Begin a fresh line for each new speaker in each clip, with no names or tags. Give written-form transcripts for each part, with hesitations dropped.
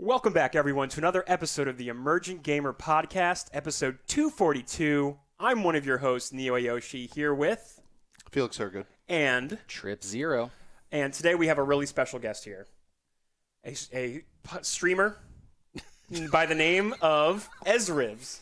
Welcome back, everyone, to another episode of the Emergent Gamer Podcast, episode 242. I'm one of your hosts, Neo Ayoshi, here with...
Felix Hergood.
And...
Trip Zero.
And today we have a really special guest here. A streamer by the name of Esrivs.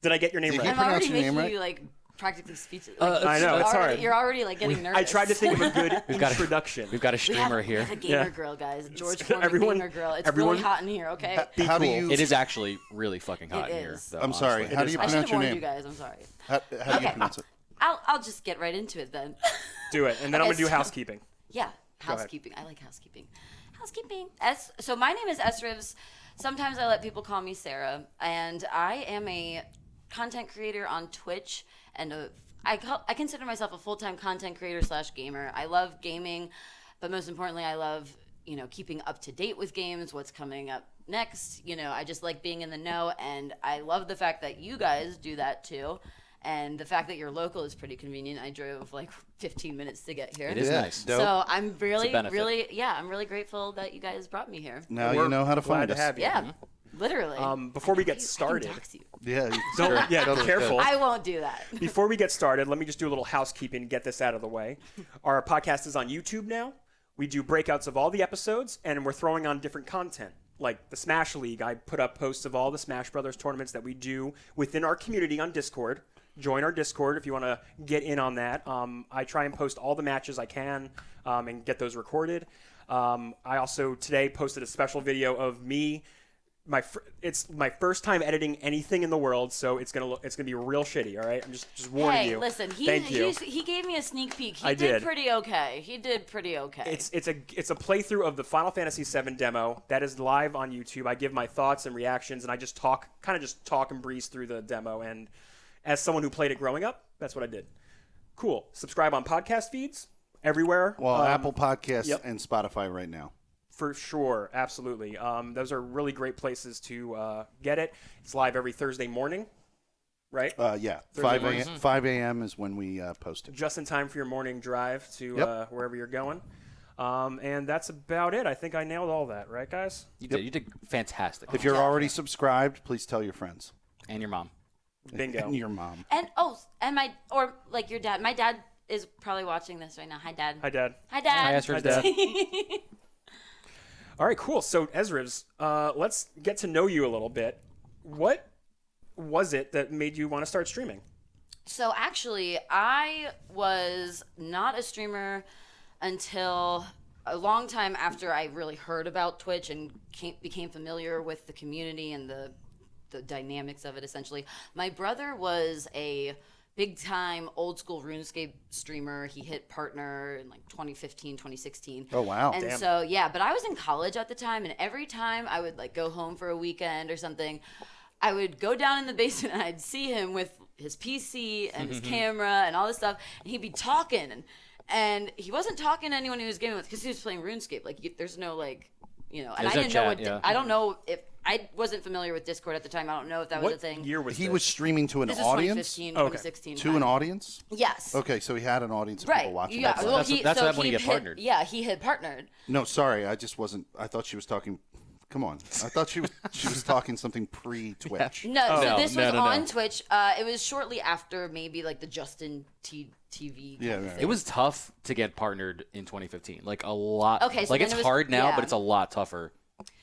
Did I get your name right?
I'm already making you, practically speechless.
I know, it's hard.
You're already, getting nervous.
I tried to think of a good introduction.
We've got a streamer here.
We have a gamer girl, guys. George Foreman, gamer girl. It's
everyone,
really hot in here, okay?
How do you...
It is actually really fucking hot in here. Though,
I'm sorry.
honestly.
How do you pronounce your name?
you guys. I'm sorry.
How do you pronounce it?
I'll just get right into it then.
Do it, and then I'm going to do housekeeping.
Yeah, housekeeping. I like housekeeping. So my name is Esrivs. Sometimes I let people call me Sarah, and I am a content creator on Twitch, and I consider myself a full-time content creator / gamer. I love gaming, but most importantly, I love, keeping up to date with games, what's coming up next. I just like being in the know, and I love the fact that you guys do that too. And the fact that you're local is pretty convenient. I drove 15 minutes to get here.
It is nice.
Dope.
So I'm really grateful that you guys brought me here.
Now you know how to find
Glad
us.
to have you.
Yeah, literally.
Before we get started,
Yeah.
be careful.
I won't do that.
Before we get started, let me just do a little housekeeping and get this out of the way. Our podcast is on YouTube now. We do breakouts of all the episodes, and we're throwing on different content. Like the Smash League, I put up posts of all the Smash Brothers tournaments that we do within our community on Discord. Join our Discord if you want to get in on that. I try and post all the matches I can and get those recorded. I also today posted a special video of me. It's my first time editing anything in the world, so it's gonna be real shitty. All right, I'm just warning you.
Hey, listen,
Thank you.
He gave me a sneak peek. He
I did
pretty okay. He did pretty okay.
It's a playthrough of the Final Fantasy VII demo that is live on YouTube. I give my thoughts and reactions, and I just talk and breeze through the demo. And as someone who played it growing up, that's what I did. Cool. Subscribe on podcast feeds everywhere.
Well, Apple Podcasts
yep.
and Spotify right now.
For sure, absolutely. Those are really great places to get it. It's live every Thursday morning, right?
Yeah,
Thursday
5 a.m. is when we post it.
Just in time for your morning drive to wherever you're going. And that's about it. I think I nailed all that, right, guys?
You did. You did fantastic.
If you're already subscribed, please tell your friends.
And your mom.
Bingo.
And your mom.
And your dad. My dad is probably watching this right now. Hi, Dad.
Hi, Dad.
Hi, Dad.
Hi, Esrivs' dad.
All right, cool. So, Esrivs, let's get to know you a little bit. What was it that made you want to start streaming?
So, actually, I was not a streamer until a long time after I really heard about Twitch and became familiar with the community and the dynamics of it, essentially. My brother was a big-time old-school RuneScape streamer. He hit partner in 2015, 2016.
Oh, wow.
And
Damn.
so, yeah, but I was in college at the time, and every time I would go home for a weekend or something, I would go down in the basement and I'd see him with his PC and his camera and all this stuff, and he'd be talking, and he wasn't talking to anyone he was gaming with because he was playing RuneScape. There's no and I didn't know what I don't know if I wasn't familiar with Discord at the time. I don't know if that was a thing.
What year was
He
this?
was streaming to an
This is
audience?
2015,
Okay.
2016.
To an audience?
Yes.
Okay, so he had an audience of
Right.
people watching.
Yeah. Well,
That's when he had
hit-
partnered.
Yeah, he had partnered.
No, sorry, I just wasn't. I thought she was talking. Come on, I thought she was talking something pre-Twitch.
No, so
No,
this
no,
was
no,
on
no.
Twitch. It was shortly after maybe the Justin TV.
Yeah,
kind of
right.
thing.
It was tough to get partnered in 2015. A lot.
Okay, so then
it's
it was-
hard now,
yeah.
but it's a lot tougher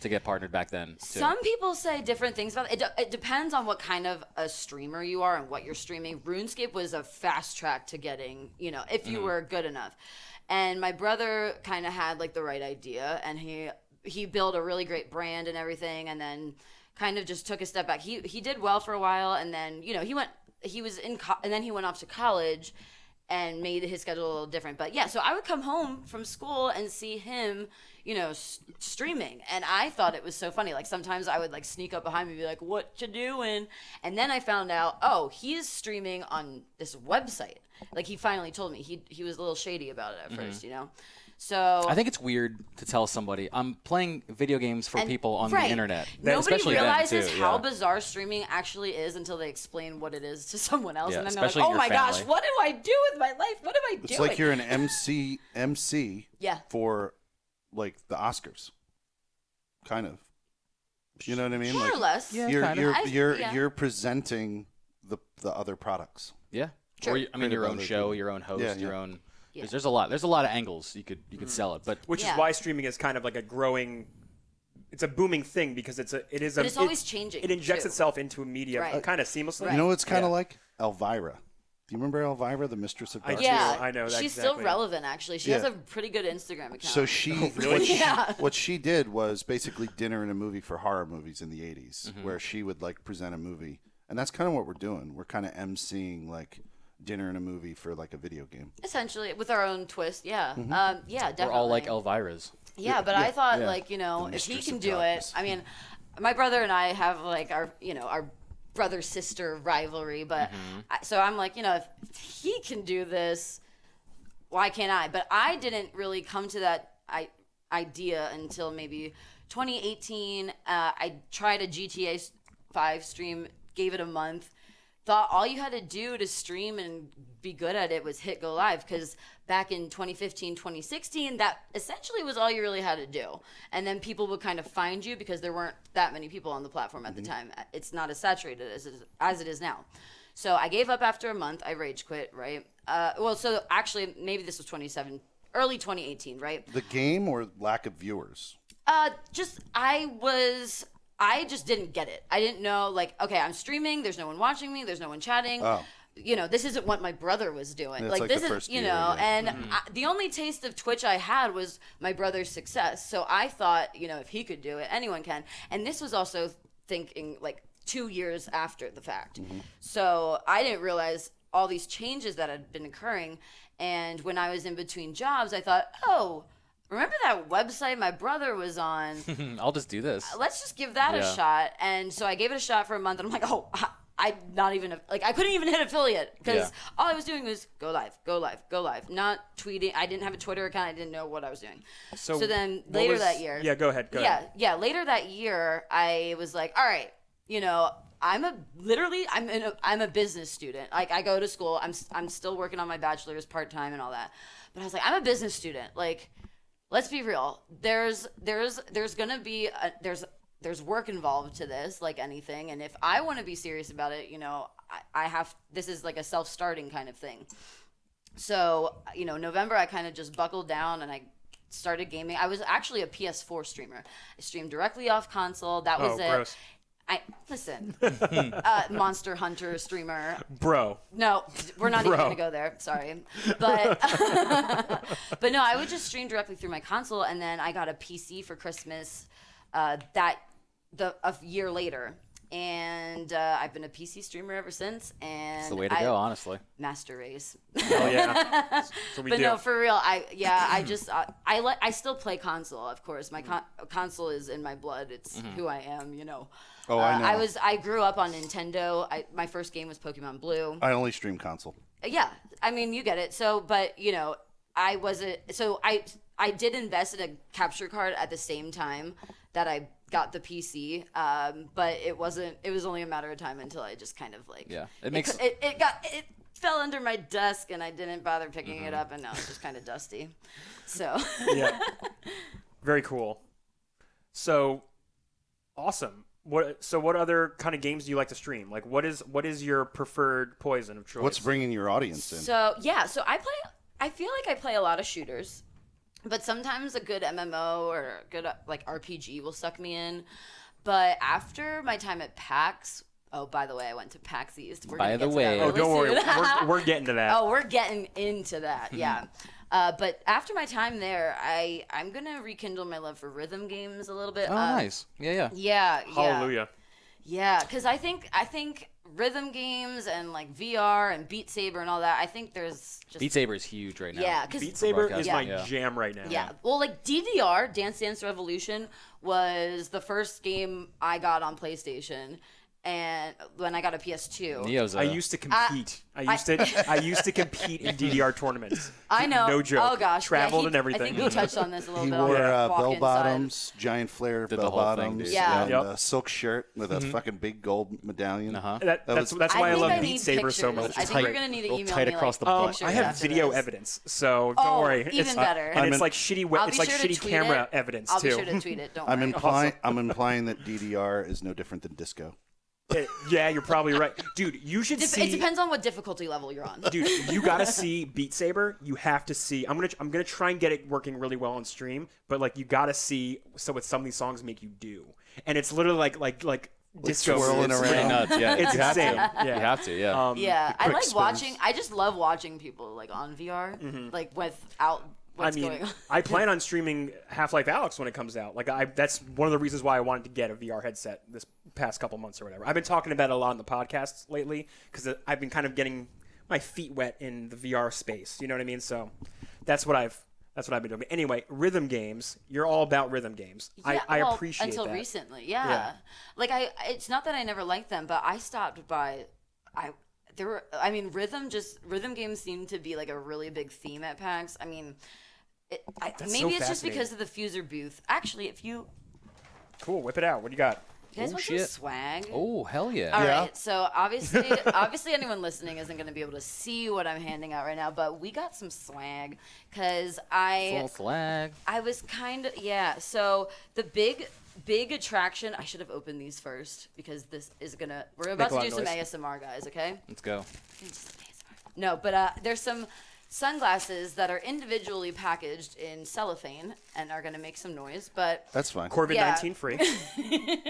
to get partnered back then, too.
Some people say different things about it. It depends on what kind of a streamer you are and what you're streaming. RuneScape was a fast track to getting, if you were good enough. And my brother kind of had the right idea, and he built a really great brand and everything, and then kind of just took a step back. He did well for a while, and then and then he went off to college and made his schedule a little different. But yeah, so I would come home from school and see him, streaming, and I thought it was so funny. Sometimes I would sneak up behind him and be like, "What you doing?" And then I found out, oh, he's streaming on this website. He finally told me. He was a little shady about it at first, So
I think it's weird to tell somebody I'm playing video games for people on the internet.
Nobody
Especially
realizes
then, too,
how
yeah.
bizarre streaming actually is until they explain what it is to someone else,
Yeah,
and then they're like,
especially
"Oh
your
my gosh,
family.
what do I do with my life? What am I doing?"
It's like you're an MC
Yeah.
for the Oscars. Kind of. You know what I mean?
More or less.
Yeah.
You're
yeah.
you're presenting the other products.
Yeah.
Sure.
Or I mean, your own
other
show,
people.
your own host,
Yeah,
your
yeah.
own.
Yeah.
'Cause there's a lot of angles you could sell it, but
Which is
Yeah.
why streaming is kind of like a growing. It's a booming thing because it is.
But it's always changing,
It injects
too.
itself into media
Right.
kind of seamlessly.
Right.
You know what it's kind of
Yeah.
like? Elvira. Do you remember Elvira, the Mistress of
I
Darkness?
do.
Yeah,
I know that
she's
exactly.
still relevant. Actually, she has a pretty good Instagram account.
So she,
Yeah.
what she did was basically dinner and a movie for horror movies in the 80s, where she would like present a movie, and that's kind of what we're doing. We're kind of emceeing like dinner and a movie for like a video game.
essentially with our own twist. Yeah, yeah, definitely.
we're all like Elvira's.
Yeah, but I thought
yeah.
like, you know,
The
if he
Mistress
can
of
do
Darkness.
it, I mean, my brother and I have like our brother sister rivalry, but so I'm like, you know, if he can do this, why can't I? But I didn't really come to that idea until maybe 2018. I tried a GTA 5 stream, gave it a month. Thought all you had to do to stream and be good at it was hit go live, because back in 2015, 2016, that essentially was all you really had to do. And then people would kind of find you because there weren't that many people on the platform at the time. It's not as saturated as it is now. So I gave up after a month. I rage quit, right? So actually, maybe this was early 2018, right?
The game or lack of viewers?
I just didn't get it. I didn't know, like, okay, I'm streaming. There's no one watching me. There's no one chatting.
Oh.
You know, this isn't what my brother was doing.
It's
Like,
like
this
the
is,
first
you
year,
know,
yeah.
and the only taste of Twitch I had was my brother's success. So I thought, you know, if he could do it, anyone can. And this was also thinking, like, 2 years after the fact. So I didn't realize all these changes that had been occurring. And when I was in between jobs, I thought, oh, remember that website my brother was on?
I'll just do this.
Let's just give that a
Yeah.
shot. And so I gave it a shot for a month, and I'm like, oh, I couldn't even hit affiliate, because
Yeah.
all I was doing was go live, go live, go live, not tweeting. I didn't have a Twitter account. I didn't know what I was doing. So then
what
later
was-
that year,
Yeah, go ahead. Go ahead.
yeah, later that year, I was like, all right, you know, I'm a business student. Like, I go to school. I'm still working on my bachelor's part-time and all that. But I was like, I'm a business student. Like, let's be real. There's gonna be there's work involved to this, like anything. And if I want to be serious about it, you know, I have, this is like a self-starting kind of thing. So, you know, November, I kind of just buckled down and I started gaming. I was actually a PS4 streamer. I streamed directly off console. That was it.
Gross.
Monster Hunter streamer.
Bro.
No, we're not even
Bro.
gonna go there. Sorry, but but no, I would just stream directly through my console, and then I got a PC for Christmas. A year later, and I've been a PC streamer ever since. And
It's the way to go, honestly.
Master Race.
Oh yeah. That's what we
But
do.
no, for real, I still play console. Of course, my console is in my blood. It's who I am, you know.
Oh, I know.
I grew up on Nintendo. My first game was Pokemon Blue.
I only stream console.
Yeah, I mean, you get it. So, but you know, I did invest in a capture card at the same time that I got the PC. But it was only a matter of time until I just kind of like,
Yeah.
it fell under my desk and I didn't bother picking it up, and now it's just kind of dusty. So
Yeah. Very cool. So awesome. What other kind of games do you like to stream? Like, what is your preferred poison of choice?
What's bringing your audience in?
So I feel like I play a lot of shooters, but sometimes a good MMO or a good like RPG will suck me in. But after my time at PAX, oh, by the way, I went to PAX East. We're gonna
By the
get to
way.
that
Oh,
really
don't worry.
soon.
We're getting to that.
Oh, we're getting into that, yeah. But after my time there, I'm gonna rekindle my love for rhythm games a little bit.
Oh, nice. Yeah.
Yeah.
Hallelujah.
Yeah, because I think rhythm games and like VR and Beat Saber and all that, I think there's just
Beat Saber is huge right now.
yeah, because
Beat Saber is my
Yeah.
jam right now.
yeah. Well, like DDR, Dance Dance Revolution, was the first game I got on PlayStation, and when I got a PS2.
Neo's
I used to compete. I used to compete in DDR tournaments.
I know.
No joke.
Oh gosh.
Traveled
yeah,
and everything.
I think we touched on this a little
He
bit.
wore
on the
bell
walk-in
bottoms, giant flare
Did
bell
the whole thing,
bottoms,
dude.
Yeah.
and
Yep.
a silk shirt with a fucking big gold medallion.
That's
Side.
why I
think
love
I
Beat
need
Saber
pictures.
so much.
I
It's
think you're
great.
gonna need to
Real
email
tight
me
across
like
the butt.
pictures
I have
after
video
this.
evidence, so don't worry.
Even better.
And it's like shitty.
I'll
It's
be
like
sure to
shitty
tweet
camera
it.
evidence
I'll
too.
be sure to tweet it. Don't
I'm
worry.
implying that DDR is no different than disco.
Yeah, you're probably right, dude. You should see.
It depends on what difficulty level you're on.
Dude, you gotta see Beat Saber. You have to see. I'm gonna try and get it working really well on stream, but like you gotta see. So what some of these songs make you do, and it's literally like disco
swirling
moves.
around.
Pretty nuts. Yeah,
It's
you have
insane.
to.
Yeah.
You have to. Yeah.
Yeah, I
quick
like
spins.
watching. I just love watching people like on VR, like without what's going on.
I plan on streaming Half-Life Alyx when it comes out. That's one of the reasons why I wanted to get a VR headset this past couple months or whatever. I've been talking about it a lot in the podcasts lately because I've been kind of getting my feet wet in the VR space. You know what I mean? So that's what I've been doing. But anyway, rhythm games. You're all about rhythm games.
Yeah,
I
well,
appreciate
until
that.
recently. Yeah.
Yeah.
Like it's not that I never liked them, but I stopped by. Rhythm games seem to be like a really big theme at PAX. I mean, maybe
so
it's just because
fascinating.
of the Fuser booth. Actually, if you
Cool, whip it out. What do you got?
guys
Oh,
want
shit.
some swag.
Oh, hell yeah.
All
Yeah.
right, so obviously anyone listening isn't going to be able to see what I'm handing out right now, but we got some swag because
Full flag.
I was kind of, yeah. So the big attraction, I should have opened these first because this is we're about
a
to
lot
do
of
some
noise.
ASMR, guys, okay?
Let's go.
No, but there's some sunglasses that are individually packaged in cellophane and are going to make some noise, but
That's fine.
COVID-19 free.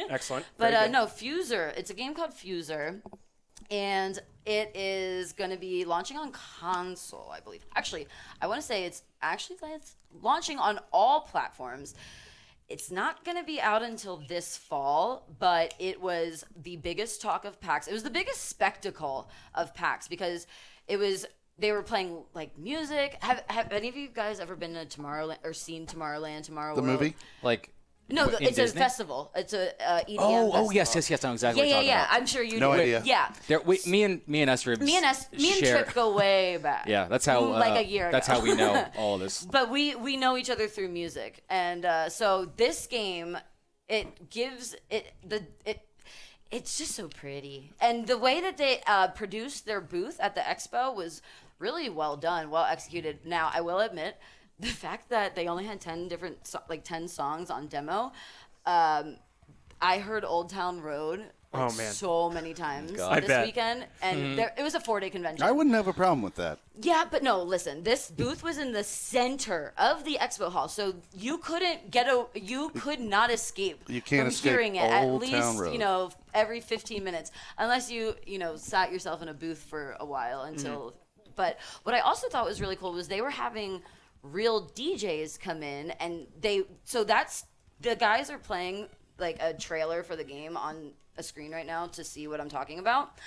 Excellent.
But
Very good.
no, Fuser. It's a game called Fuser, and it is going to be launching on console, I believe. Actually, I want to say it's launching on all platforms. It's not going to be out until this fall, but it was the biggest talk of PAX. It was the biggest spectacle of PAX because they were playing like music. Have any of you guys ever been to Tomorrowland or seen Tomorrowland,
The movie?
Like,
No,
in
it's a
Disney?
festival. It's a EDM
Oh,
festival.
yes. I know exactly what you're talking about.
I'm sure you
No
do.
idea.
Yeah.
Me and Esrivs
Me and
share.
Trip go way back.
Yeah, that's how.
Like a year
That's
ago.
how we know all of this.
But we know each other through music, and so this game, it's just so pretty, and the way that they produced their booth at the expo was really well done, well executed. Now I will admit, the fact that they only had 10 songs on demo, I heard Old Town Road
Oh, man.
so many times
God.
I
this
bet.
weekend, and it was a 4-day convention.
I wouldn't have a problem with that.
Yeah, but no, listen, this booth was in the center of the expo hall, so you could not escape
You can't
from
escape
hearing it at
Old Town
least,
Road.
every 15 minutes, unless you sat yourself in a booth for a while until. But what I also thought was really cool was they were having real DJs come in, and the guys are playing like a trailer for the game on a screen right now to see what I'm talking about.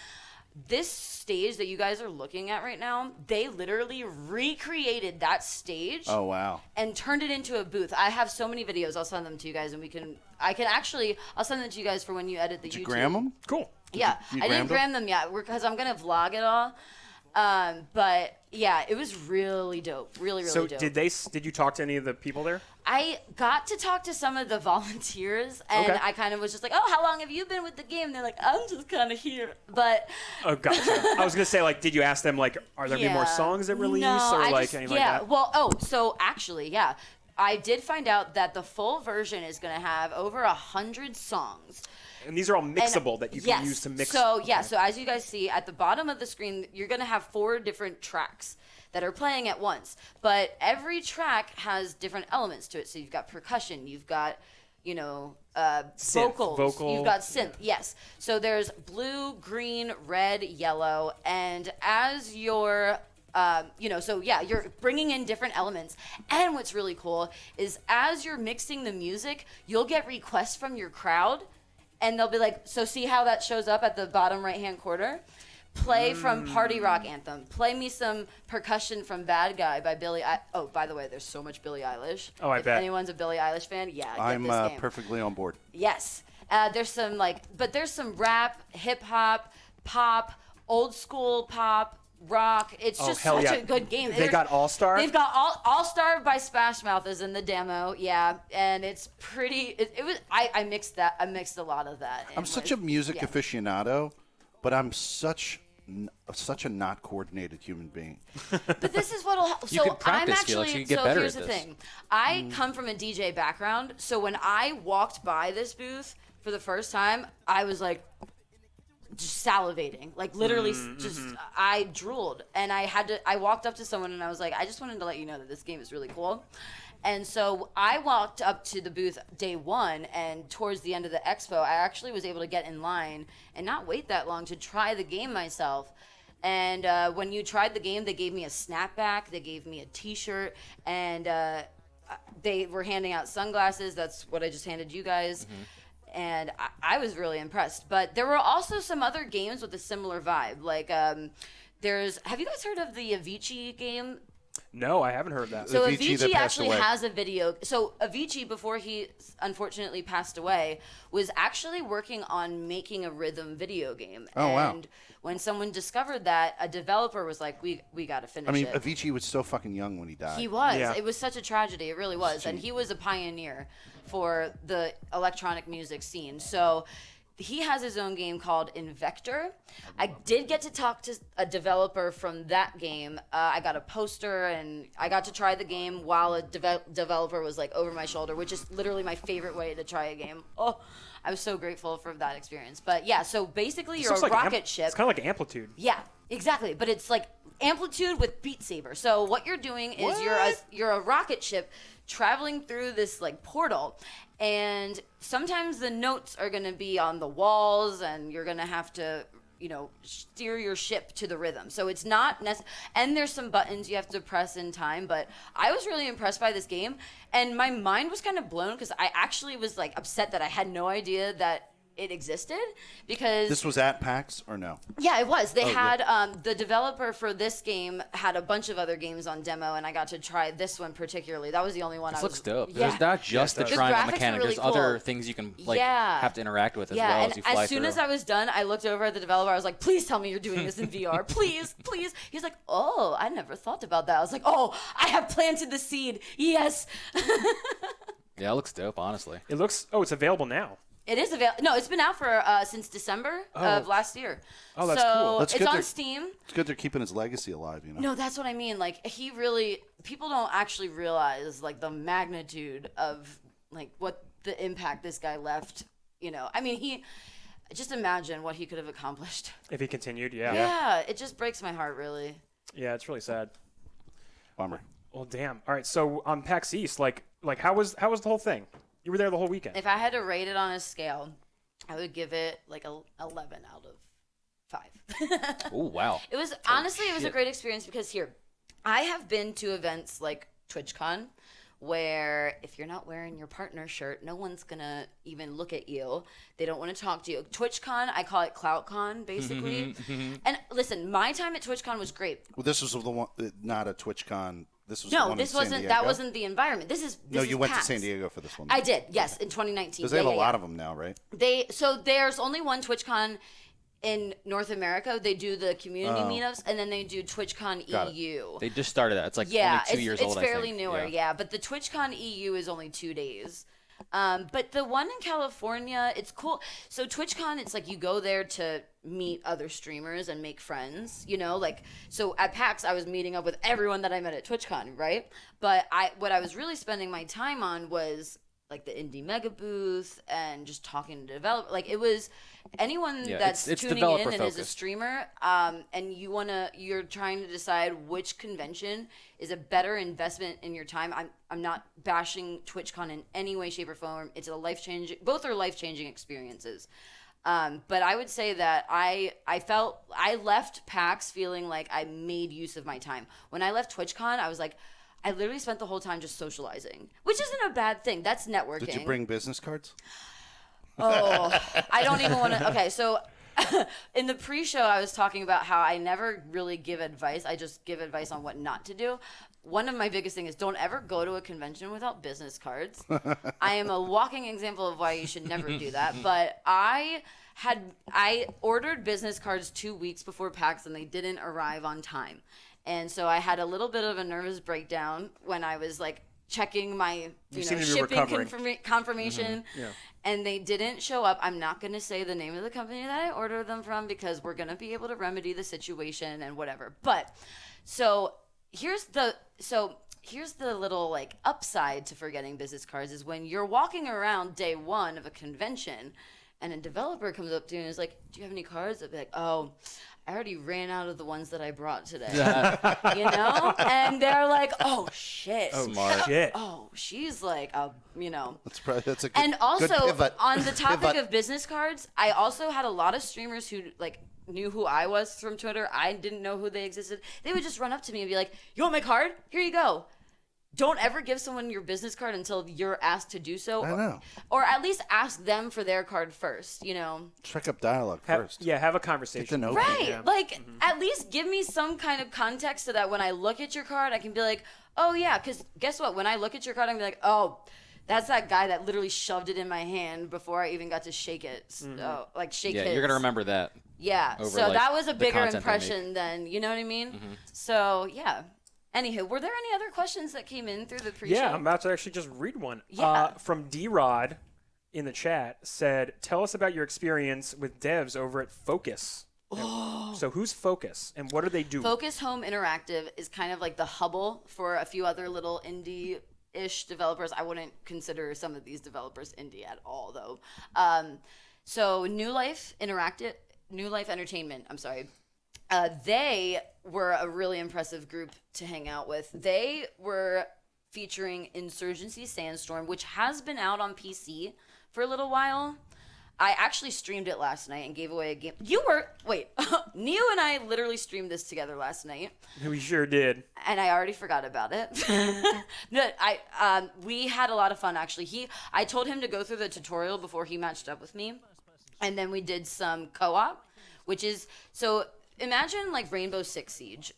This stage that you guys are looking at right now, they literally recreated that stage.
Oh, wow.
And turned it into a booth. I have so many videos. I'll send them to you guys, and I'll send them to you guys for when you edit the YouTube.
Did you gram them?
Cool.
Yeah,
You
I didn't
grammed them?
gram them yet because I'm gonna vlog it all. But yeah, it was really dope. Really
So
dope.
did you talk to any of the people there?
I got to talk to some of the volunteers, and
Okay.
I kind of was just like, "Oh, how long have you been with the game?" They're like, "I'm just kind of here," but
Oh, gotcha. I was gonna say, like, did you ask them, like, are there gonna be more
yeah.
songs that release
No,
or
I
like
just-
anything
yeah.
like that?
Well, so actually, yeah, I did find out that the full version is gonna have over 100 songs.
And these are all
And-
mixable that you can
yes.
use to mix.
So yeah,
Okay.
so as you guys see at the bottom of the screen, you're gonna have 4 different tracks that are playing at once. But every track has different elements to it. So you've got percussion, you've got,
Synth,
vocals, you've got synth. Yes. So there's blue, green, red, yellow, and as you're you're bringing in different elements. And what's really cool is as you're mixing the music, you'll get requests from your crowd, and they'll be like, so see how that shows up at the bottom right-hand corner? Play from Party Rock Anthem. Play me some percussion from Bad Guy by Billie Oh, by the way, there's so much Billie Eilish.
Oh, I
if
bet.
anyone's a Billie Eilish fan, yeah, get
I'm
this game.
perfectly on board.
Yes. There's some rap, hip hop, pop, old school pop, rock. It's just such a good game.
They got All-Star?
They've got All-Star by Smash Mouth is in the demo, yeah, and it's pretty. It was. I mixed that. I mixed a lot of that.
I'm such a music aficionado, but I'm such a not coordinated human being.
But this is what'll.
You can practice,
I'm
Felix.
actually.
You can get better
here's
at
the
this.
thing. I come from a DJ background, so when I walked by this booth for the first time, I was like, just salivating, like literally just I drooled, and I walked up to someone and I was like, I just wanted to let you know that this game is really cool. And so I walked up to the booth day one, and towards the end of the expo, I actually was able to get in line and not wait that long to try the game myself. And when you tried the game, they gave me a snapback, they gave me a t-shirt, and they were handing out sunglasses. That's what I just handed you guys. And I was really impressed. But there were also some other games with a similar vibe. Like, have you guys heard of the Avicii game?
No, I haven't heard that.
So
Avicii that
Avicii
passed
actually
away.
has a video. So Avicii, before he unfortunately passed away, was actually working on making a rhythm video game.
Oh, wow.
And when someone discovered that, a developer was like, we got to finish
I mean,
it.
Avicii was so fucking young when he died.
He was.
Yeah.
It was such a tragedy. It really was. And he was a pioneer for the electronic music scene. So he has his own game called Invector. I did get to talk to a developer from that game. I got a poster and I got to try the game while a developer was like over my shoulder, which is literally my favorite way to try a game. Oh, I was so grateful for that experience. But yeah, so basically you're a rocket ship.
It's kind of like Amplitude.
Yeah, exactly. But it's like Amplitude with Beat Saber. So what you're doing is you're a rocket ship traveling through this like portal, and sometimes the notes are going to be on the walls, and you're going to have to, steer your ship to the rhythm. So it's not and there's some buttons you have to press in time, but I was really impressed by this game, and my mind was kind of blown because I actually was like upset that I had no idea that it existed, because
This was at PAX or no?
yeah, it was. They had the developer for this game had a bunch of other games on demo, and I got to try this one particularly. That was the only one.
This
I was,
looks dope.
Yeah.
There's not just the
The
triangle
graphics are
mechanic.
really
There's other
cool.
things you can
Yeah.
have to interact with as
Yeah,
well
and
as you fly
as soon
through.
as I was done, I looked over at the developer. I was like, "Please tell me you're doing this in VR, please, please." He's like, "Oh, I never thought about that." I was like, "Oh, I have planted the seed. Yes."
Yeah, it looks dope, honestly.
It looks. Oh, it's available now.
It is available. No, it's been out for since December of last year.
Oh, that's
so
cool.
That's
it's
good
on
they're-
Steam.
It's good they're keeping his legacy alive,
No, that's what I mean. Like, people don't actually realize like the magnitude of like what the impact this guy left. I mean, just imagine what he could have accomplished.
If he continued, yeah.
Yeah, it just breaks my heart, really.
Yeah, it's really sad.
Bummer.
Well, damn. All right, so on PAX East, like how was the whole thing? You were there the whole weekend.
If I had to rate it on a scale, I would give it like a 11 out of 5.
Oh, wow.
It was honestly, it was a great experience because I have been to events like TwitchCon, where if you're not wearing your partner shirt, no one's gonna even look at you. They don't want to talk to you. TwitchCon, I call it CloutCon, basically. And listen, my time at TwitchCon was great.
Well, this was the one, not a TwitchCon. This was the
No,
one
this
in San
wasn't.
Diego?
That wasn't the environment. This is.
No,
is
you went
PAX.
to San Diego for this one.
I did, yes, in 2019.
Because they have a lot of them now, right?
So there's only one TwitchCon in North America. They do the community meetups, and then they do TwitchCon
Got it.
EU.
They just started that. It's like
Yeah,
only 2 years old,
it's
I
fairly
think.
newer, yeah. But the TwitchCon EU is only 2 days. But the one in California, it's cool. So TwitchCon, it's like you go there to meet other streamers and make friends, so at PAX I was meeting up with everyone that I met at TwitchCon, right? But what I was really spending my time on was like the indie mega booth and just talking to developers. Like, it was anyone that's
it's
tuning in
developer
and is a
focused.
streamer, and you're trying to decide which convention is a better investment in your time. I'm not bashing TwitchCon in any way, shape, or form. Both are life-changing experiences. But I would say that I left PAX feeling like I made use of my time. When I left TwitchCon, I was like, I literally spent the whole time just socializing, which isn't a bad thing. That's networking.
Did you bring business cards?
Oh, I don't even want to. Okay, so in the pre-show, I was talking about how I never really give advice. I just give advice on what not to do. one of my biggest things is don't ever go to a convention without business cards. I am a walking example of why you should never do that. But I ordered business cards 2 weeks before PAX and they didn't arrive on time. And so I had a little bit of a nervous breakdown when I was like checking my shipping confirmation.
Yeah.
And they didn't show up. I'm not going to say the name of the company that I ordered them from because we're going to be able to remedy the situation and whatever. But so here's the little like upside to forgetting business cards is when you're walking around day one of a convention and a developer comes up to you and is like, "Do you have any cards?" I'll be like, "Oh, I already ran out of the ones that I brought today." You know? And they're like, "Oh shit.
Smart.
Shit.
Oh, she's like
That's a good,
and also
good pivot.
on the topic
Pivot.
of business cards, I also had a lot of streamers who like knew who I was from Twitter. I didn't know who they existed. They would just run up to me and be like, "You want my card? Here you go." Don't ever give someone your business card until you're asked to do so.
I know.
Or at least ask them for their card first,
Strike up dialogue first.
Have a
Get to
conversation.
know
Right.
people.
Like, at least give me some kind of context so that when I look at your card, I can be like, "Oh, yeah." Because guess what? When I look at your card, I'm going to be like, "Oh, that's that guy that literally shoved it in my hand before I even got to shake it." So, like, shake
Yeah,
his.
you're gonna remember that.
Yeah.
over,
So
like,
that was a
the
bigger
content they
impression than, you know what I mean? So, yeah. Anywho, were there any other questions that came in through the pre-show?
Yeah, I'm about to actually just read one.
Yeah.
From D-Rod in the chat said, "Tell us about your experience with devs over at Focus." So who's Focus and what do they do?
Focus Home Interactive is kind of like the Hubble for a few other little indie-ish developers. I wouldn't consider some of these developers indie at all, though. So New Life Entertainment, I'm sorry. They were a really impressive group to hang out with. They were featuring Insurgency Sandstorm, which has been out on PC for a little while. I actually streamed it last night and gave away a game. Neo and I literally streamed this together last night.
We sure did.
And I already forgot about it. We had a lot of fun, actually. I told him to go through the tutorial before he matched up with me. And then we did some co-op, which is, so imagine like Rainbow Six Siege,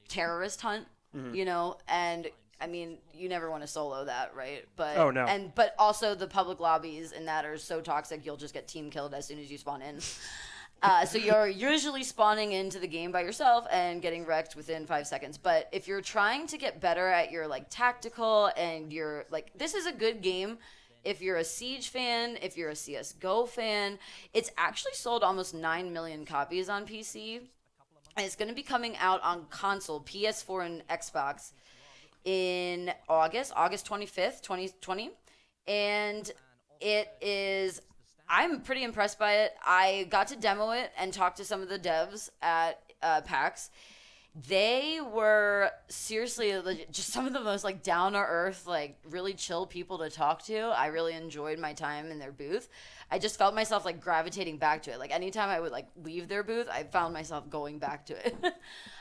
terrorist hunt, and I mean, you never want to solo that, right? But
Oh, no.
But also the public lobbies in that are so toxic, you'll just get team killed as soon as you spawn in. So you're usually spawning into the game by yourself and getting wrecked within 5 seconds. But if you're trying to get better at your like tactical and you're like, this is a good game. If you're a Siege fan, if you're a CSGO fan, it's actually sold almost 9 million copies on PC. And it's going to be coming out on console, PS4 and Xbox in August 25th, 2020. And I'm pretty impressed by it. I got to demo it and talk to some of the devs at PAX. They were seriously just some of the most like down to earth, like really chill people to talk to. I really enjoyed my time in their booth. I just felt myself like gravitating back to it. Like anytime I would like leave their booth, I found myself going back to it.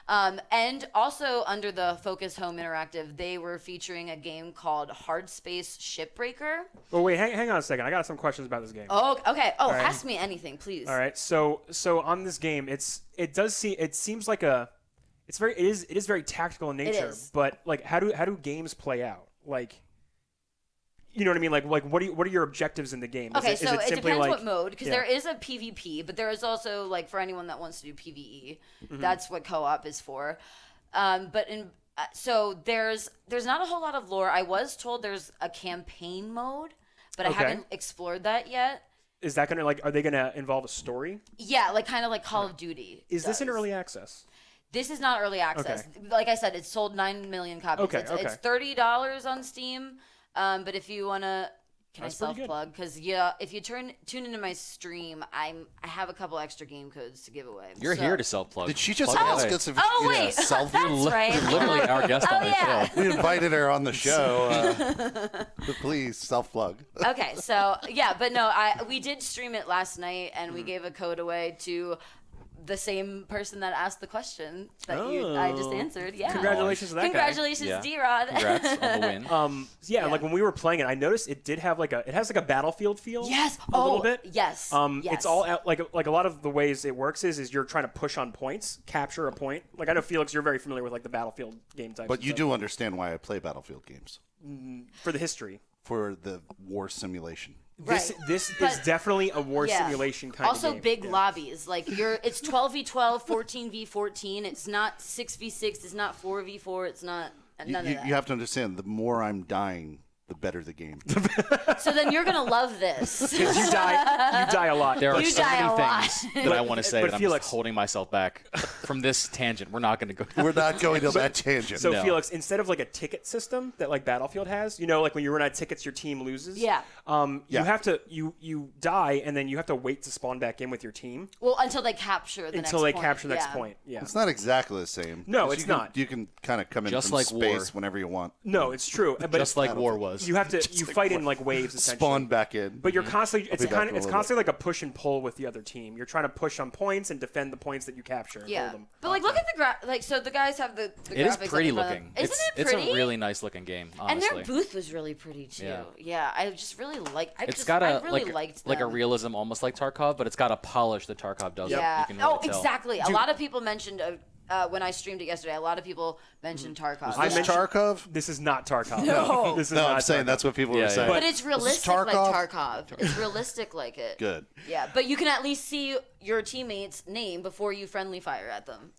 And also under the Focus Home Interactive, they were featuring a game called Hard Space Shipbreaker.
Well, wait, hang on a second. I got some questions about this game.
Oh, okay. Oh,
right.
ask me anything, please.
All right. So on this game, it seems like it is very tactical in nature.
is.
But like, how do games play out? Like, you know what I mean? Like what are your objectives in the game?
Okay,
is
so it
simply
depends
like,
what mode, because
yeah.
there is a PvP, but there is also, like, for anyone that wants to do PvE, that's what co-op is for. So there's not a whole lot of lore. I was told there's a campaign mode, but I
Okay.
haven't explored that yet.
Is that gonna are they gonna involve a story?
Yeah, like kind of like Call of Duty.
Is this in
does.
early access?
This is not early access. Like I said, it's sold 9 million copies.
Okay,
It's $30 on Steam. But if you wanna,
That's
I
pretty good.
self-plug? Because yeah, if you tune into my stream, I have a couple extra game codes to give away.
You're
So-
here to self-plug.
Did she just
Plug
ask
away.
us if
Oh
you
wait,
self?
that's right.
You're literally our guest on
Oh
the
yeah.
show.
We invited her on the show. But please self-plug.
Okay, so yeah, but no, we did stream it last night, and we gave a code away to the same person that asked the question that I just answered. Yeah.
Congratulations to that guy.
Congratulations, D-Rod.
Congrats on the win.
Yeah, like when we were playing it, I noticed it did have it has like a Battlefield feel.
Yes.
A little bit.
Yes.
It's all out, like a lot of the ways it works is you're trying to push on points, capture a point. Like I know Felix, you're very familiar with like the Battlefield game types.
But you do understand why I play Battlefield games.
For the history.
For the war simulation.
This is definitely a war simulation kind of game.
Also big lobbies. Like it's 12v12, 14v14. It's not 6v6. It's not 4v4. It's not none of that.
You have to understand, the more I'm dying, the better the game.
So then you're gonna love this.
Because you die a lot.
There are
You
so
die
many
a lot.
things that I want to say
but
that I'm
Felix-
just holding myself back from this tangent. We're not going to go down.
We're not going to that tangent.
So
No.
Felix, instead of like a ticket system that like Battlefield has, like when you run out of tickets, your team loses.
Yeah.
You have to you die and then you have to wait to spawn back in with your team
Well, until they capture the next point.
capture the next point. Yeah.
It's not exactly the same.
No,
'Cause
it's
you can-
not.
You can kind of come in
Just
from
like war.
space whenever you want.
No, it's true. But
Just like war was.
you have to fight in like waves essentially.
Spawn back in.
But you're constantly it's
be back in a
it's
little
constantly like a push and pull with the other team. You're trying to push on points and defend the points that you capture. And
Yeah.
hold them.
But like, look at the so the guys have the
It is
graphics up
pretty
in front of
looking.
them. Isn't it pretty?
It's a really nice looking game,
And
honestly.
their booth was really pretty too.
Yeah.
I just really like.
It's got
I
a
really liked
like a
them.
realism almost like Tarkov, but it's got a polish that Tarkov doesn't.
Yeah.
You can really tell.
Exactly. A lot of people mentioned when I streamed it yesterday. A lot of people mentioned Tarkov.
I
Is
mentioned-
Tarkov?
This is not Tarkov.
No.
This is
No,
not
I'm saying
Tarkov.
that's what people
Yeah,
were
yeah.
saying.
But it's realistic like
Tarkov?
Tarkov. It's realistic like it.
Good.
Yeah, but you can at least see your teammate's name before you friendly fire at them.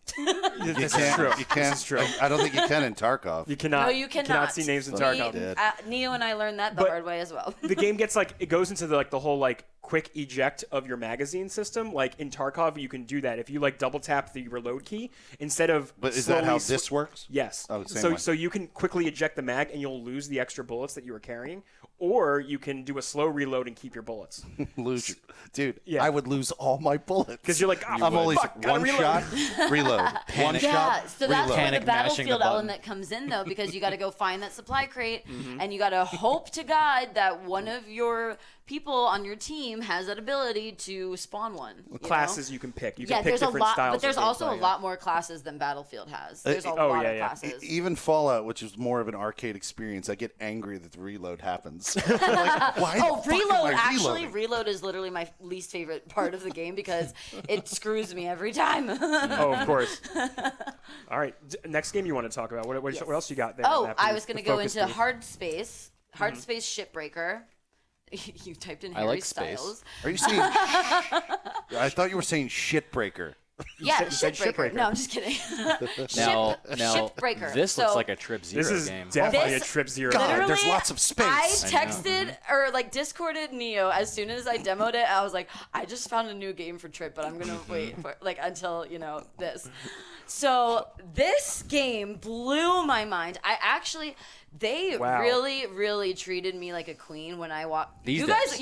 This is true.
You can't.
This is true.
I don't think you can in Tarkov.
You cannot.
No, you cannot.
see names in
We-
Tarkov.
did.
Neo and I learned that the
But-
hard way as well.
The game gets it goes into the whole quick eject of your magazine system. Like in Tarkov, you can do that if you double tap the reload key instead of.
But is that how
slowly
this works?
Yes.
Oh, same
so
way.
so you can quickly eject the mag and you'll lose the extra bullets that you were carrying, or you can do a slow reload and keep your bullets.
Lose, dude.
Yeah.
I would lose all my bullets
Because you're like,
I'm only
fuck, gotta
one
reload.
shot, reload. One
Yeah,
shot,
so that's
reload.
where the
Panic mashing the
Battlefield
button.
element comes in, though, because you got to go find that supply crate, and you got to hope to God that one of your people on your team has that ability to spawn one. you know?
Classes you can pick. You
Yeah,
can pick
there's a
different
lot,
styles.
but there's
of
also a
gameplay,
lot more classes than Battlefield has. There's a
oh,
lot
yeah,
of
yeah.
classes.
Even Fallout, which is more of an arcade experience, I get angry that the reload happens. Like, why the
Oh,
fuck am
reload!
I
Actually,
reloading?
reload is literally my least favorite part of the game because it screws me every time.
Oh, of course. All right. Next game you want to talk about? What
Yes.
else you got there?
Oh,
after
I was going to
the
go
focus
into
booth?
hard space Shipbreaker. You typed in
I
Harry
like space.
Styles.
Are you saying? I thought you were saying shitbreaker.
Yeah,
you said
Shipbreaker.
Shipbreaker.
No, I'm just kidding.
Now,
Shipbreaker.
this
So,
looks like a Trip Zero
This is
game.
definitely
This-
a Trip Zero.
God,
game.
there's
Literally,
lots of space.
I
I know.
texted or Discorded Neo as soon as I demoed it. I was like, I just found a new game for Trip, but I'm gonna wait for until this. So this game blew my mind. They
Wow.
really treated me like a queen when I walked.
These
You
days.
guys,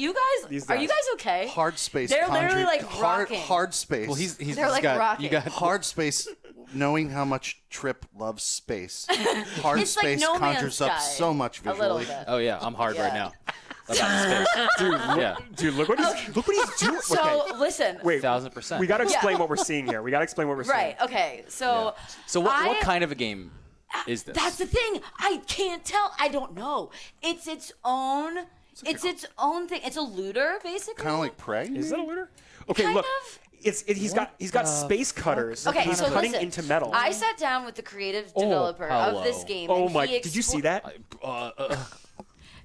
are you guys okay?
Hard space.
They're
conjure-
literally like
hard,
rocking.
hard space.
Well, he's
They're like
got,
rocking.
you got
hard space. Knowing how much Trip loves space, hard
It's like
space
No Man's
conjures up
Sky,
so much
a little
visually.
bit.
Oh yeah, I'm hard right
Yeah.
now. About space. Yeah,
Dude, look what he's doing.
So
Okay.
listen.
Wait,
1000%.
we got to explain what we're seeing here. We got to explain what we're seeing.
Right. Okay. So.
So what
I-
kind of a game is this?
That's the thing. I can't tell. I don't know. It's its own. It's its own thing. It's a looter, basically.
Kind of like Prey.
Is that a looter? Okay,
Kind
look.
of.
He's got space cutters.
Okay,
He's
so
cutting
listen,
into metal.
I sat down with the creative developer
hello.
of this game.
Oh
and
my!
he
Did you see that?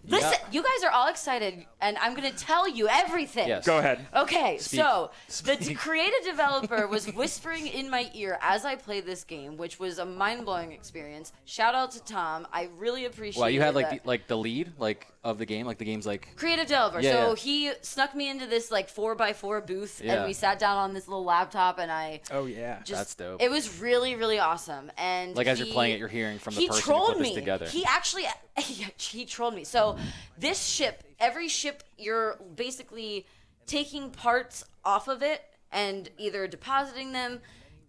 Listen, you guys are all excited, and I'm going to tell you everything.
Yes.
Go ahead.
Okay,
Speak.
so the creative developer was whispering in my ear as I played this game, which was a mind-blowing experience. Shout out to Tom. I really appreciate
Wow, you had
that.
the lead of the game, the game's like.
Creative developer.
Yeah,
so
yeah.
he snuck me into this 4x4 booth,
Yeah.
and we sat down on this little laptop, and I
Oh yeah.
just.
That's dope.
It was really, really awesome. And
As you're playing it, you're hearing from the
he
person who
trolled
put this
me.
together.
He actually he trolled me. So this ship, every ship, you're basically taking parts off of it and either depositing them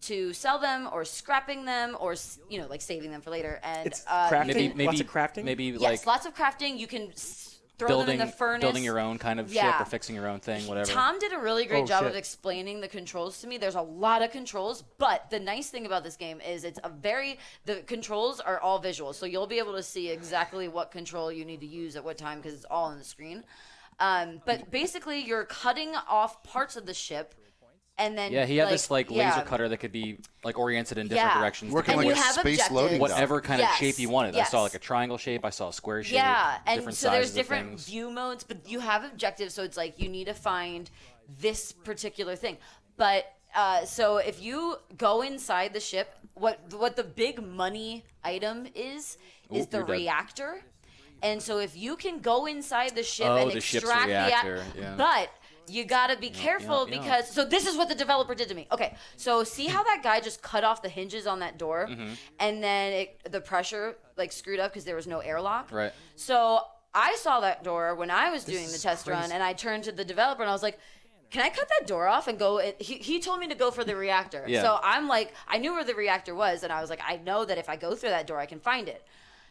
to sell them or scrapping them or saving them for later. And
It's crafting.
maybe
Lots of crafting.
Maybe
yes, lots of crafting. You can throw them in the furnace.
Building your own kind of ship or fixing your own thing, whatever.
Tom did a really great job
shit.
of explaining the controls to me. There's a lot of controls, but the nice thing about this game is the controls are all visual, so you'll be able to see exactly what control you need to use at what time because it's all on the screen. But basically, you're cutting off parts of the ship. And then
he had this laser cutter that could be oriented in different directions.
Working
and
like
you
a
have
space
objectives.
loading dock.
Whatever kind of shape you wanted.
Yes.
I saw a triangle shape. I saw a square shape.
Yeah, and
different
so there's
sizes of
different
things.
view modes, but you have objectives. So it's you need to find this particular thing. But so if you go inside the ship, what the big money item is the
you're dead.
reactor. And so if you can go inside the ship
Oh,
and
the ship's
extract
reactor, yeah.
but you gotta be careful because so this is what the developer did to me. Okay, so see how that guy just cut off the hinges on that door, and then the pressure screwed up because there was no airlock.
Right.
So I saw that door when I was doing the test run, and I turned to the developer and I was like, "Can I cut that door off and go?" He told me to go for the reactor.
Yeah.
So I'm like, I knew where the reactor was, and I was like, I know that if I go through that door, I can find it.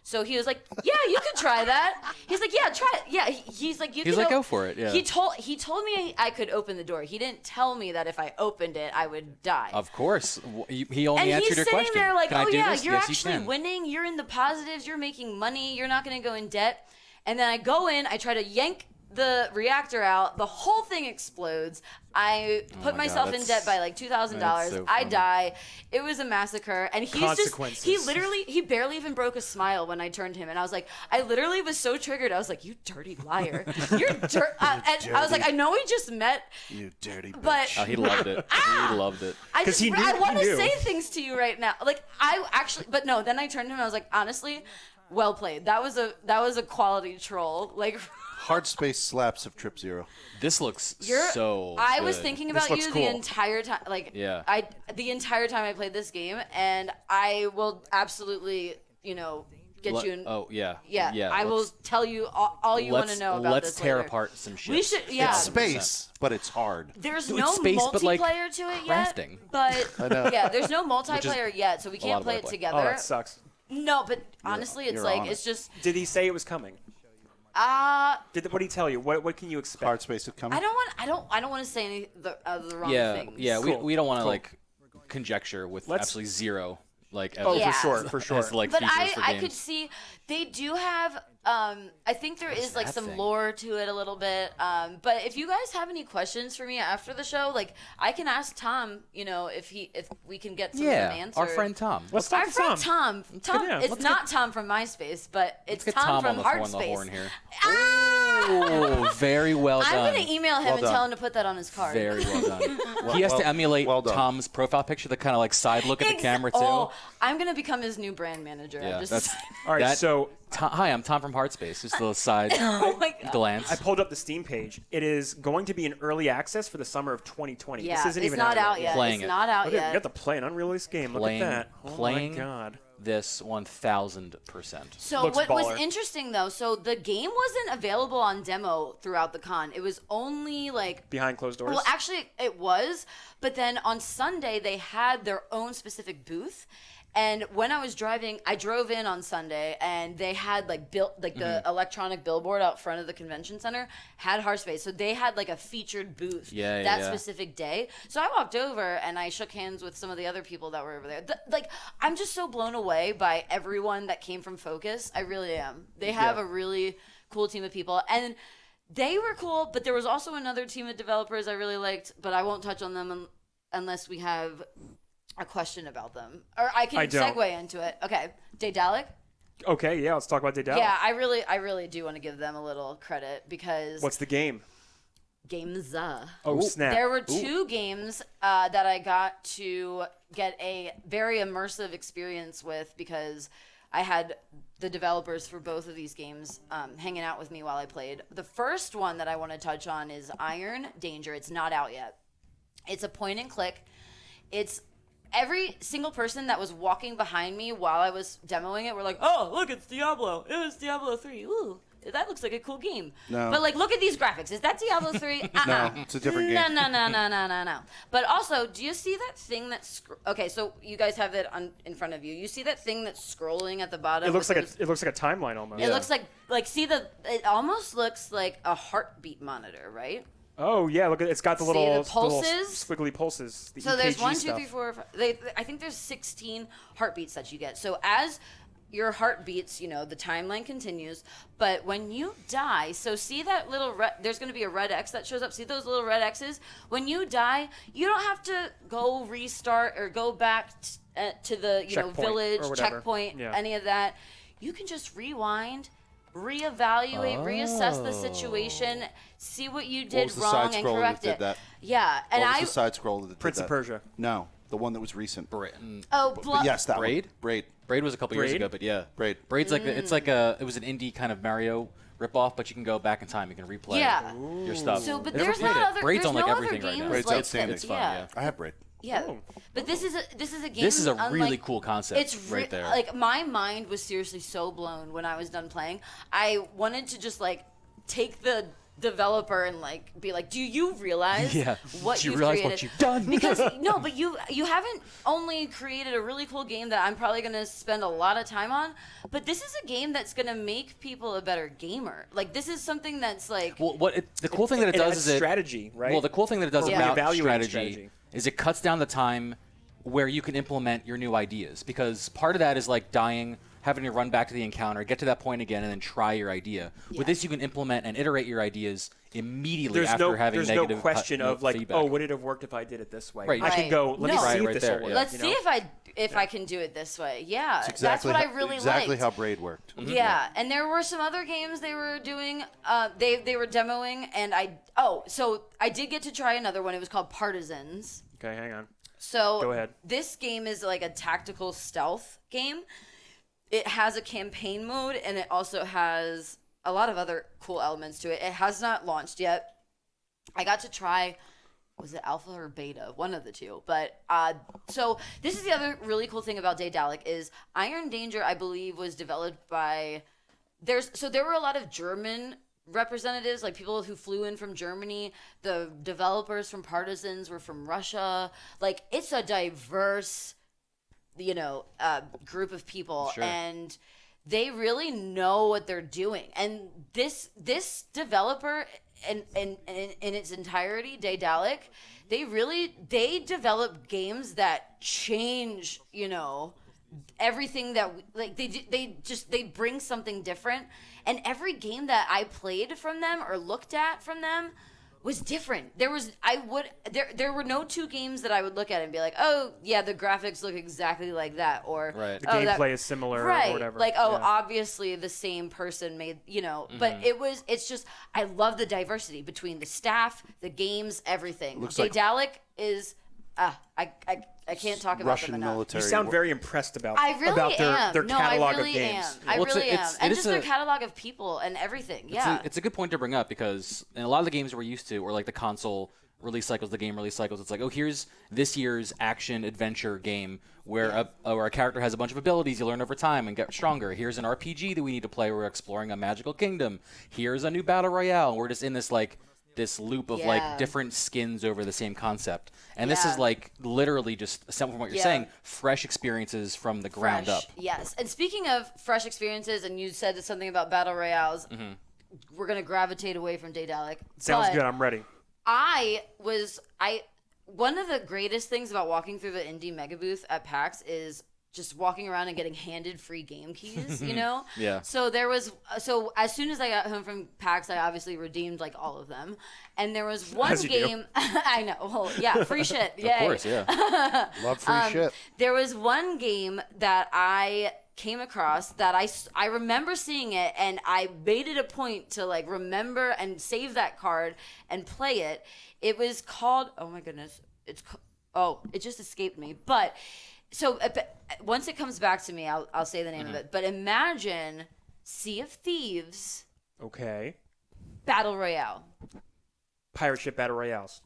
So he was like, "Yeah, you could try that." He's like, "Yeah, try it." Yeah, he's like, "You."
He's
can
like, "Go for it." Yeah.
He told me I could open the door. He didn't tell me that if I opened it, I would die.
Of course. He only
And
answered
he's
your
sitting
question.
there like,
Can I
"Oh
do
yeah,
this?
you're
Yes, you
actually
can.
winning. You're in the positives. You're making money. You're not going to go in debt." And then I go in. I try to yank the reactor out. The whole thing explodes. I put
my
myself
God,
in debt by $2,000.
that's so
I
funny.
die. It was a massacre. And
Consequences.
he barely even broke a smile when I turned to him. And I was like, I literally was so triggered. I was like, "You dirty liar. You're dirt." And I was like, I know we just met,
You dirty bitch.
but
Oh, he loved it. He loved it.
I
'Cause
just
he knew-
I want
he
to
knew.
say things to you right now. But no. Then I turned to him and I was like, honestly, well played. That was a quality troll.
Hard space slaps of Trip Zero.
This looks so
I was
good.
thinking about
looks
you
cool.
the entire time. The entire time I played this game, and I will absolutely, get you in.
Oh, yeah.
Yeah, I will tell you all you want to know about
Let's
this
tear
later.
apart some shit.
We should, yeah.
It's space, but it's hard.
There's
It's
no
space, but,
multiplayer to it yet.
crafting.
But yeah, there's no multiplayer yet, so we
lot
can't
of
play it
multiplayer.
together.
Oh, that sucks.
No, but honestly, it's
you're on
it's just
Did he say it was coming? What did he tell you? What can you expect?
Hard space is coming.
I don't want to say any the wrong
Yeah,
things.
yeah.
Cool.
We don't want to
Cool.
conjecture with
Let's-
absolutely zero
Oh,
Yeah.
for sure.
as,
But
features
I
for
I
games.
could see they do have I think there is
that
some
thing?
lore to it a little bit. But if you guys have any questions for me after the show, I can ask Tom, if we can get some of them answered.
our friend Tom.
Let's talk
Our
to
friend
Tom.
Tom.
yeah.
It's
Let's
not Tom from MySpace, but it's
Get
Tom
Tom
from
on the
Hardspace.
horn here.
Ah!
Oh, very well done.
I'm gonna email him and
done.
tell him to put that on his card.
Very well done. He has to emulate
well done.
Tom's profile picture, the kind of side look at the camera too.
Oh, I'm gonna become his new brand manager.
Yeah,
I'm just,
that's
All right,
that-
so
Hi, I'm Tom from Hardspace. Just a little side
oh my god.
glance.
I pulled up the Steam page. It is going to be in early access for the summer of 2020.
Yeah,
this isn't
it's
even
not out yet.
Playing
It's
it.
not out
Look at,
yet.
you got to play an unreleased game.
Playing-
Look at that.
playing-
Oh my god.
This 1,000%.
So
Looks
what was
baller.
interesting though, so the game wasn't available on demo throughout the con. It was only
Behind closed doors.
well, actually it was, but then on Sunday they had their own specific booth. And when I was driving, I drove in on Sunday, and they had the electronic billboard out front of the convention center had Hearthspace, so they had a featured booth that specific day. So I walked over and I shook hands with some of the other people that were over there. I'm just so blown away by everyone that came from Focus. I really am. They have a really cool team of people, and they were cool. But there was also another team of developers I really liked, but I won't touch on them unless we have a question about them, or I can
don't.
segue into it. Okay, Daedalic.
Okay, yeah, let's talk about Daedalic.
Yeah, I really do want to give them a little credit because
What's the game?
games.
Oh, snap.
There were two games that I got to get a very immersive experience with because I had the developers for both of these games hanging out with me while I played. The first one that I want to touch on is Iron Danger. It's not out yet. It's a point and click. It's every single person that was walking behind me while I was demoing it were like, "Oh, look, it's Diablo. It was Diablo 3. Ooh, that looks like a cool game.
No.
But like, look at these graphics. Is that Diablo 3?
No, it's a different game.
No. But also, do you see that thing that's okay? So you guys have it in front of you. You see that thing that's scrolling at the bottom?
It looks like it looks like a timeline almost.
It looks like see it almost looks like a heartbeat monitor, right?
Oh yeah, look at it's got the
See
little
the pulses?
little squiggly pulses. The
So there's
EKG
1, 2,
stuff.
3, 4, 5. I think there's 16 heartbeats that you get. So as your heart beats, the timeline continues. But when you die, so see that little there's going to be a red X that shows up. See those little red X's? When you die, you don't have to go restart or go back to the
Checkpoint
village
or whatever.
checkpoint,
Yeah.
any of that. You can just rewind. Reevaluate, reassess the situation, see what you did
was the
wrong,
side
and
scroller
correct
that did
it.
that?
Yeah, and
What was the side scroller that did
Prince
that?
of Persia.
No, the one that was recent.
But
Yes, that
Braid?
one. Braid.
Braid was a couple years
Braid?
ago, but yeah.
Braid.
Braid's like it was an indie kind of Mario ripoff, but you can go back in time. You can replay
Yeah.
your stuff.
So, but
Never
there's
played
not
it.
other.
Braid's
there's
on like
no
everything
other
right
games
now.
Braid's
like
outstanding.
that.
It's fun,
Yeah.
I have Braid.
Yeah.
Oh.
But this is a game.
This is a
unlike,
really cool concept
It's
right there.
Like my mind was seriously so blown when I was done playing. I wanted to just like take the developer and like be like, do you realize
Yeah.
what
Do you
you've
realize
created?
what you've done?
Because no, but you haven't only created a really cool game that I'm probably gonna spend a lot of time on, but this is a game that's gonna make people a better gamer. Like this is something that's like
Well, the cool thing that it
It
does
adds
is
strategy, right?
Well, the cool thing that it does
Or
about
reevaluating
strategy,
strategy.
is it cuts down the time where you can implement your new ideas, because part of that is like dying, having to run back to the encounter, get to that point again, and then try your idea.
Yeah.
With this, you can implement and iterate your ideas immediately
there's
after
no
having
there's
negative
no question of like,
feedback.
oh, would it have worked if I did it this way?
Right.
I can
Right.
go. Let me
No.
see
Right,
if
right
this
there,
will work.
yeah.
let's
you
see
know?
if I can do it this way. Yeah,
It's exactly
that's what I really
exactly
liked.
how Braid worked.
Yeah, and there were some other games they were doing. They were demoing, and so I did get to try another one. It was called Partisans.
Okay, hang on.
So
Go ahead.
This game is like a tactical stealth game. It has a campaign mode, and it also has a lot of other cool elements to it. It has not launched yet. I got to try. Was it alpha or beta? One of the two. But so this is the other really cool thing about Daedalic is Iron Danger, I believe, was developed by there were a lot of German representatives, like people who flew in from Germany. The developers from Partisans were from Russia. Like it's a diverse, group of people,
Sure.
and they really know what they're doing. And this developer in its entirety, Daedalic, they develop games that change, everything that they bring something different. And every game that I played from them or looked at from them was different. There were no two games that I would look at and be like, oh yeah, the graphics look exactly like that, or
Right.
The gameplay is similar
right,
or whatever.
like
Yeah.
obviously the same person made, but it's just I love the diversity between the staff, the games, everything.
Looks like-
Daedalic is I can't talk about
Russian
them enough.
military.
You sound very impressed about
I really
about their,
am.
their
No,
catalog
I really
of games.
am. I
Well, it's a-
really am.
it's-
And
it
just
is
their
a-
catalog of people and everything. Yeah.
It's a good point to bring up, because in a lot of the games we're used to, or like the console release cycles, the game release cycles, it's like, oh, here's this year's action adventure game where a character has a bunch of abilities you learn over time and get stronger. Here's an RPG that we need to play. We're exploring a magical kingdom. Here's a new battle royale. We're just in this loop of
Yeah.
like different skins over the same concept. And this is
Yeah.
like literally just from what you're
Yeah.
saying, fresh experiences from the ground
Fresh,
up.
yes. And speaking of fresh experiences, and you said something about battle royales, we're gonna gravitate away from Daedalic.
Sounds
but
good. I'm ready.
One of the greatest things about walking through the indie mega booth at PAX is just walking around and getting handed free game keys,
Yeah.
So as soon as I got home from PAX, I obviously redeemed like all of them. And there was one
As you do.
game I know. Well, yeah, free shit. Yay.
Of course, yeah.
Love free shit.
There was one game that I came across that I remember seeing it, and I made it a point to like remember and save that card and play it. It was called, oh my goodness, it just escaped me. But so once it comes back to me, I'll say the name of it. But imagine Sea of Thieves
Okay.
Battle Royale.
Pirate ship battle royales.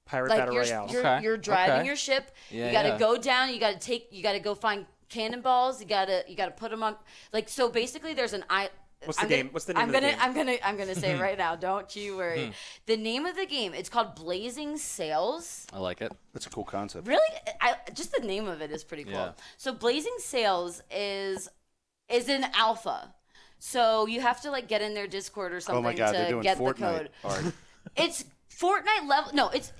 Pirate
Like
battle royales.
you're driving
Okay.
your ship.
Yeah,
you got to
yeah.
go down. You got to go find cannonballs. You got to put them on. Like, so basically, there's an
What's the game? What's the name of the game?
I'm gonna say it right now. Don't you worry. The name of the game. It's called Blazing Sails.
I like it.
That's a cool concept.
Really, just the name of it is pretty cool.
Yeah.
So Blazing Sails is in alpha. So you have to like get in their Discord or something
Oh my God, they're
to
doing
get
Fortnite
the code.
art.
It's Fortnite level. No, it's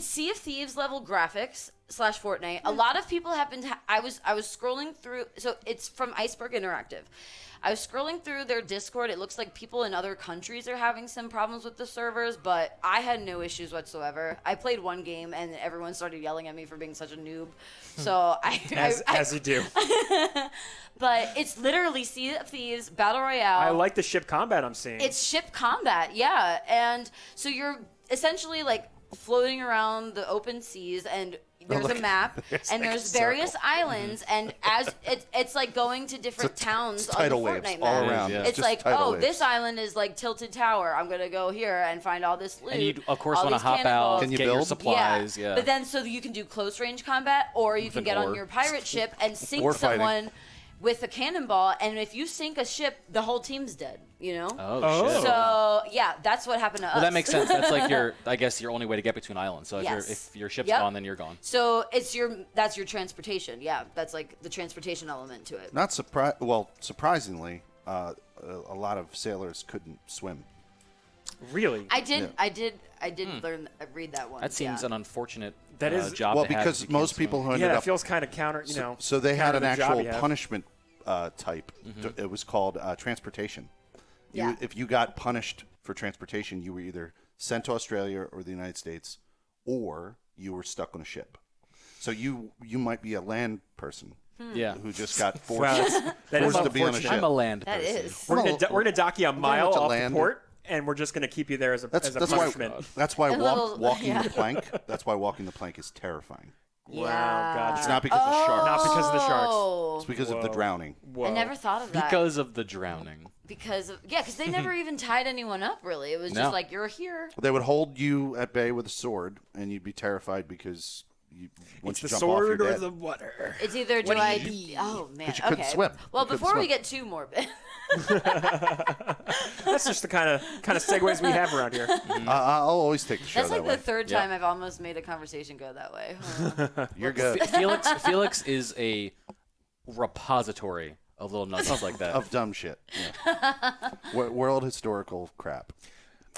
Sea of Thieves level graphics / Fortnite. A lot of people have been. I was scrolling through. So it's from Iceberg Interactive. I was scrolling through their Discord. It looks like people in other countries are having some problems with the servers, but I had no issues whatsoever. I played one game and everyone started yelling at me for being such a noob. So
As you do.
But it's literally Sea of Thieves Battle Royale.
I like the ship combat I'm seeing.
It's ship combat, yeah. And so you're essentially like floating around the open seas, and there's a map, and there's various islands, and as it's like going to different towns on the
tidal waves
Fortnite
all
map.
around.
Yeah.
It's
Just
like,
tidal
oh,
waves.
this island is like Tilted Tower. I'm gonna go here and find all this loot.
And you, of course,
all
want to
these
hop out,
cannonballs.
Can you
get your
build?
supplies. Yeah.
But then, so you can do close range combat, or you can
an
get on
oar.
your pirate ship and sink
Or fighting.
someone with a cannonball. And if you sink a ship, the whole team's dead. You know.
Oh, shit.
So yeah, that's what happened to us.
Well, that makes sense. That's like I guess your only way to get between islands. So
Yes.
if your ship's
Yep.
gone, then you're gone.
So that's your transportation. Yeah, that's like the transportation element to it.
Not surprisingly, a lot of sailors couldn't swim.
Really?
I did read that one.
That seems
yeah.
an unfortunate
That is-
job
Well,
to have
because
if you can't
most people
swim.
who ended
Yeah, it
up
feels kind of counter, you know.
so they had
counter
an
the job
actual
you have.
punishment type. It was called transportation.
Yeah.
If you got punished for transportation, you were either sent to Australia or the United States, or you were stuck on a ship. So you might be a land person
Yeah.
who just got forced,
Wow, that is
forced to be on a
unfortunate.
ship.
I'm a land
That
person.
is.
We're gonna dock you a mile
much a
off
land-
the port, and we're just gonna keep you there as a
That's
punishment.
why. That's why
A little-
walking
yeah.
the plank. That's why walking the plank is terrifying.
Wow,
Yeah.
gotcha.
It's not because of sharks.
Not because of the sharks.
Oh,
It's because of the
Whoa.
drowning.
Whoa.
I never thought of that.
Because of the drowning.
Because they never even tied anyone up. Really, it was
No.
just like you're here.
They would hold you at bay with a sword, and you'd be terrified because once
It's the
you jump
sword
off, you're
or
dead.
the water.
It's either do I? Oh man.
'Cause you couldn't
okay.
swim.
Well,
You couldn't
before we
swim.
get too morbid.
That's just the kind of segues we have around here.
I'll always take the show
That's like
that
the
way.
third
Yeah.
time I've almost made a conversation go that way.
You're good.
Felix is a repository of little nuggets like that.
Of dumb shit. Yeah. World historical crap.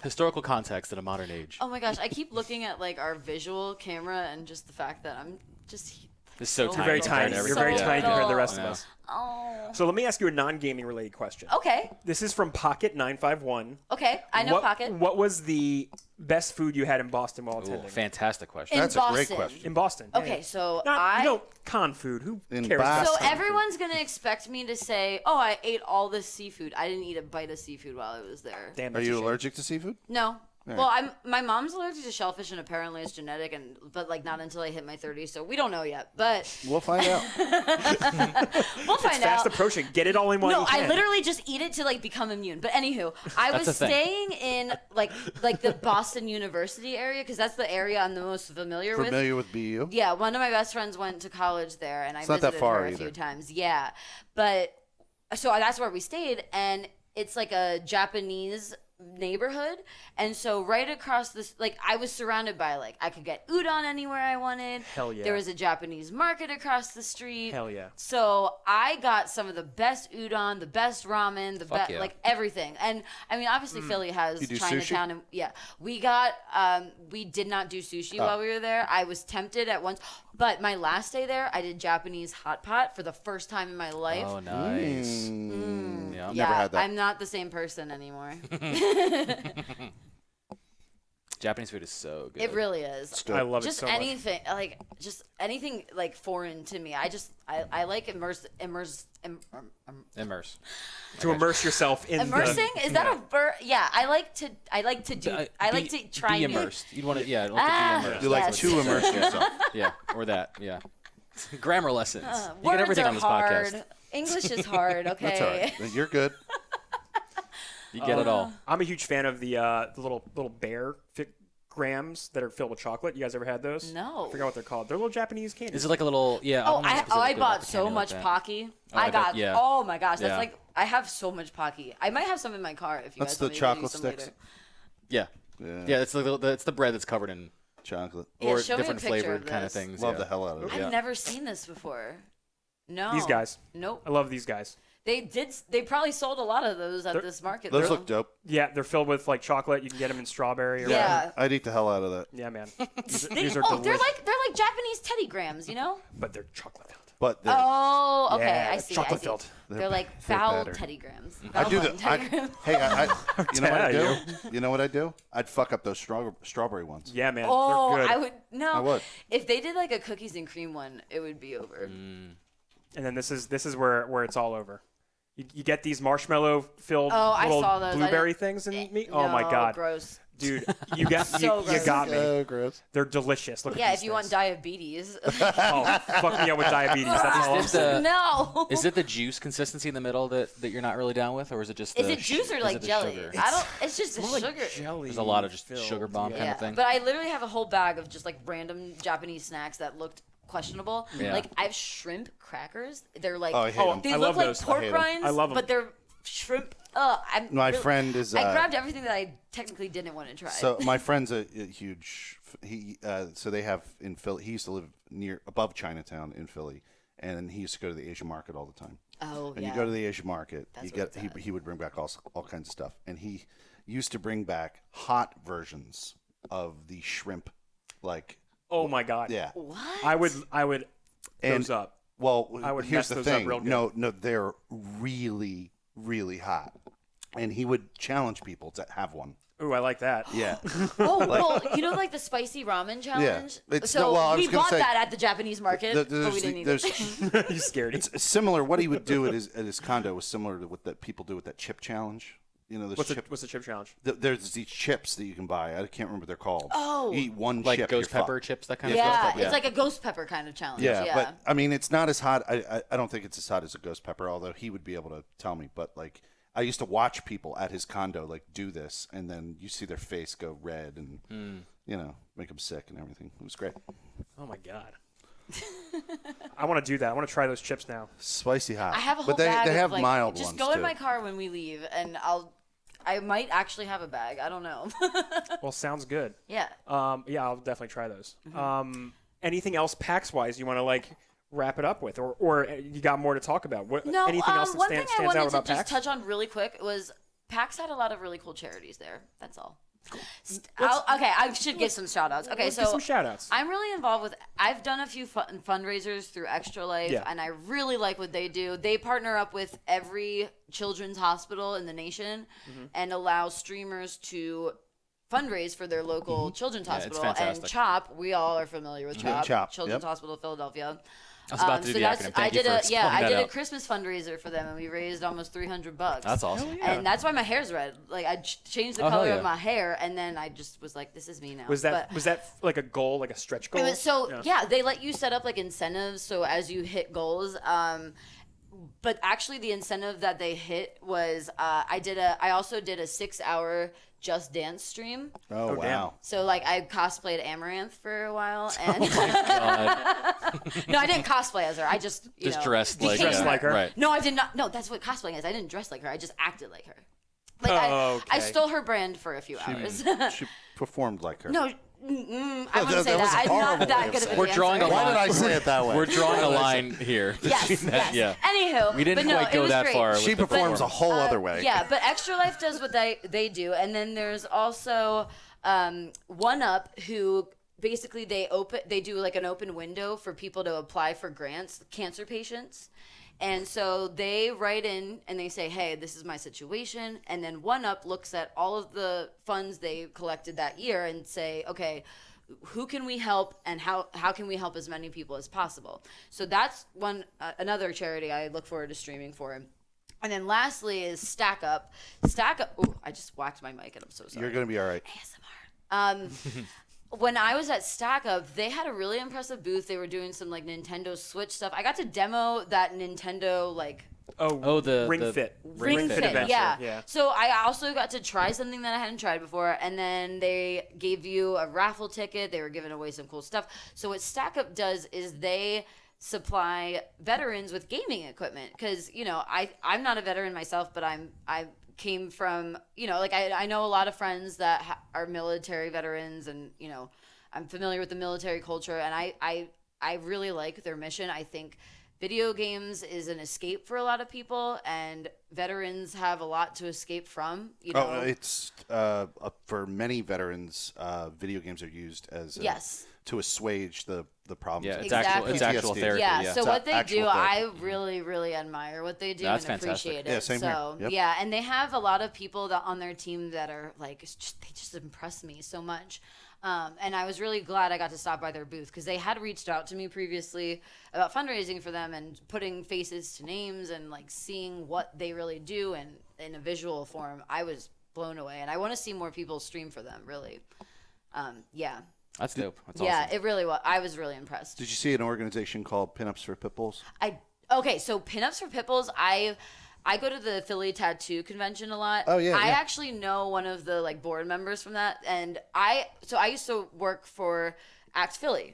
Historical context in a modern age.
Oh my gosh, I keep looking at like our visual camera and just the fact that I'm just
It's so
You're
tiny.
Very
compared
tiny.
to
You're
everything.
very
So
tiny compared to the
little.
rest
I
of
know.
us.
oh.
So let me ask you a non-gaming related question.
Okay.
This is from Pocket 951.
Okay. I know
what,
Pocket.
What was the best food you had in Boston while
Ooh,
attending?
fantastic question.
In
That's a great
Boston.
question.
In Boston. yeah,
Okay,
yeah.
so
Not, you know, con food. Who
In
cares about
Boston.
So
con food?
everyone's gonna expect me to say, "Oh, I ate all this seafood." I didn't eat a bite of seafood while I was there.
Damn,
Are
that's a
you
shame.
allergic to seafood?
No. Well, my mom's allergic to shellfish, and apparently it's genetic, but like not until I hit my 30s, so we don't know yet. But
We'll find out.
we'll find
Fast
out.
approaching. Get it all in one.
No,
you
I
can.
literally just eat it to like become immune. But anywho, I
That's
was
a thing.
staying in like the Boston University area because that's the area I'm the most familiar with.
Familiar with BU?
Yeah, one of my best friends went to college there, and I
It's not that
visited
far
her a
either.
few times. Yeah, but so that's where we stayed, and it's like a Japanese neighborhood, and so right across this, like I was surrounded by like I could get udon anywhere I wanted.
Hell yeah.
There was a Japanese market across the street.
Hell yeah.
So I got some of the best udon, the best ramen, the best
yeah.
like everything. And I mean, obviously Philly has
You do
Chinatown,
sushi?
and yeah, we got. We did not do sushi while we were there. I was tempted at once, but my last day there, I did Japanese hot pot for the first time in my life.
Oh, nice.
Mm.
Yeah.
Yeah,
had that.
I'm not the same person anymore.
Japanese food is so good.
It really is.
good.
I love
Just
it so much.
anything like foreign to me. I like
Immerse.
To immerse yourself in
immersing.
the,
Is that a verb? Yeah, I like to do. I like to try
Be
new-
immersed. You'd want to, yeah. Like
Ah,
to be immersed.
You like
Yes.
to immerse yourself.
Yeah, or that. Yeah. Grammar lessons. You
Words
get everything
are
on this
hard.
podcast.
English is hard. Okay.
That's all right. You're good.
You get it all.
I'm a huge fan of the little bear grams that are filled with chocolate. You guys ever had those?
No.
I forgot what they're called. They're little Japanese candies.
Is it like a little? Yeah.
Oh,
don't know
I
specifically
bought
about the
so
candy like
much
that.
Pocky.
Oh, I
I got.
bet, yeah.
Oh my gosh, that's
Yeah.
like I have so much Pocky. I might have some in my car if you
That's
guys
the
want me to give you
chocolate
some
sticks?
later.
Yeah.
Yeah.
Yeah. It's the bread that's covered in
Chocolate.
Yeah,
or
show me a
different
picture
flavored
of
kind of
this.
things.
Love
yeah.
the hell out of it.
Yeah.
I've never seen this before. No.
These guys.
Nope.
I love these guys.
They did. They probably sold a lot of those at this market.
Those
though.
look dope.
Yeah, they're filled with like chocolate. You can get them in strawberry. Or
Yeah.
I'd eat the hell out of that.
Yeah, man. These
They,
are
oh,
delicious.
they're like Japanese Teddy Grahams, you know?
But they're chocolate filled.
But they're,
Oh, okay.
Yeah,
I see.
chocolate
I see.
filled.
They're like
they're
foul
better.
Teddy Grahams.
I do
Foul Teddy Grahams.
Hey, you know what I
dare
do? You know what I do? I'd fuck up those strawberry ones.
Yeah, man.
Oh,
they're good.
I would no.
I would.
If they did like a cookies and cream one, it would be over.
And then this is where it's all over. You get these marshmallow filled
Oh, I
little
saw those. I
blueberry
didn't-
things in me. Oh my
No,
god,
gross.
dude, you got
So
you
gross.
got me.
Oh, gross.
They're delicious. Look
Yeah,
at
if
these
you want
things.
diabetes.
Oh, fuck me up with diabetes. That's all I'm
Is
saying.
the
No.
is it the juice consistency in the middle that you're not really down with, or is it just
Is
the
it juice or
is
like
it the
jelly?
sugar?
I don't. It's just the
More like
sugar.
jelly
There's a lot of just
filled.
sugar bomb kind
Yeah,
of thing.
but I literally have a whole bag of just like random Japanese snacks that looked questionable.
Yeah.
Like I have shrimp crackers. They're like
Oh, I hate 'em.
they
I
look
love
like
those. I
pork
hate 'em.
rinds,
I love 'em.
but they're shrimp.
My friend is.
I grabbed everything that I technically didn't want to try.
So my friend's a huge. So they have in Philly. He used to live above Chinatown in Philly, and he used to go to the Asian market all the time.
oh
And
yeah.
you go to the Asian market,
That's
you
where
get
it's at.
he would bring back all kinds of stuff, and he used to bring back hot versions of the shrimp, like
Oh my god.
yeah.
What?
I would
And-
those up.
Well,
I would
here's
mess
the
those up
thing.
real good.
No, they're really, really hot, and he would challenge people to have one.
Ooh, I like that.
Yeah.
Oh, well, you know, like the spicy ramen challenge.
It's-
So
no, well, I was
we
gonna
bought
say,
that at the Japanese market, but we didn't eat it.
You scared.
It's similar. What he would do at his condo was similar to what that people do with that chip challenge. You know,
What's the chip challenge?
there's these chips that you can buy. I can't remember what they're called.
Oh.
You eat one
like
chip,
ghost
you're
pepper
fucked.
chips, that kind of
Yeah,
stuff.
it's like a ghost pepper kind of challenge.
Yeah, but I mean, it's not as hot. I don't think it's as hot as a ghost pepper, although he would be able to tell me. But like, I used to watch people at his condo like do this, and then you see their face go red and you know make them sick and everything. It was great.
Oh my god. I want to do that. I want to try those chips now.
Spicy hot.
I have a whole
but they
bag
they have
of, like,
mild
just
ones
go
too.
in my car when we leave, and I might actually have a bag. I don't know.
Well, sounds good.
Yeah.
Yeah, I'll definitely try those.
Mm-hmm.
Anything else PAX wise you want to like wrap it up with, or you got more to talk about? What,
No,
anything else that
one thing I
stands out
wanted to
about
just
PAX?
touch on really quick was PAX had a lot of really cool charities there. That's all. Okay, I should give some shout outs. Okay,
Let's
so
give some shout outs.
I'm really involved with. I've done a few fundraisers through Extra Life,
Yeah.
and I really like what they do. They partner up with every children's hospital in the nation
Mm-hmm.
and allow streamers to fundraise for their local
Mm-hmm.
children's
Yeah, it's
hospital. And
fantastic.
CHOP, we all are familiar with CHOP,
CHOP,
Children's
yep.
Hospital of Philadelphia.
I was about to do the acronym. Thank you for
I
spelling
did
that
a
out.
Christmas fundraiser for them, and we raised almost $300.
That's awesome.
And that's why my hair's red. Like I changed the
Oh, hell
color
yeah.
of my hair, and then I just was like, "This is me now."
Was that
But
like a goal, like a stretch goal?
it was yeah, they let you set up like incentives. So as you hit goals, but actually the incentive that they hit was I also did a 6-hour Just Dance stream.
Oh,
Oh, damn.
wow.
So like I cosplayed Amaranth for a while, and
God.
no, I didn't cosplay as her. I just
Just
know,
dressed like
became
Dressed like her.
Right.
No, I did not. No, that's what cosplaying is. I didn't dress like her. I just acted like her. Like
Oh,
I
okay.
stole her brand for a few hours.
She performed like her.
No, I wouldn't say
that was
that. I'm
horrible
not that
way of
good of
saying
a
it.
We're
dancer.
drawing a
Why
line.
did I say it that way?
We're drawing a line here.
Yes, yes.
Yeah.
Anywho,
We didn't
but no,
quite
it
go
was
that
great.
far.
She
with the
performs a
form.
whole other way.
Yeah, but Extra Life does what they do, and then there's also One Up, who basically they do like an open window for people to apply for grants, cancer patients. And so they write in and they say, "Hey, this is my situation." And then One Up looks at all of the funds they collected that year and say, "Okay, who can we help, and how can we help as many people as possible?" So that's another charity I look forward to streaming for. And then lastly is Stack Up. Stack Up. Ooh, I just whacked my mic and I'm so sorry.
You're going to be all right.
ASMR. When I was at Stack Up, they had a really impressive booth. They were doing some like Nintendo Switch stuff. I got to demo that Nintendo like
the
Ring Fit.
Ring Fit,
Adventure.
yeah. So I also got to try something that I hadn't tried before, and then they gave you a raffle ticket. They were giving away some cool stuff. So what Stack Up does is they supply veterans with gaming equipment, because I'm not a veteran myself, but I came from I know a lot of friends that are military veterans, and I'm familiar with the military culture, and I really like their mission. I think video games is an escape for a lot of people, and veterans have a lot to escape from.
It's for many veterans, video games are used as to assuage the problems.
Yeah, it's
Exactly.
it's actual
PTSD.
therapy.
Yeah, so
It's
what they
actual
do,
therapy.
I really, really admire what they do
That's
and
fantastic.
appreciate it.
Yeah, same here.
So
Yep.
yeah, and they have a lot of people that on their team that are like, they just impress me so much. And I was really glad I got to stop by their booth, because they had reached out to me previously about fundraising for them and putting faces to names and like seeing what they really do and in a visual form. I was blown away, and I want to see more people stream for them. Really, yeah.
That's dope. That's
Yeah,
awesome.
it really was. I was really impressed.
Did you see an organization called Pinups for Pitbulls?
Okay, so Pinups for Pitbulls, I go to the Philly Tattoo Convention a lot.
Oh, yeah,
I
yeah.
actually know one of the board members from that, and I used to work for Act Philly.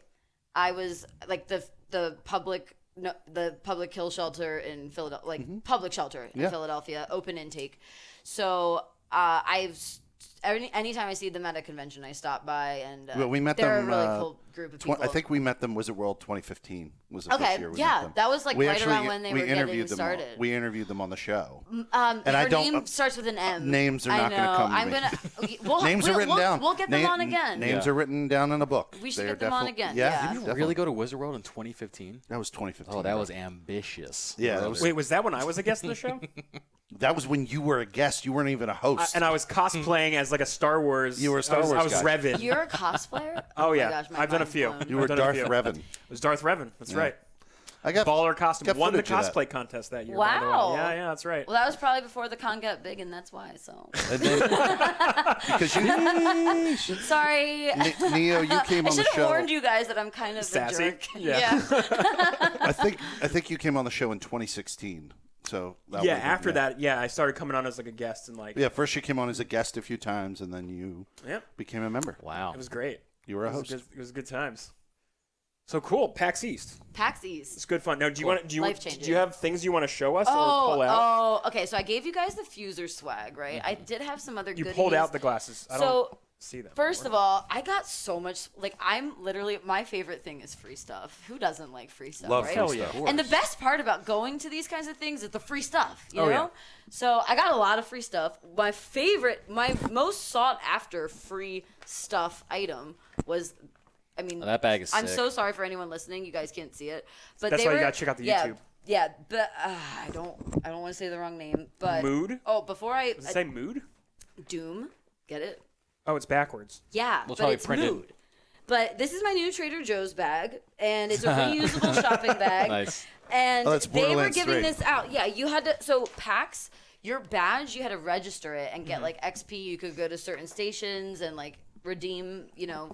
I was the public kill shelter in Philadelphia, public shelter in Philadelphia, open intake. So anytime I see them at a convention, I stop by, and
Well, we met
they're
them,
a really cool group of people.
I think we met them. Was it World 2015? Was the first
Okay,
year we
yeah,
met them.
that was
We
right
actually-
around when they
we
were
interviewed
getting
them
started.
We interviewed them on the show.
And
I
her
don't-
name starts with an M.
Names are
I
not gonna
know.
come to
I'm
me.
gonna.
Names are written down.
We'll get them on again.
Names are written down in a book.
We should
They are
get them on
definitely-
again,
Yeah,
yeah.
Did you
definitely.
really go to Wizard World in 2015?
That was 2015.
Oh, that was ambitious.
Yeah, that was-
Wait, was that when I was a guest on the show?
That was when you were a guest. You weren't even a host.
And I was cosplaying as like a Star Wars.
You were a Star
I was,
Wars
I was
guy.
Revan.
You're a cosplayer?
Oh
my
yeah,
gosh, my
I've done a
mind's
few.
blown.
You were
I've done a
Darth
few.
Revan.
It was Darth Revan. That's right.
I got
Baller costume.
got
Won the
footage of that.
cosplay contest that year. by the way.
Wow.
Yeah, that's right.
Well, that was probably before the con got big, and that's why. So
And then, because you,
sorry.
Neo, you came
I
on the
should have
show.
warned you guys that I'm kind of
Sassy?
a jerk.
Yeah.
I think you came on the show in 2016. So that
Yeah,
would've been-
after that, I started coming on as like a guest and like.
Yeah, first you came on as a guest a few times, and then you
Yep.
became a member.
Wow.
It was great.
You were a
It
host.
was good times. So cool, PAX East.
PAX East.
It's good fun. Now, do you
Life-changing.
do you have things you want to show us or pull out?
Okay. So I gave you guys the Fuser swag, right? I did have some other
You
goodies.
pulled out the glasses. I don't
So
see them.
first of all, I got so much. I'm literally, my favorite thing is free stuff. Who doesn't like free stuff,
Love
right?
free
Hell yeah.
stuff.
And the best part about going to these kinds of things is the free stuff, you know?
yeah.
So I got a lot of free stuff. My most sought after free stuff item was,
That bag is
I'm
sick.
so sorry for anyone listening. You guys can't see it. But
That's
they
why you
were,
gotta check out the
yeah,
YouTube.
Yeah, but I don't want to say the wrong name, but
Mood?
Oh, before I
Does it say mood?
Doom, get it?
Oh, it's backwards.
Yeah,
Well,
but
probably
it's
printed.
mood. But this is my new Trader Joe's bag, and it's a reusable shopping bag.
Nice.
And
Oh, that's
they were
Borderlands
giving
3.
this out. Yeah, you had to. So PAX, your badge, you had to register it and
Mm-hmm.
get like XP. You could go to certain stations and like redeem,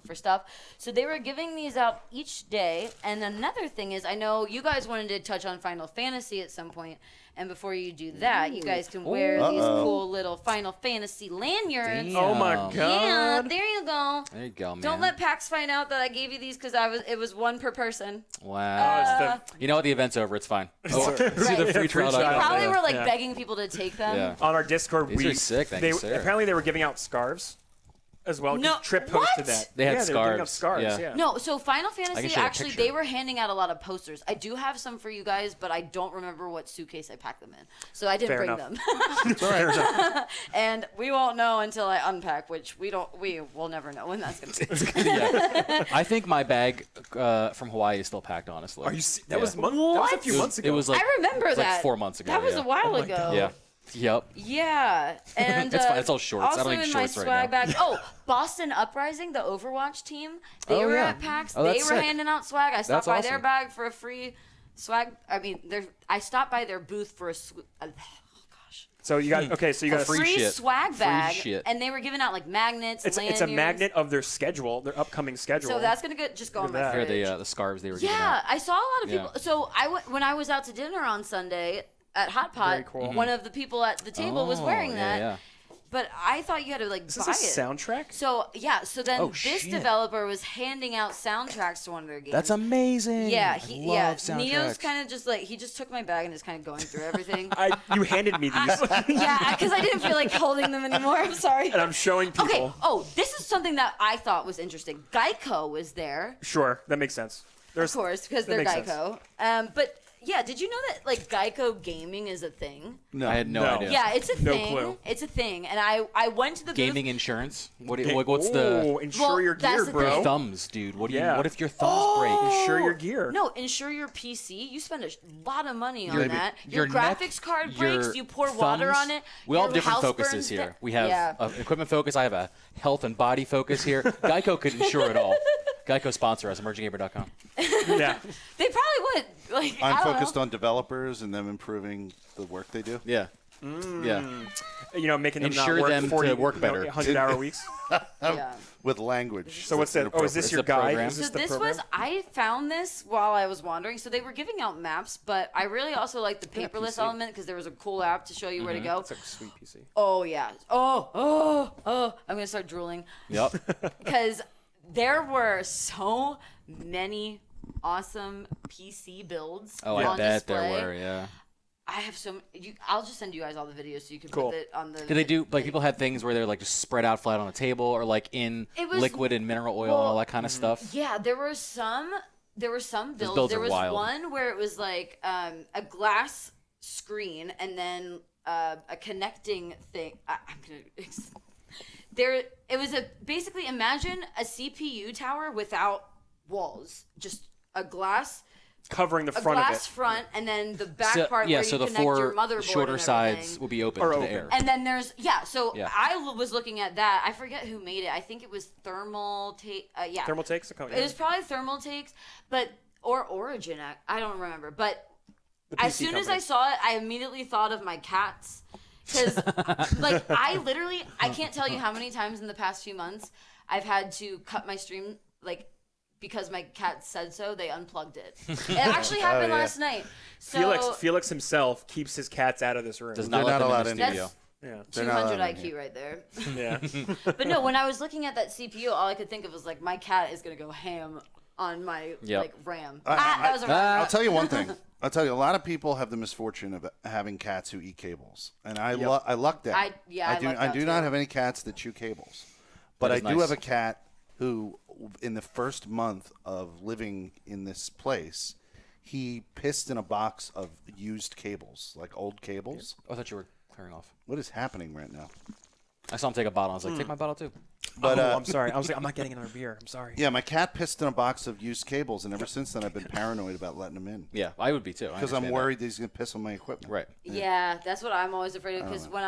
for stuff. So they were giving these out each day. And another thing is, I know you guys wanted to touch on Final Fantasy at some point. And before you do that, you guys can wear these cool little Final Fantasy lanyards.
Damn.
Oh my
Yeah,
god.
Yeah, there you go.
There you go, man.
Don't let PAX find out that I gave you these because it was one per person.
Wow.
It's
You know what? The event's over. It's fine. Oh, see
Right.
the free
Free
trial.
trial.
Yeah.
Probably were like
Yeah.
begging people to take them.
Yeah.
on our Discord,
These are sick. Thank you, Sarah.
apparently they were giving out scarves as well.
No,
Trip
what?
posted that.
They had
yeah, They were giving out
scarves.
scarves.
Yeah.
Yeah.
No, so Final
can
Fantasy,
show a
actually,
picture.
they were handing out a lot of posters. I do have some for you guys, but I don't remember what suitcase I packed them in. So I didn't
Fair
bring
enough.
them. And we won't know until I unpack, which we will never know when that's going to be.
Yeah. I think my bag from Hawaii is still packed. Honestly.
Are you? That
Yeah.
was that was a few
It was-
months ago.
it was like
I remember
it was
that.
like 4 months ago.
That was
yeah.
a while ago.
Yeah. Yep.
Yeah, and
It's fine. It's all shorts. I
Also
don't need
in my
shorts right
swag
now.
bag. Oh, Boston Uprising, the Overwatch team. They
Oh,
were
yeah.
at PAX.
Oh,
they
that's
were
sick.
handing out swag. I stopped
That's
by their
awesome.
bag for a free swag. I stopped by their booth for a
so you got So you got a
Free
free
shit.
swag
Free
bag,
shit.
and they were giving out like magnets.
It's a
lanyards.
magnet of their schedule, their upcoming schedule.
So that's gonna just go on my
that.
Here
fridge.
are the scarves they were giving
Yeah,
out.
I saw a lot of people.
Yeah.
So when I was out to dinner on Sunday, at Hot Pot,
Very cool.
one of the people at the table was wearing that.
Yeah.
But I thought you had to like
Is
buy
this a
it.
soundtrack?
So then
Oh,
this
shit.
developer was handing out soundtracks to one of their games.
That's amazing.
Yeah,
I love soundtracks.
Neo's kind of just like he just took my bag and is kind of going through everything.
You handed me these,
Yeah, because I didn't feel like holding them anymore. I'm sorry.
and I'm showing people.
Okay. Oh, this is something that I thought was interesting. Geico was there,
Sure, that makes sense.
of course, because they're
makes sense.
Geico. But yeah, did you know that like Geico gaming is a thing?
No,
I had no
No.
idea.
Yeah, it's a
No
thing.
clue.
It's a thing, and I went to the
Gaming
booth.
insurance. What's the
insure
Well,
your
that's
gear,
the
bro?
thing.
thumbs, dude? What do you?
Yeah.
What if your thumbs break?
Insure your gear.
No, insure your PC. You spend a lot of money on
Your-
that.
your
Your
neck,
graphics card
your
breaks. You pour water
thumbs.
on it.
We all have
your
different
house
focuses
burns
here.
down.
We have
Yeah.
equipment focus. I have a health and body focus here. Geico could insure it all. Geico sponsor us, emerginggamer.com.
Yeah.
They probably would. Like
I'm
I don't
focused
know.
on developers and them improving the work they do.
Yeah. Yeah.
Making them
Insure
not work
them to
40,
work better.
100-hour weeks.
Yeah.
With language.
So what's that? Oh, is this
It's
your
the program.
guide? Is
So
this the
this
program?
was I found this while I was wandering. So they were giving out maps, but I really also liked the paperless
PC.
element because there was a cool app to show you where to go.
It's like a sweet PC.
Oh yeah. Oh. I'm gonna start drooling
Yep.
because there were so many awesome PC builds.
Oh,
on
I bet
display.
there were. Yeah.
I have so. I'll just send you guys all the videos so you can
Cool.
put it on the.
Did they do like people had things where they're like just spread out flat on a table or like in
It was-
liquid and mineral oil and all that kind of stuff?
Yeah, there were some. There were some builds.
builds
There
are
was
wild.
one where it was like a glass screen and then a connecting thing. I'm gonna. There, it was basically imagine a CPU tower without walls, just a glass.
Covering the
A
front of
glass
it.
front and then the back
So,
part
yeah,
where
so
you
the
connect
four
your motherboard
shorter
and
sides
everything.
will be open
Or
to
open.
the air.
And then there's so
Yeah.
I was looking at that. I forget who made it. I think it was Thermal Take. Yeah,
Thermal takes a
It was probably Thermal Takes, but or Origin. I don't remember. But
The
as
PC
soon as
company.
I saw it, I immediately thought of my cats. Because like I can't tell you how many times in the past few months I've had to cut my stream like. Because my cat said so, they unplugged it. It actually happened
yeah.
last night. So
Felix himself keeps his cats out of this room.
Does
They're
not let
not
them
allowed
in
in
the
here.
studio.
Yeah.
They're not
200
allowed in
IQ right there.
Yeah.
But no, when I was looking at that CPU, all I could think of was like my cat is gonna go ham on my
Yep.
like RAM.
I-
that was a RAM.
I'll tell you one thing. I'll tell you, a lot of people have the misfortune of having cats who eat cables, and I lucked out.
I lucked
I
out
do
too.
not have any cats that chew cables, but I
is
do
nice.
have a cat who, in the first month of living in this place, he pissed in a box of used cables, like old cables.
Oh, I thought you were clearing off.
What is happening right now?
I saw him take a bottle. I was like, take my bottle too.
But
I'm sorry. I was like, I'm not getting another beer. I'm sorry.
yeah, my cat pissed in a box of used cables, and ever since then I've been paranoid about letting him in
Yeah, I would be too. I
because I'm
understand
worried that he's gonna piss on my equipment.
that. Right.
Yeah, that's what I'm always afraid of because when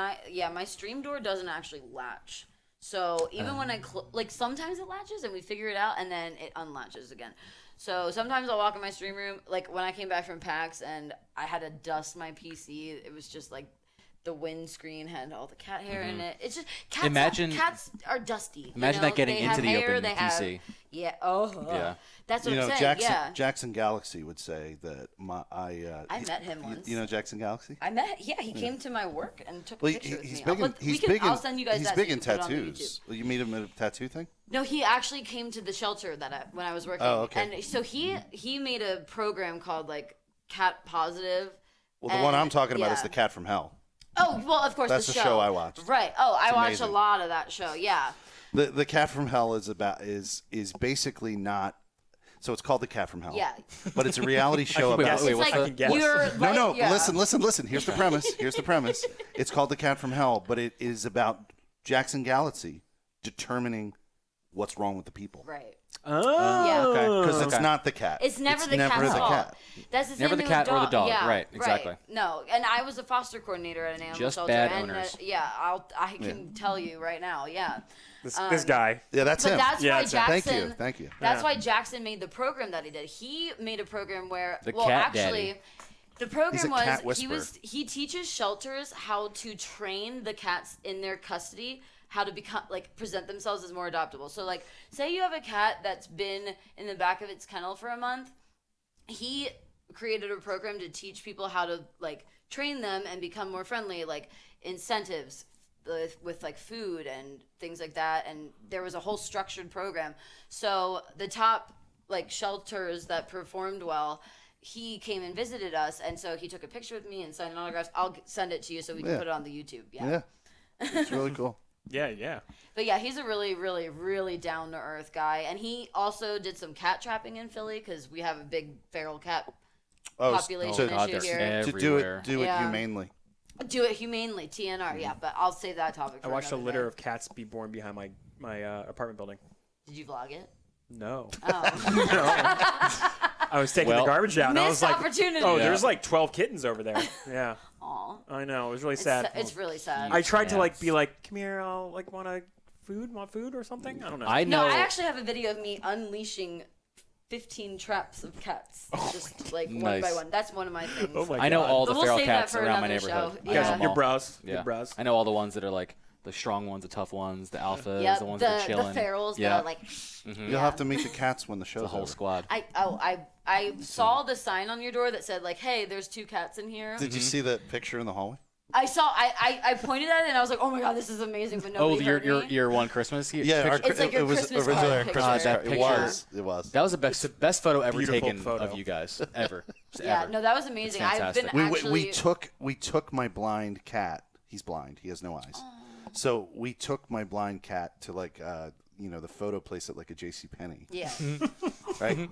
my stream door doesn't actually latch. So even when I like sometimes it latches and we figure it out and then it unlatches again. So sometimes I'll walk in my stream room like when I came back from PAX and I had to dust my PC. It was just like the windscreen had all the cat hair in it. It's just cats are dusty.
Imagine that getting
They
into
have
the
hair,
open
they
PC.
Have, yeah. Oh.
Yeah.
That's what
You
I'm
know,
saying.
Jackson Galaxy would say that
I met him once.
You know Jackson Galaxy?
He came to my work and took
Well,
a picture
he's
with me.
big in
I'll send you guys
he's
that
big
so
in
you can put it on the
tattoos.
YouTube.
You meet him at a tattoo thing?
No, he actually came to the shelter when I was working.
Oh, okay.
And so he made a program called like Cat Positive.
Well, the one I'm talking about is
yeah.
the Cat from Hell.
Oh, well, of course
That's
the
the show I watched.
Right. Oh, I watched
amazing.
a lot of that show. Yeah.
The Cat from Hell is basically not. So it's called the Cat from Hell.
Yeah.
But it's a reality show
can
about.
guess.
Wait,
It's
what's
like
I can guess.
you're
No,
like, yeah.
listen. Here's the premise. It's called the Cat from Hell, but it is about Jackson Galaxy determining what's wrong with the people.
Right.
Oh.
Yeah.
Okay.
Because it's
Okay.
not the cat.
It's never the cat's fault.
cat.
That's the same
Never the
thing
cat
with
or the dog.
Yeah,
Right, exactly.
No, and I was a foster coordinator at an animal
Just
shelter.
bad
and,
owners.
I can tell you right now. Yeah.
This guy.
Yeah, that's
But
him.
that's
Yeah,
why
it's him.
Jackson.
Thank you.
That's why Jackson made the program that he did. He made a program where,
The
well,
cat
actually,
daddy.
the
He's
program
a cat
was
whisperer.
he teaches shelters how to train the cats in their custody how to become like present themselves as more adoptable. So like, say you have a cat that's been in the back of its kennel for a month. He created a program to teach people how to like train them and become more friendly, like incentives with like food and things like that. And there was a whole structured program. So the top like shelters that performed well, he came and visited us, and so he took a picture with me and signed an autograph. I'll send it to you so we can put it on the YouTube.
Yeah. It's really cool.
Yeah.
But yeah, he's a really, really, really down to earth guy, and he also did some cat trapping in Philly because we have a big feral cat population issue here.
To do it humanely.
Do it humanely, TNR. Yeah, but I'll save that topic.
I watched a litter of cats be born behind my apartment building.
Did you vlog it?
No.
Oh.
I was taking the garbage out, and I was like,
opportunity.
"Oh, there's like 12 kittens over there." Yeah.
Aw.
I know. It was really sad.
It's really sad.
I tried to like be like, "Come here, I'll like want food or something." I don't know.
I know.
No, I actually have a video of me unleashing 15 traps of cats, just like one by one. That's one of my things.
Oh my
I know
God.
all the
But we'll
feral
save that
cats
for
around my
another
neighborhood.
show.
I
You
know
guys,
them
your
all.
bros.
Yeah.
Your bros.
I know all the ones that are like the strong ones, the tough ones, the alphas,
Yeah,
the ones that are chilling.
the ferals,
yeah.
the like.
You'll have to meet the cats when the show's
The whole
over.
squad.
I saw the sign on your door that said like, "Hey, there's 2 cats in here."
Did you see the picture in the hallway?
I pointed at it and I was like, "Oh my god, this is amazing!" But nobody heard me.
your one Christmas.
Yeah,
It's like your
it was
Christmas
originally
card
our Christmas
picture.
that
card.
picture.
It was.
That was the best photo ever
Beautiful
taken
photo.
of you guys ever.
Yeah,
Ever.
no, that was amazing. I've
fantastic.
been actually.
We took my blind cat. He's blind. He has no eyes. So we took my blind cat to like the photo place at like a JCPenney.
Yeah.
Right.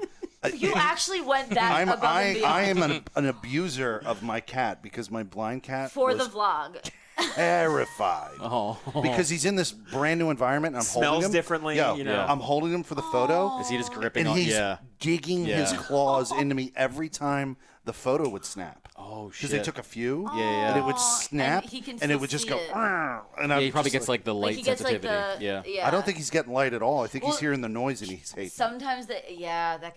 You actually went that above and beyond.
I am an abuser of my cat because my blind cat
for
was
the vlog.
terrified.
Oh.
Because he's in this brand new environment. And I'm holding
Smells
him.
differently,
Yeah,
you know.
I'm holding him for the photo.
Is he just gripping
And
on?
he's
Yeah.
digging his claws into me every time the photo would snap.
Oh
Because
shit.
they took a few.
Yeah.
And it would snap.
And he can
and it
still
would just
see
go.
it.
"Arr," and
Yeah,
I'm
he probably
just
gets like the
Like
light
he gets like
sensitivity.
the
yeah.
I don't think he's getting light at all. I think he's
Well,
hearing the noise and he's hating.
Sometimes that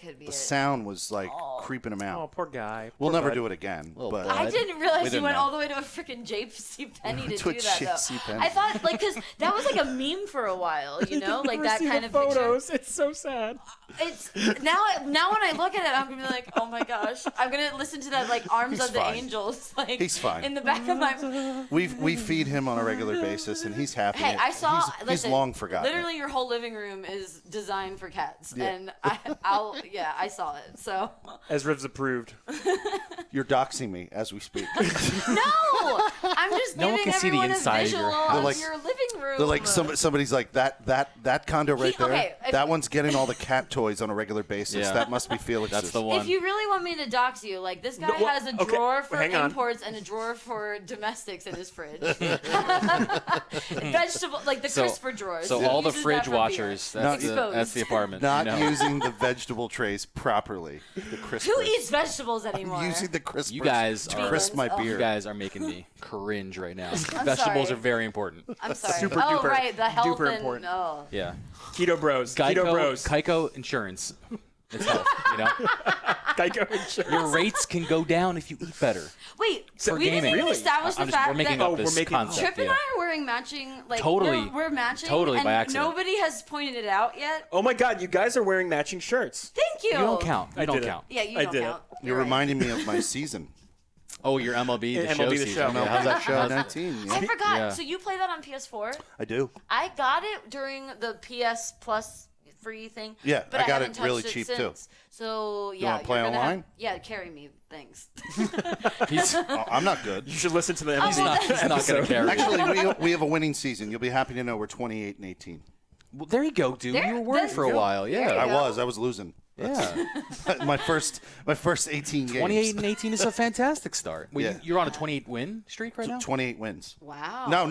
could be
The
it.
sound was like creeping him
Oh,
out.
poor guy.
We'll
Poor
never
bud.
do it again.
Little
But
bud.
I didn't realize you
didn't
went
know.
all the way to a freaking JCPenney to
went to
do
a
that.
JCPenney.
Though. I thought like because that was like a meme for a while, you know, like that
See
kind
the
of
photos. It's so sad.
picture. It's now when I look at it, I'm gonna be like, oh my gosh, I'm gonna listen to that like Arms
He's
of the
fine.
Angels, like
He's fine.
in the back of my.
we feed him on a regular basis, and he's happy.
Hey, I saw.
He's
listen,
long forgotten.
Literally, your whole living room is designed for cats, and I saw it. So
Esrivs approved.
You're doxing me as we speak.
no, I'm just
No one
giving
can see the
everyone
inside
a
of your
visual
house.
of
like-
your living room.
They're like somebody's like that condo right there.
okay, if-
that one's getting all the cat toys on a regular basis.
Yeah.
That must be Felix's.
That's the one.
If you really want me to dox you, like this guy
No, well,
has a
okay,
drawer for
hang on.
imports and a drawer for domestics in his fridge. Vegetable, like the crisper drawers.
So
He
all the
uses that
fridge
for beer.
watchers. That's
Exposed.
the apartment.
Not
you know?
using the vegetable trays properly. The crispers.
Who eats vegetables anymore?
Using the crispers
You guys
to
are-
crisp my
Oh.
beer.
You guys are making me cringe right now.
I'm
Vegetables
sorry.
are very important.
I'm sorry.
Super
oh,
duper,
right, the health
duper
and
important.
oh.
Yeah.
Keto bros.
Geico,
Keto bros.
Geico Insurance. It's health, you know?
Geico insurance.
Your rates can go down if you eat better.
Wait,
For
we didn't
gaming.
even
Really?
establish the fact
We're making
that
up
Oh,
this
we're making-
concept.
Trip and
yeah.
I are wearing matching, like
Totally.
we're matching,
Totally
and
by accident.
nobody has pointed it out yet.
Oh my God, you guys are wearing matching shirts.
Thank you.
You don't count. You
I
don't
did it.
count.
Yeah, you
I
don't
did it.
count.
You're
right.
reminding me of my season.
Oh, your MLB the
MLB
show
The
season.
Show.
Yeah,
How's that show?
how's-
19.
I
Yeah.
forgot.
Yeah.
So you play that on PS4?
I do.
I got it during the PS Plus free thing.
Yeah,
but
I got
haven't
it really
touched
cheap,
since.
too.
So yeah,
wanna play
you're gonna
online?
yeah, carry me. Thanks.
He's,
Oh, I'm not good.
You should listen to the
he's
MLB
not, he's not going to carry.
Actually, we have a winning season. You'll be happy to know we're 28 and 18.
Well, there you go, dude.
There-
you were worried
there
for
you
a
go.
while.
There
Yeah.
you
I was losing.
Yeah.
my first 18 games.
28 and 18 is a fantastic start. Well,
Yeah.
You're on a 28 win streak right now?
28 wins.
Wow.
No.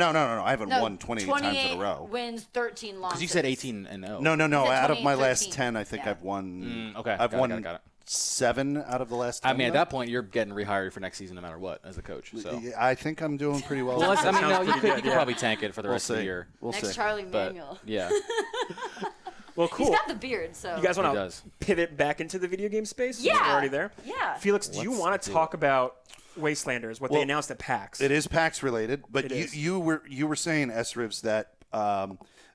I haven't
No,
won 28 times in a row.
wins, 13 losses.
Because you said 18 and 0.
No.
said
Out of my
28,
last
13.
10, I think
Yeah.
I've won.
Okay.
I've won
got it.
7 out of the last 10.
I mean, at that point, you're getting rehired for next season no matter what as a coach. So.
I think I'm doing pretty well.
Well, I mean, no, you
pretty
could,
good,
you could
yeah.
probably tank it for the
We'll
rest of the
see.
year.
We'll
Next
see.
Charlie
But
Manuel.
yeah,
Well, cool.
He's got the beard, so.
You guys want
He
to
does.
pivot back into the video game space?
Yeah.
We're already there?
Yeah.
Felix, do you
Let's
want to
do
talk about Wastelanders, what they
Well,
announced at PAX?
It is PAX related, but
It is.
you were saying, Esrivs, that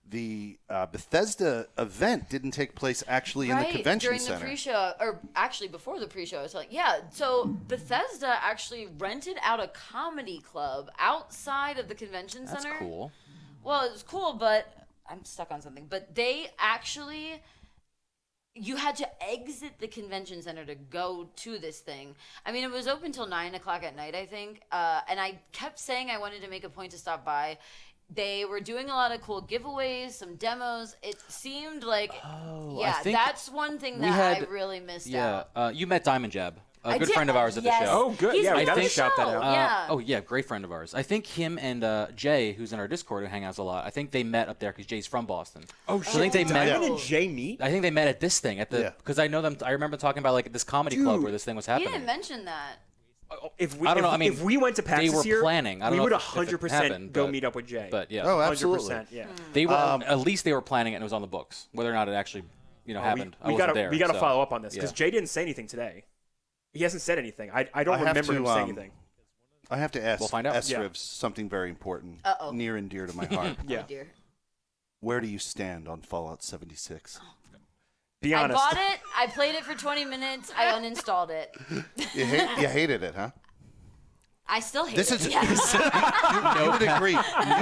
the Bethesda event didn't take place actually in the convention
during
center.
the pre-show, or actually before the pre-show. I was like, yeah. So Bethesda actually rented out a comedy club outside of the convention
That's
center.
cool.
Well, it was cool, but I'm stuck on something. But they actually, you had to exit the convention center to go to this thing. I mean, it was open till 9:00 at night, I think. And I kept saying I wanted to make a point to stop by. They were doing a lot of cool giveaways, some demos. It seemed like,
I think
that's one thing that I really missed out.
You met Diamond Jab, a
I
good
did-
friend of ours at the
yes.
show.
Oh, good.
He's
Yeah, we
been
got
on
to
the
shout that
show.
out.
Yeah.
Oh yeah, great friend of ours. I think him and Jay, who's in our Discord, who hang out a lot. I think they met up there because Jay's from Boston.
Oh,
So I think they met.
Diamond and Jay meet?
I think they met at this thing because I know them. I remember talking about like this comedy club
Dude.
where this thing was
He
happening.
didn't mention that.
If we,
I don't know,
if,
I mean,
if we went to PAX
they
this
were
year,
planning. I don't
we
know
would
if it
100%
happened,
go
but-
meet up with Jay.
But yeah,
Oh, absolutely.
100%, yeah.
they were at least they were planning it and it was on the books. Whether or not it actually happened, I
we
wasn't
gotta
there.
we gotta
so,
follow up on this because
yeah.
Jay didn't say anything today. He hasn't said anything. I don't
I have
remember
to,
him saying anything.
I have to ask
We'll find out.
Esrivs
Yeah.
something very important,
Uh-oh.
near and dear to my heart.
Yeah.
Oh, dear.
Where do you stand on Fallout 76?
Be
I
honest.
bought it. I played it for 20 minutes. I uninstalled it.
You hated it, huh?
I still hate
This
it.
is
Yes.
you would agree.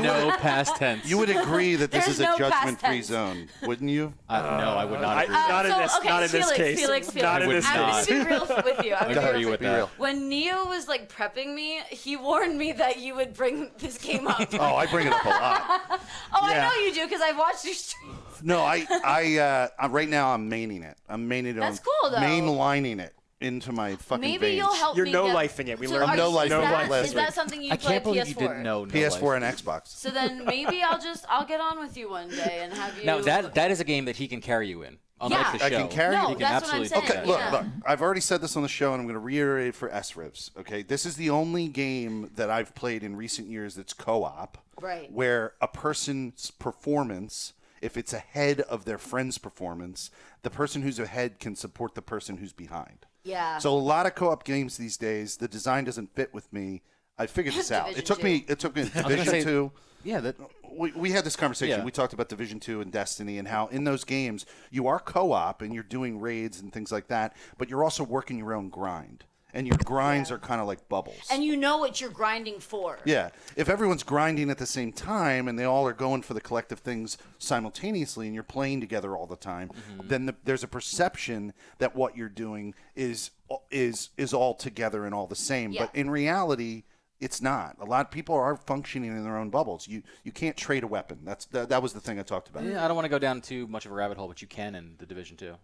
No past tense.
You would agree that this
There's
is a
no past
judgment-free
tense.
zone, wouldn't you?
No, I would not agree.
not in
So,
this.
okay,
Not in this
Felix,
case.
Felix.
Not
I
in
would
this
I'm
not.
case.
gonna be real with you. I'm
I
gonna
agree
be real
with
with you.
that.
When Neo was like prepping me, he warned me that you would bring this game up.
Oh, I bring it up a lot.
I
Yeah.
know you do because I've watched your stream.
No, I right now I'm maining it. I'm maining it.
That's
on,
cool, though.
Mainlining it into my fucking
Maybe
veins.
you'll help
You're
me.
no
get...
lifing it. We
So
learned
are
no
you-
life
is
in it
that-
last
Is that
week.
something you
I
play
can't believe
PS4?
you didn't know. No
PS4
Life.
and Xbox.
So then maybe I'll get on with you one day and have you.
Now that is a game that he can carry you in. Unlike
Yeah.
the show.
I can carry
No,
you.
He can
that's what I'm
absolutely
saying.
do
Okay,
that.
look, I've already said this on the show, and I'm going to reiterate it for Esrivs. Okay, this is the only game that I've played in recent years that's co-op,
Right.
where a person's performance, if it's ahead of their friend's performance, the person who's ahead can support the person who's behind.
Yeah.
So a lot of co-op games these days, the design doesn't fit with me. I figured this out.
Division
It took
2.
me. It took me Division
say-
2.
Yeah, that
We had this conversation.
Yeah.
We talked about Division 2 and Destiny and how in those games you are co-op and you're doing raids and things like that, but you're also working your own grind. And your grinds are kind of like bubbles.
And you know what you're grinding for.
Yeah. If everyone's grinding at the same time and they all are going for the collective things simultaneously and you're playing together all the time, then there's a perception that what you're doing is all together and all the same.
Yeah.
But in reality, it's not. A lot of people are functioning in their own bubbles. You can't trade a weapon. That was the thing I talked about.
Yeah, I don't want to go down too much of a rabbit hole, but you can in the Division 2.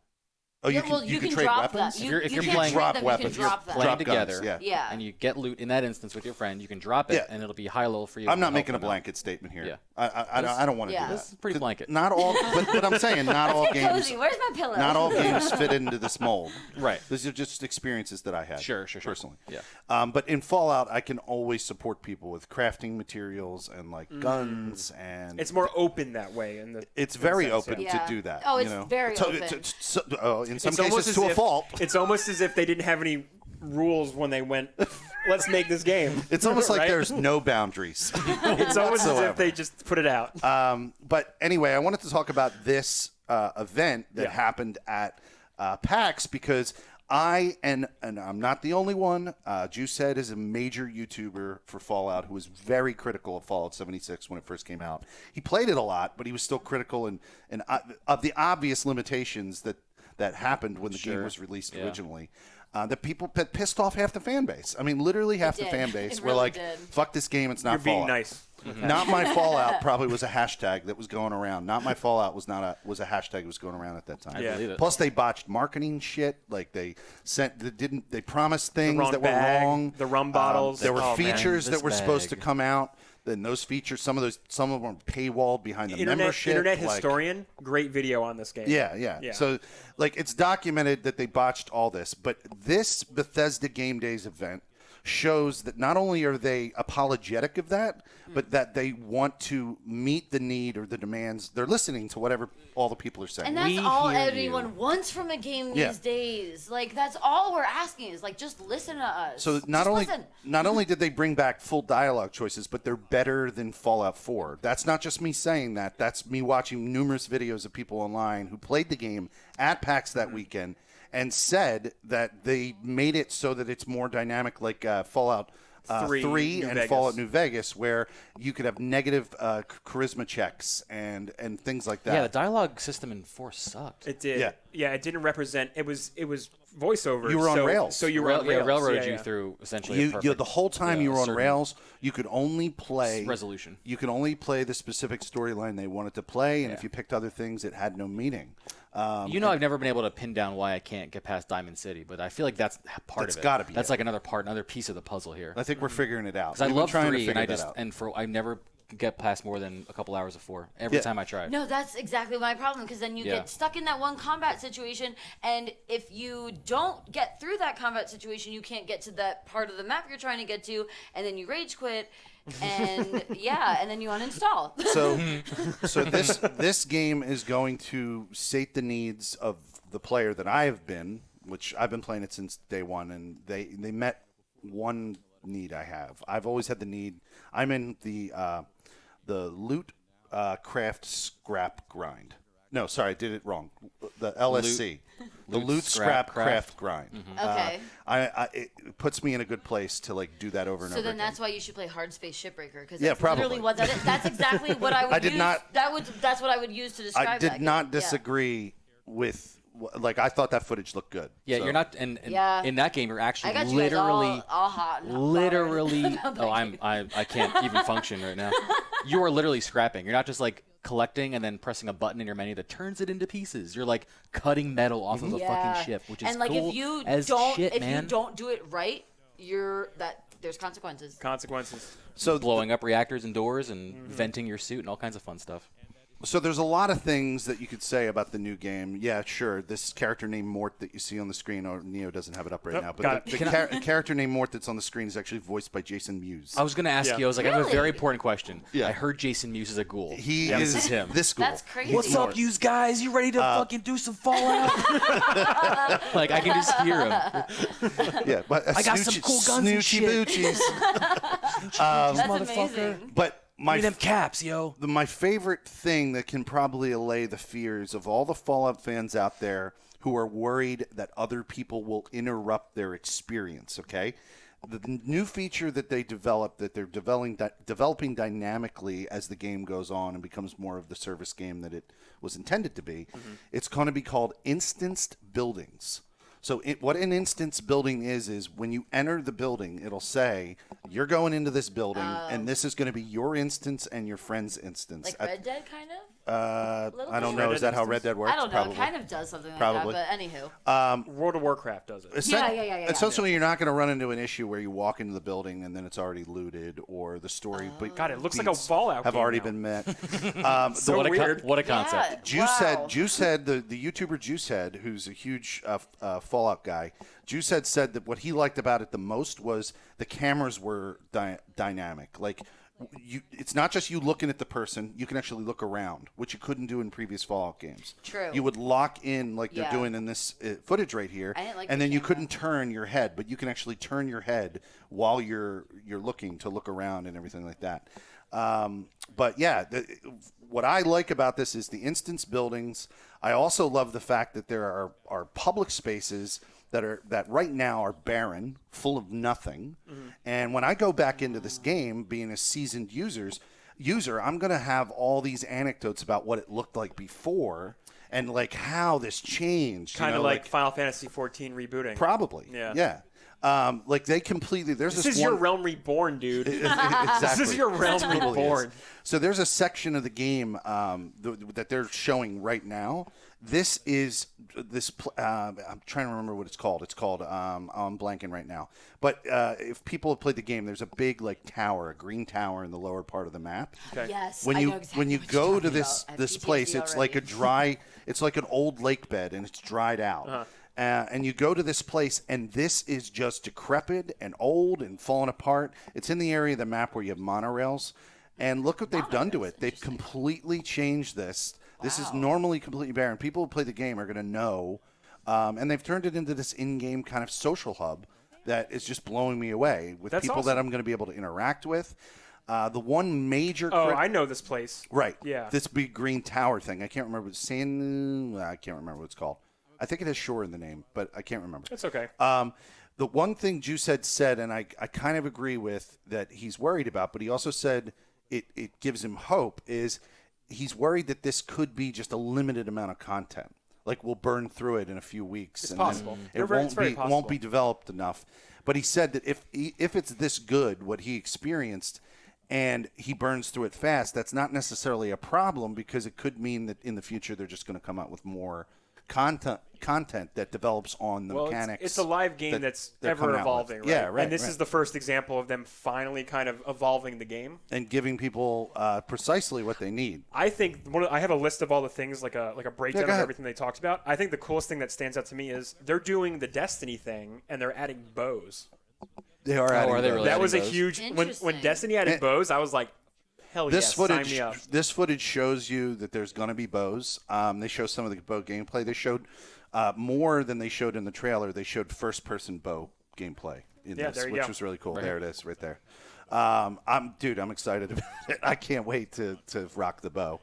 Oh, you
Yeah, well,
can trade
drop
weapons?
That.
If you're
you
playing-
can't
Drop
trade them,
weapons.
You can drop them.
Playing
Drop guns,
together,
Yeah.
and you get loot in that instance with your friend, you can drop it,
Yeah.
and it'll be high low for you.
I'm
to
not
help
making a
them out.
blanket statement here.
Yeah.
I don't want to
Yeah.
do that.
This is pretty blanket.
Not all, but I'm saying not all games.
Cozy. Where's my pillow?
Not all games fit into this mold.
Right.
These are just experiences that I had.
Sure.
Personally.
Yeah.
But in Fallout, I can always support people with crafting materials and like guns and.
It's more open that way.
It's very
in a sense,
open
yeah.
to do that.
Oh,
you
it's
know?
very open.
In some
It's almost
cases,
as
to a
if-
fault.
It's almost as if they didn't have any rules when they went, let's make this game.
It's almost like
Right?
there's no boundaries.
It's almost as
whatsoever.
if they just put it out.
But anyway, I wanted to talk about this event that
Yeah.
happened at PAX because and I'm not the only one. Juicehead is a major YouTuber for Fallout who was very critical of Fallout 76 when it first came out. He played it a lot, but he was still critical and of the obvious limitations that happened when the game was released originally. That people pissed off half the fan base. I mean, literally half the
did.
fan base
It
were
really
like,
did.
fuck this game, it's not
You're being
Fallout.
nice.
Not my Fallout probably was a hashtag that was going around. Not my Fallout was a hashtag that was going around at that time.
I believe it.
Plus they botched marketing shit. Like they promised things
wrong
that were
bag,
wrong.
the rum bottles.
There were
Oh, man,
features
this
that were supposed to
bag.
come out. Then those features, some of them were paywalled behind the membership.
Internet
like-
historian, great video on this game.
yeah. So, like, it's documented that they botched all this, but this Bethesda Game Days event shows that not only are they apologetic of that, but that they want to meet the need or the demands. They're listening to whatever all the people are saying.
And that's
We
all
hear
anyone
you.
wants from a game
Yeah.
these days. Like, that's all we're asking is, like, just listen to us.
So
Just listen.
not only did they bring back full dialogue choices, but they're better than Fallout 4. That's not just me saying that. That's me watching numerous videos of people online who played the game at PAX that weekend and said that they made it so that it's more dynamic, like Fallout 3
New
and
Vegas.
Fallout New Vegas, where you could have negative charisma checks and things like that.
Yeah, the dialogue system in 4 sucked.
It did.
Yeah.
Yeah, it didn't represent. It was voiceover.
You were on
so,
rails.
So you were on
Yeah,
rails.
railroaded
Yeah,
you
yeah.
through essentially a
You
perfect,
the whole time you were on
certain
rails, you could only play
resolution.
You could only play the specific storyline they wanted to play, and
Yeah.
if you picked other things, it had no meaning.
I've never been able to pin down why I can't get past Diamond City, but I feel like that's part
That's
of it.
gotta be
That's
it.
like another piece of the puzzle here.
I think we're figuring it out.
Because I
We've been
love
trying to
3, and
figure that out.
I never get past more than a couple hours of 4 every
Yeah.
time I try.
No, that's exactly my problem, because then you
Yeah.
get stuck in that one combat situation, and if you don't get through that combat situation, you can't get to that part of the map you're trying to get to, and then you rage quit, and and then you uninstall.
So this game is going to sate the needs of the player that I have been, which I've been playing it since day one, and they met one need I have. I've always had the need. I'm in the loot craft scrap grind. No, sorry, I did it wrong. The LSC, the loot scrap craft grind.
Okay.
It puts me in a good place to like do that over and
So
over
then
again.
that's why you should play Hard Space Shipbreaker, because
Yeah,
that's literally
probably.
what that is. That's exactly what I would
I did
use.
not-
That's what I would use to describe
I did
that
not
game. Yeah.
disagree with. Like I thought that footage looked good.
Yeah,
So-
you're not, and
Yeah.
in that game, you're
I
actually
got you
literally,
guys all hot and bothered
literally.
about that game.
I can't even function right now. You are literally scrapping. You're not just like collecting and then pressing a button in your menu that turns it into pieces. You're like cutting metal off of a fucking ship, which is
and like
cool
if you
as
don't
shit,
if
man.
you don't do it right, there's consequences.
Consequences.
So
Blowing up reactors and doors and venting your suit and all kinds of fun stuff.
So there's a lot of things that you could say about the new game. Yeah, sure. This character named Mort that you see on the screen, or Neo doesn't have it up right
Nope,
now,
got
but the character named Mort that's on the screen is actually voiced by Jason Mewes.
I was going to ask
Yeah.
you. I was like, I have a very
Really?
important question.
Yeah.
I heard Jason Mewes is a ghoul.
He
This
is
is him.
This ghoul.
That's crazy.
What's up, you guys? You ready to fucking do some Fallout? Like I can just hear him.
Yeah, but
I got some cool guns and
Snoochie
shit.
Boochies.
That's amazing.
But
Give me them caps, yo.
my favorite thing that can probably allay the fears of all the Fallout fans out there who are worried that other people will interrupt their experience, okay? The new feature that they developed, that they're developing dynamically as the game goes on and becomes more of the service game that it was intended to be, it's going to be called instanced buildings. So what an instance building is when you enter the building, it'll say, you're going into this building, and this is going to be your instance and your friend's instance.
Like Red Dead, kind of. little
I don't
bit?
know. Is that how
Red
Red Dead works?
I don't know.
Probably.
It kind of does something like
Probably.
that, but anywho.
World of Warcraft does it.
Yeah.
Essentially, you're not going to run into an issue where you walk into the building and then it's already looted, or the story. But
God, it looks like a
beats
Fallout
have
game
already
now.
been met.
So
What a
weird.
what a concept.
Juicehead, the YouTuber Juicehead, who's a huge Fallout guy, Juicehead said that what he liked about it the most was the cameras were dynamic. Like, it's not just you looking at the person; you can actually look around, which you couldn't do in previous Fallout games.
True.
You would lock in like they're
Yeah.
doing in this footage right here,
I didn't like
and
the
then you
camera.
couldn't turn your head, but you can actually turn your head while you're looking to look around and everything like that. But yeah, what I like about this is the instance buildings. I also love the fact that there are public spaces that right now are barren, full of nothing. And when I go back into this game, being a seasoned user, I'm going to have all these anecdotes about what it looked like before and like how this changed.
Kind of like Final Fantasy 14 rebooting.
Probably.
Yeah.
Like they completely. There's
This is your Realm Reborn, dude.
Exactly.
This is your Realm
Totally
Reborn.
is. So there's a section of the game that they're showing right now. This is this. I'm trying to remember what it's called. It's called. I'm blanking right now. But if people have played the game, there's a big like tower, a green tower in the lower part of the map.
Okay.
Yes.
When
I
you
know exactly
when you
what you're
go to
talking
this
about. I have
this
PTSD
place, it's like a
already.
dry. It's like an old lake bed, and it's dried out. and you go to this place, and this is just decrepit and old and falling apart. It's in the area of the map where you have monorails. And look what they've done to it. They've completely changed this. This is normally completely barren. People who play the game are going to know. And they've turned it into this in-game kind of social hub that is just blowing me away with people that I'm going to be able to interact with. The one major...
I know this place.
Right.
Yeah.
This big green tower thing. I can't remember. I can't remember what it's called. I think it has shore in the name, but I can't remember.
It's okay.
The one thing Juice had said, and I kind of agree with, that he's worried about, but he also said it gives him hope, is he's worried that this could be just a limited amount of content. Like, we'll burn through it in a few weeks.
It's
and
possible.
It won't be developed enough. But he said that if it's this good, what he experienced, and he burns through it fast, that's not necessarily a problem, because it could mean that in the future they're just going to come out with more content that develops on the mechanics.
It's a live game that's ever evolving, right?
Yeah, right.
And this is the first example of them finally kind of evolving the game
and giving people precisely what they need.
I think I have a list of all the things, like a breakdown of everything they talked about. I think the coolest thing that stands out to me is they're doing the Destiny thing and they're adding bows.
They are adding
are they
bows.
really
That was a
bows?
huge when Destiny added bows. I was like, hell yes, sign me up.
This footage shows you that there's going to be bows. They show some of the bow gameplay. They showed more than they showed in the trailer. They showed first-person bow gameplay in this, which was really cool. Right. There it is, right there. I'm excited about it. I can't wait to rock the bow.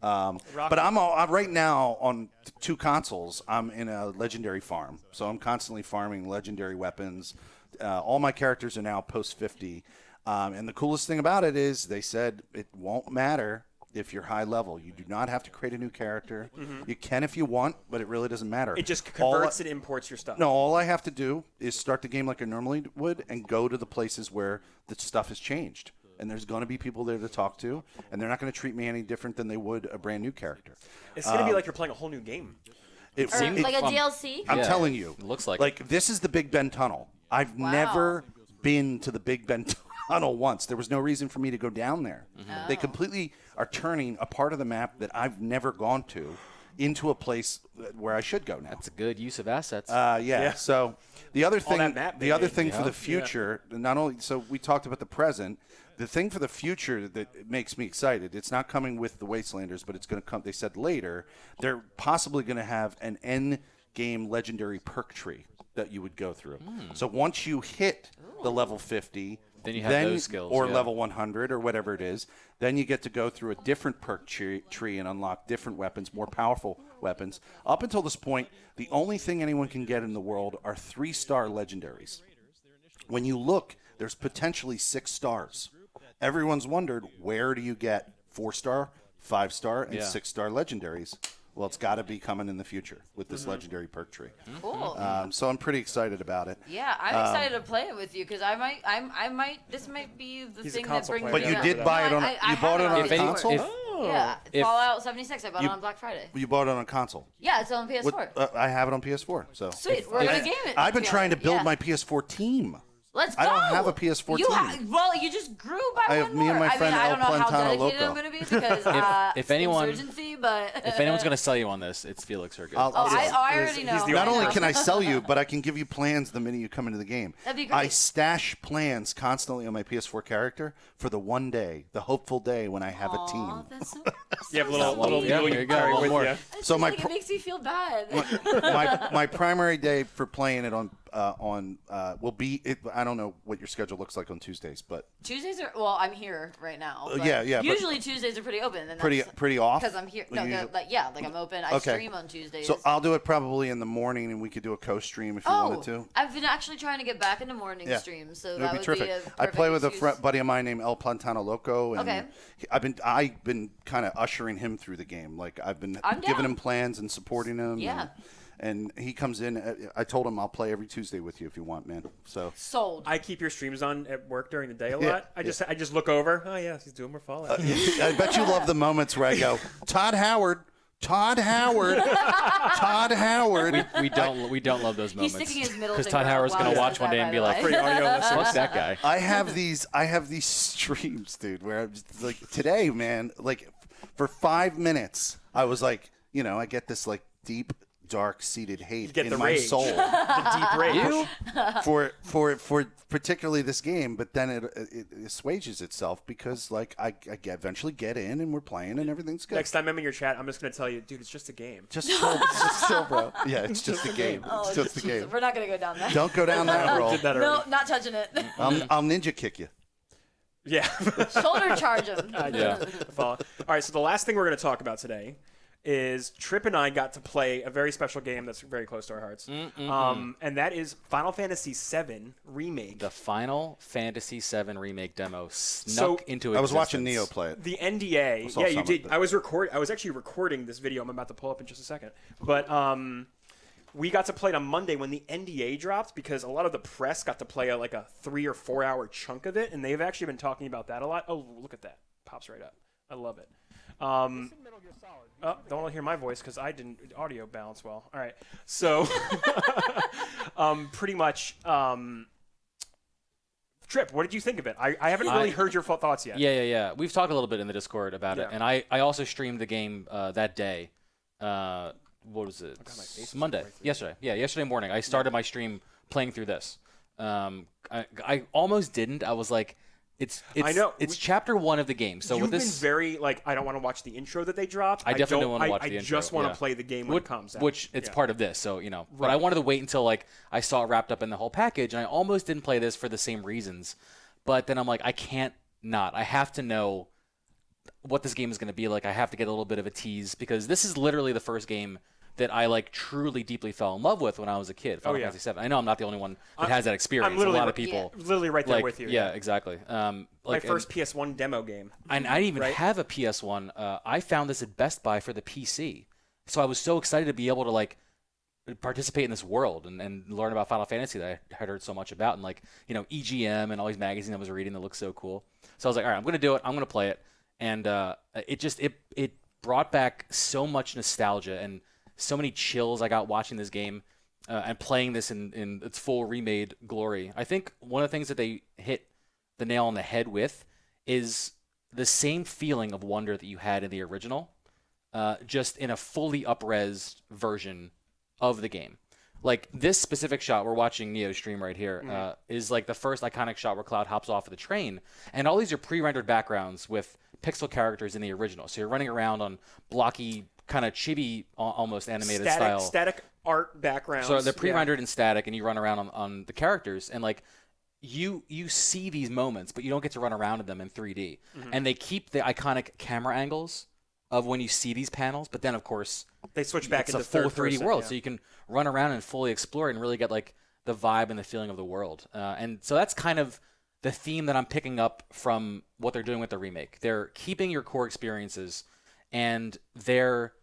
But I'm right now on 2 consoles. I'm in a legendary farm, so I'm constantly farming legendary weapons. All my characters are now post 50. And the coolest thing about it is they said it won't matter if you're high level. You do not have to create a new character. Mm-hmm. You can if you want, but it really doesn't matter.
It just converts and imports your stuff.
No, all I have to do is start the game like I normally would and go to the places where the stuff has changed. And there's going to be people there to talk to, and they're not going to treat me any different than they would a brand new character.
It's going to be like you're playing a whole new game.
Like a DLC?
I'm telling you.
It looks like
it. This is the Big Ben Tunnel. I've never been to the Big Ben Tunnel once. There was no reason for me to go down there. Mm-hmm. They completely are turning a part of the map that I've never gone to into a place where I should go now.
That's a good use of assets.
Yeah. So the other thing, for the future, not only so we talked about the present. The thing for the future that makes me excited, it's not coming with the Wastelanders, but it's going to come, they said later, they're possibly going to have an end game legendary perk tree that you would go through. So once you hit the level 50,
then you have those skills.
Or level 100 or whatever it is, then you get to go through a different perk tree and unlock different weapons, more powerful weapons. Up until this point, the only thing anyone can get in the world are 3-star legendaries. When you look, there's potentially 6 stars. Everyone's wondered, where do you get 4-star, 5-star, and 6-star legendaries? Well, it's got to be coming in the future with this legendary perk tree.
Cool.
So I'm pretty excited about it.
Yeah, I'm excited to play it with you because I might. This might be the thing that brings.
But you did buy it on. You bought it on a console.
Yeah, Fallout 76. I bought it on Black Friday.
You bought it on a console.
Yeah, it's on PS4.
I have it on PS4. So
sweet. We're gonna game it.
I've been trying to build my PS4 team.
Let's go.
I don't have a PS4 team.
Well, you just grew by
I have
one
me
more.
and my friend
I don't know how
Plantano
dedicated
Loco.
I'm going to be because
if anyone,
insurgency, but
if anyone's going to sell you on this, it's Felix Hergood.
I already know.
Not only can I sell you, but I can give you plans the minute you come into the game.
That'd be great.
I stash plans constantly on my PS4 character for the one day, the hopeful day when I have a team.
That's so,
You have a little
Yeah,
mule
there
you
you go.
carry
One
with
more.
you.
So
it makes me feel bad.
my primary day for playing it will be I don't know what your schedule looks like on Tuesdays, but
Tuesdays are I'm here right now.
yeah.
Usually Tuesdays are pretty open. And
pretty off
because I'm here. No, I'm open. I
Okay.
stream on Tuesdays.
So I'll do it probably in the morning, and we could do a co-stream if you wanted to.
I've been actually trying to get back into morning streams, so
It
that
would be terrific. I play with a buddy of mine named El Plantano Loco, and I've been kind of ushering him through the game. Like I've been giving him plans and supporting him.
Yeah.
And he comes in. I told him I'll play every Tuesday with you if you want, man. So
sold.
I keep your streams on at work during the day a lot. I just look over. Oh yeah, he's doing more Fallout.
I bet you love the moments where I go, Todd Howard. Todd Howard.
We don't love those moments.
He's sticking his middle
because
finger
Todd Howard's
out
going to
while
watch
he
one
said
day
that,
and be
by
like,
the way.
Free audio listeners.
"Fuck that guy."
I have these streams, dude, where I'm just like today, man. Like for 5 minutes, I was like, I get this like deep dark-seated hate
get
in
the
my
rage.
soul
The deep rage.
for particularly this game, but then it assuages itself because like I eventually get in and we're playing and everything's good.
Next time I'm in your chat, I'm just going to tell you, dude, it's just a game.
Just chill, bro. Yeah, it's just a game. It's just a game.
We're not gonna go down there.
Don't go down that road.
Did that
No,
already.
not touching it.
I'll ninja kick you.
Yeah.
Shoulder charge him.
All right, so the last thing we're going to talk about today is Trip and I got to play a very special game that's very close to our hearts. And that is Final Fantasy VII Remake.
The Final Fantasy VII Remake demo snuck
So,
into existence.
I was watching Neo play it.
The NDA.
saw
Yeah, you
some of
did.
it.
I was actually recording this video I'm about to pull up in just a second. But we got to play it on Monday when the NDA dropped because a lot of the press got to play like a 3 or 4 hour chunk of it, and they've actually been talking about that a lot. Oh, look at that. Pops right up. I love it. Oh, don't want to hear my voice because I didn't audio balance well. All right. So pretty much Trip, what did you think of it? I haven't really heard your thoughts yet.
Yeah. We've talked a little bit in the Discord about it,
Yeah.
and I also streamed the game that day. What was it?
my face is
Monday.
right through
Yesterday. Yeah, yesterday morning. I started my stream playing through this. I almost didn't. I was like,
I know.
It's chapter 1 of the game. So
You've
with this,
been very like I don't want to watch the intro that they dropped.
I definitely don't want to watch
I
the intro.
just want to
yeah.
play the game when it comes out.
Which it's
Yeah.
part of this, so you know. But
Right.
I wanted to wait until like I saw it wrapped up in the whole package, and I almost didn't play this for the same reasons. But then I'm like, I can't not. I have to know what this game is going to be like. I have to get a little bit of a tease because this is literally the first game that I like truly deeply fell in love with when I was a kid. Final
yeah.
Fantasy VII. I know I'm not the only one that has that experience.
I'm
A
literally
lot of people.
literally right there
Like,
with you.
yeah, exactly.
My
Like,
first PS1 demo game.
and I didn't even
Right?
have a PS1. I found this at Best Buy for the PC. So I was so excited to be able to like participate in this world and learn about Final Fantasy that I had heard so much about, and like, you know, EGM and all these magazines I was reading that looked so cool. So I was like, all right, I'm going to do it. I'm going to play it. And it brought back so much nostalgia and so many chills I got watching this game and playing this in its full remade glory. I think one of the things that they hit the nail on the head with is the same feeling of wonder that you had in the original, just in a fully up-res version of the game. Like this specific shot we're watching Neo stream right here is like the first iconic shot where Cloud hops off of the train, and all these are pre-rendered backgrounds with pixel characters in the original. So you're running around on blocky, kind of chibi, almost animated style.
Static art backgrounds.
So they're pre-rendered in static, and you run around on the characters, and like you see these moments, but you don't get to run around in them in 3D. And they keep the iconic camera angles of when you see these panels, but then of course
They switch back
it's
into
a full
third
3D
person,
world,
yeah.
so you can run around and fully explore it and really get like the vibe and the feeling of the world. And so that's kind of the theme that I'm picking up from what they're doing with the remake. They're keeping your core experiences, and they're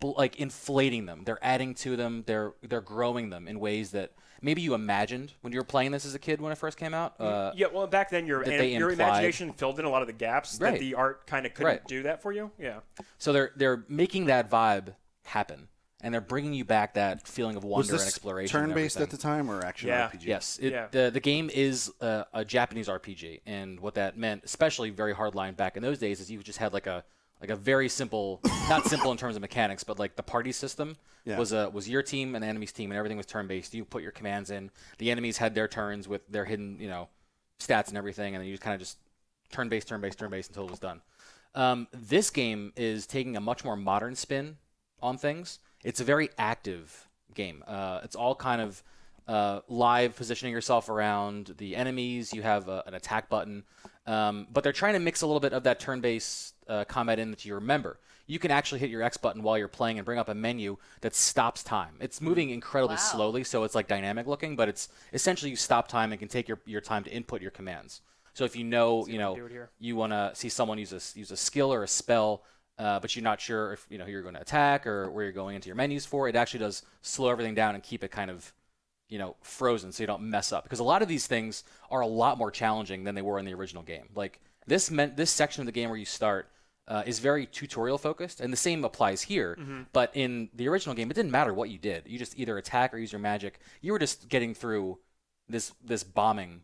like inflating them. They're adding to them. They're growing them in ways that maybe you imagined when you were playing this as a kid when it first came out.
Yeah, well, back then your
that they implied-
imagination filled in a lot of the gaps that
Right.
the art kind of couldn't
Right.
do that for you. Yeah.
So they're making that vibe happen, and they're bringing you back that feeling of
Was
wonder and
this
exploration. and
turn-based at
everything.
the time or action
Yeah.
RPG?
Yes,
Yeah.
the game is a Japanese RPG, and what that meant, especially very hardline back in those days, is you just had like a very simple, not simple in terms of mechanics, but like the party system
Yeah.
was your team and the enemy's team, and everything was turn-based. You put your commands in. The enemies had their turns with their hidden, stats and everything, and then you kind of just turn-based until it was done. This game is taking a much more modern spin on things. It's a very active game. It's all kind of live, positioning yourself around the enemies. You have an attack button, but they're trying to mix a little bit of that turn-based combat in that you remember. You can actually hit your X button while you're playing and bring up a menu that stops time. It's moving incredibly
Wow.
slowly, so it's like dynamic looking, but it's essentially you stop time and can take your time to input your commands. So if you
do it here.
you want to see someone use a skill or a spell, but you're not sure if who you're going to attack or where you're going into your menus for, it actually does slow everything down and keep it kind of frozen so you don't mess up, because a lot of these things are a lot more challenging than they were in the original game. Like this section of the game where you start is very tutorial focused, and the same applies here. But in the original game, it didn't matter what you did. You just either attack or use your magic. You were just getting through this bombing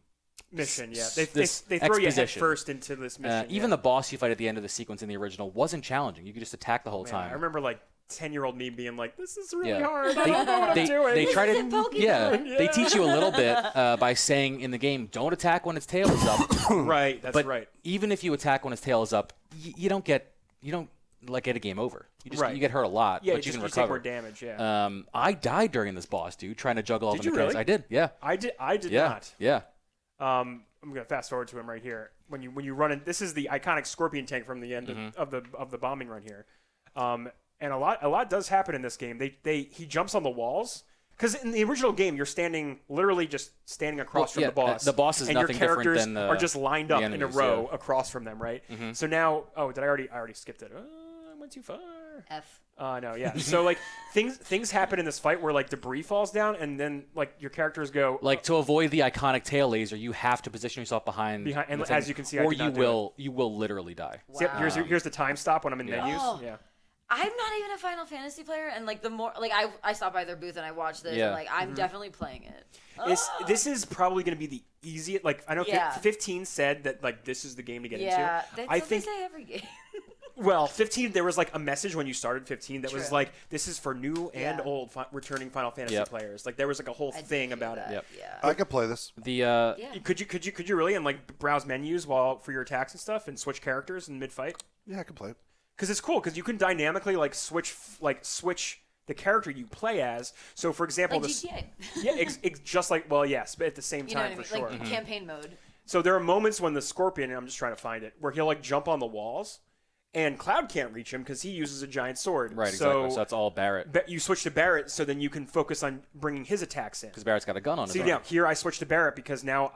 Mission, yeah.
this
They throw you head
exposition.
first into this mission.
even the boss you fight at the end of the sequence in the original wasn't challenging. You could just attack the whole
Man,
time.
I remember like 10-year-old me being like, this is really
Yeah.
hard. I don't know what I'm doing.
They try to,
Pokemon.
they teach you a little bit by saying in the game, don't attack when its tail is up.
Right, that's
but
right.
even if you attack when its tail is up, you don't get a game over. You just
Right.
you get hurt a lot,
Yeah,
but you
just
can
take
recover.
more damage. Yeah,
I died during this boss, dude, trying to juggle all
Did
the
you
mechanics.
really?
I did, yeah.
I did
Yeah,
not.
yeah.
I'm gonna fast forward to him right here. When you run in, this is the iconic Scorpion tank from the end of the bombing run here, and a lot does happen in this game. He jumps on the walls because in the original game you're literally just standing across from the boss.
The boss is
and
nothing
your characters
different than
are just lined up in a
enemies,
row
yeah.
across from them, right? So now, I already skipped it. I went too far.
F.
No, yeah. So like things happen in this fight where like debris falls down, and then like your characters go
Like to avoid the iconic tail laser, you have to position yourself behind
and
the thing,
as you can see, I
or
did not
you will literally die.
See, here's the time stop when I'm in menus.
Oh.
Yeah.
I'm not even a Final Fantasy player, and like the more like I stopped by their booth and I watched this,
Yeah.
and like I'm definitely playing it.
This is probably going to be the easiest. Like I know
Yeah.
15 said that like this is the game to get
Yeah,
into.
that's
I
what
think
they say every game.
well, 15 there was like a message when you started 15 that was
True.
like this is for new and
Yeah.
old returning Final Fantasy
Yep.
players. Like there was like a whole
I did
thing
hear
about
that,
it.
Yep.
Yeah.
I could play this.
The
Yeah.
Could you really and like browse menus for your attacks and stuff and switch characters in mid fight?
Yeah, I could play it.
Because it's cool because you can dynamically like switch the character you play as. So for example,
Like
this
GTA.
yeah, just like well yes, but at the same
You know
time
what I mean?
for sure.
Like campaign mode.
So there are moments when the Scorpion, and I'm just trying to find it, where he'll like jump on the walls, and Cloud can't reach him because he uses a giant sword.
right, exactly. So that's all Barrett,
you switch to Barrett, so then you can focus on bringing his attacks in.
because Barrett's got a gun on his
See
arm.
now, here I switch to Barrett because now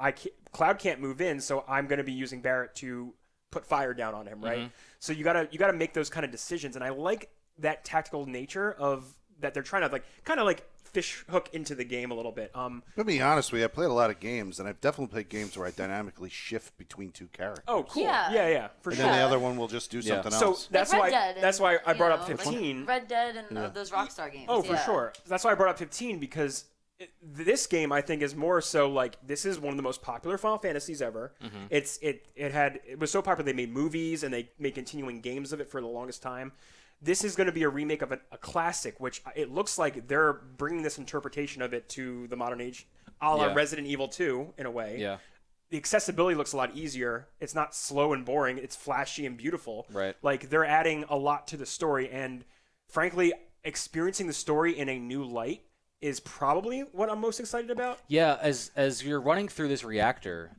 Cloud can't move in, so I'm going to be using Barrett to put fire down on him, right? So you gotta make those kind of decisions, and I like that tactical nature of that they're trying to kind of fish hook into the game a little bit.
To be honest with you, I played a lot of games, and I've definitely played games where I dynamically shift between two characters.
Oh, cool.
Yeah.
Yeah, for
And
sure.
then the other one will just do something
So
else.
that's
Like
why
Red Dead
that's
and,
why I
you
brought up
know,
15.
Red Dead and those Rockstar games.
Oh, for
yeah.
sure. That's why I brought up 15 because this game I think is more so like this is one of the most popular Final Fantasies ever. It was so popular they made movies and they made continuing games of it for the longest time. This is going to be a remake of a classic, which it looks like they're bringing this interpretation of it to the modern age, a la
Yeah.
Resident Evil 2 in a way.
Yeah.
The accessibility looks a lot easier. It's not slow and boring. It's flashy and beautiful.
Right.
Like they're adding a lot to the story, and frankly, experiencing the story in a new light is probably what I'm most excited about.
Yeah, as you're running through this reactor,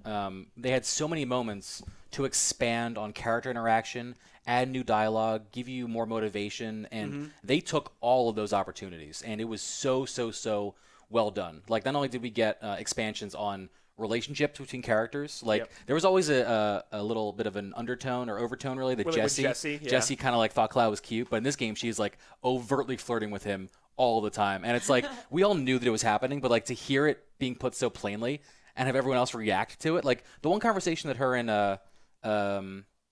they had so many moments to expand on character interaction, add new dialogue, give you more motivation, and they took all of those opportunities, and it was so well done. Like, not only did we get expansions on relationships between characters, like there was always a little bit of an undertone or overtone, really, that
With Jessie, yeah.
Jessie kind of like thought Cloud was cute, but in this game she's like overtly flirting with him all the time, and it's like we all knew that it was happening, but like to hear it being put so plainly and have everyone else react to it, like the one conversation that her and